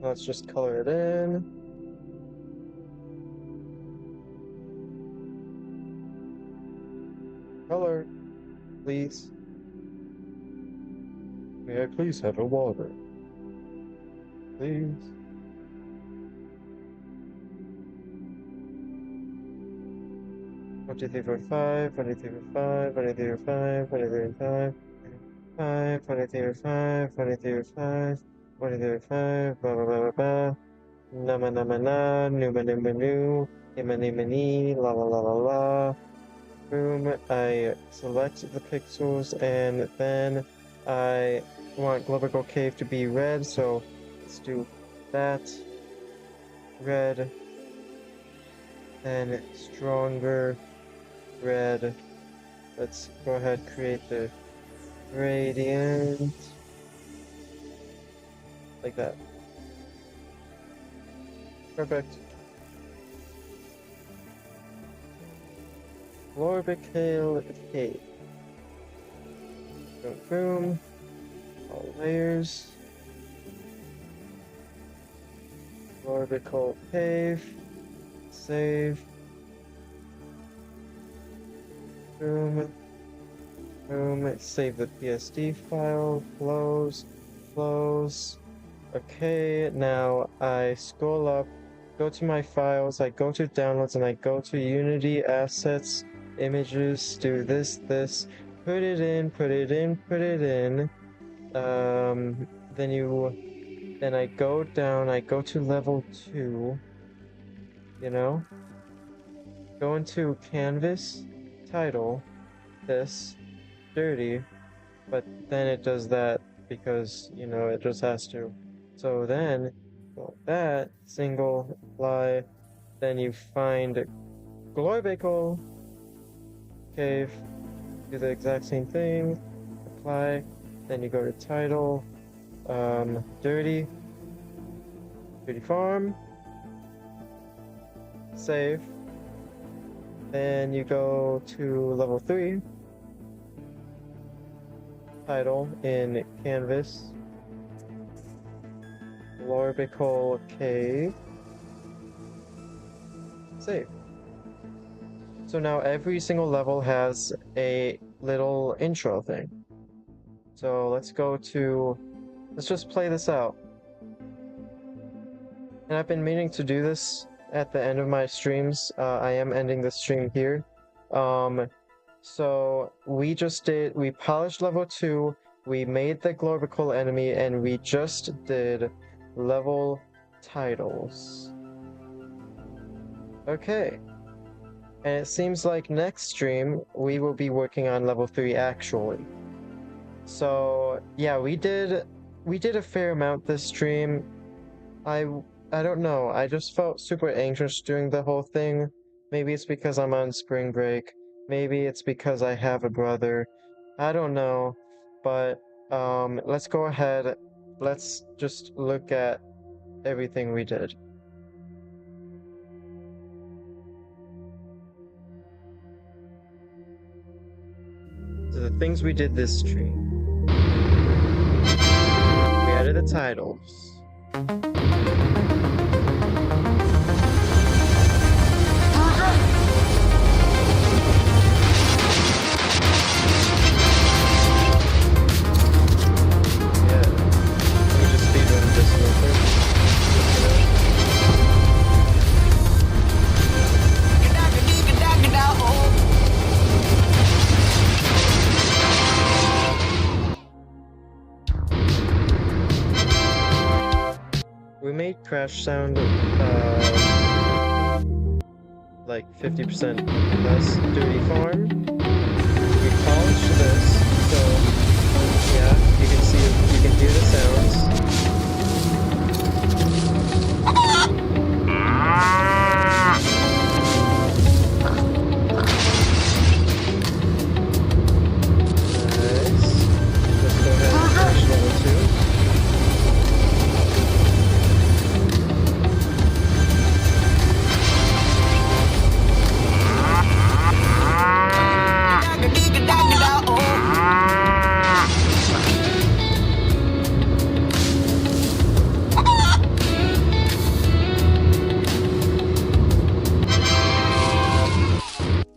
Let's just color it in. Color, please. May I please have a water? Please. One, two, three, four, five. 1, 2, 3, 4, 5. 1, 2, 3, 4, 5. 1, 2, 3, 4, 5. 5. 1, 2, 3, 4, 5. 1, 2, 3, 4, 5. 1, 2, 3, 4, 5. Blah blah blah blah blah. Nama nama na. Numa numa nu. Nima nima ni. La la la la la. Boom. I select the pixels and then I want Glorbical Cave to be red, so let's do that. Red. Then stronger. Red. Let's go ahead and create the gradient. Like that. Perfect. Glorbical Cave. Boom, boom. All layers. Glorbical Cave. Save. Boom. Boom. Save the PSD file. Close. Close. Okay, now I scroll up, go to my files, I go to downloads, and I go to Unity assets, images, do this, put it in, put it in, put it in. Then I go down, I go to level 2, you know? Go into canvas, title, this, dirty, but then it does that because, you know, it just has to. So then, go that, single, apply, then you find Glorbical Cave, do the exact same thing, apply, then you go to title, dirty farm, save, then you go to level 3, title in canvas, Glorbical Cave, save. So now every single level has a little intro thing. So let's just play this out. And I've been meaning to do this at the end of my streams. I am ending the stream here. So we polished level 2, we made the Glorbical Enemy, and we just did level titles. Okay. And it seems like next stream, we will be working on level 3 actually. So yeah, we did a fair amount this stream. I don't know, I just felt super anxious doing the whole thing. Maybe it's because I'm on spring break. Maybe it's because I have a brother. I don't know. But let's go ahead. Let's just look at everything we did. So the things we did this stream. We added the titles. We made crash sound like 50% less. Dirty farm. We polished this, so yeah, you can hear the sounds. Nice. Let's go ahead and finish level 2.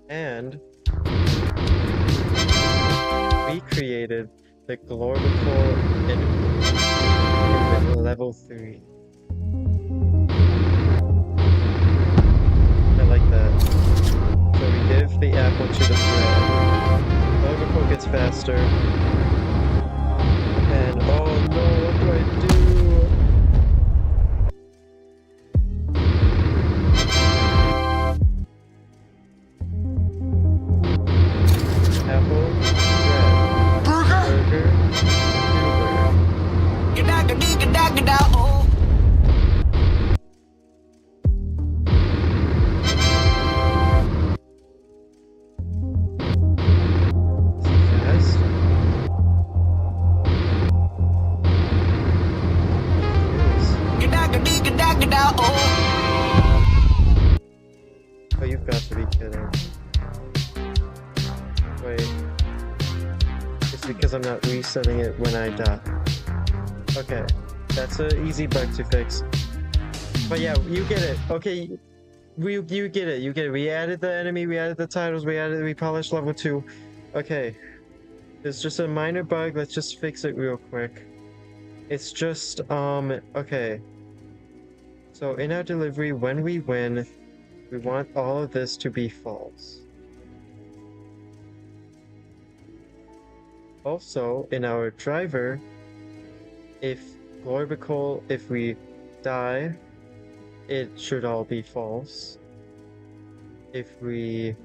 And we created the Glorbical Enemy in level 3. I like that. So we give the apple to the bread. Glorbical gets faster. And oh no, what do I do? Apple, bread, burger, fast. Oh, you've got to be kidding. Wait. It's because I'm not resetting it when I die. Okay. That's an easy bug to fix. But yeah, you get it. Okay. You get it. You get it. We added the enemy, we added the titles, we polished level 2. Okay. It's just a minor bug. Let's just fix it real quick. It's just, okay. So in our delivery, when we win, we want all of this to be false. Also, in our driver, if we die, it should all be false. If we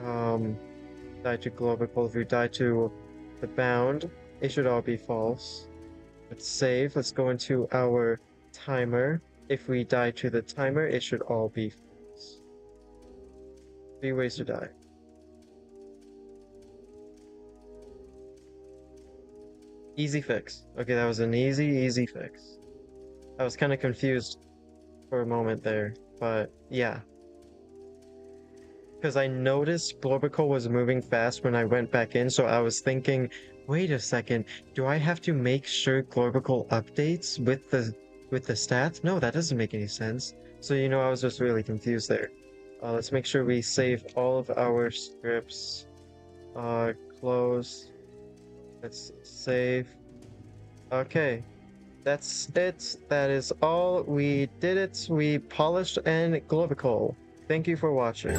die to Glorbical, if we die to the bound, it should all be false. Let's save. Let's go into our timer. If we die to the timer, it should all be false. 3 ways to die. Easy fix. Okay, that was an easy fix. I was kind of confused for a moment there, but yeah. Because I noticed Glorbical was moving fast when I went back in, so I was thinking, wait a second, do I have to make sure Glorbical updates with the stats? No, that doesn't make any sense. So I was just really confused there. Let's make sure we save all of our scripts. Close. Let's save. Okay. That's it. That is all. We did it. We polished and Glorbical. Thank you for watching.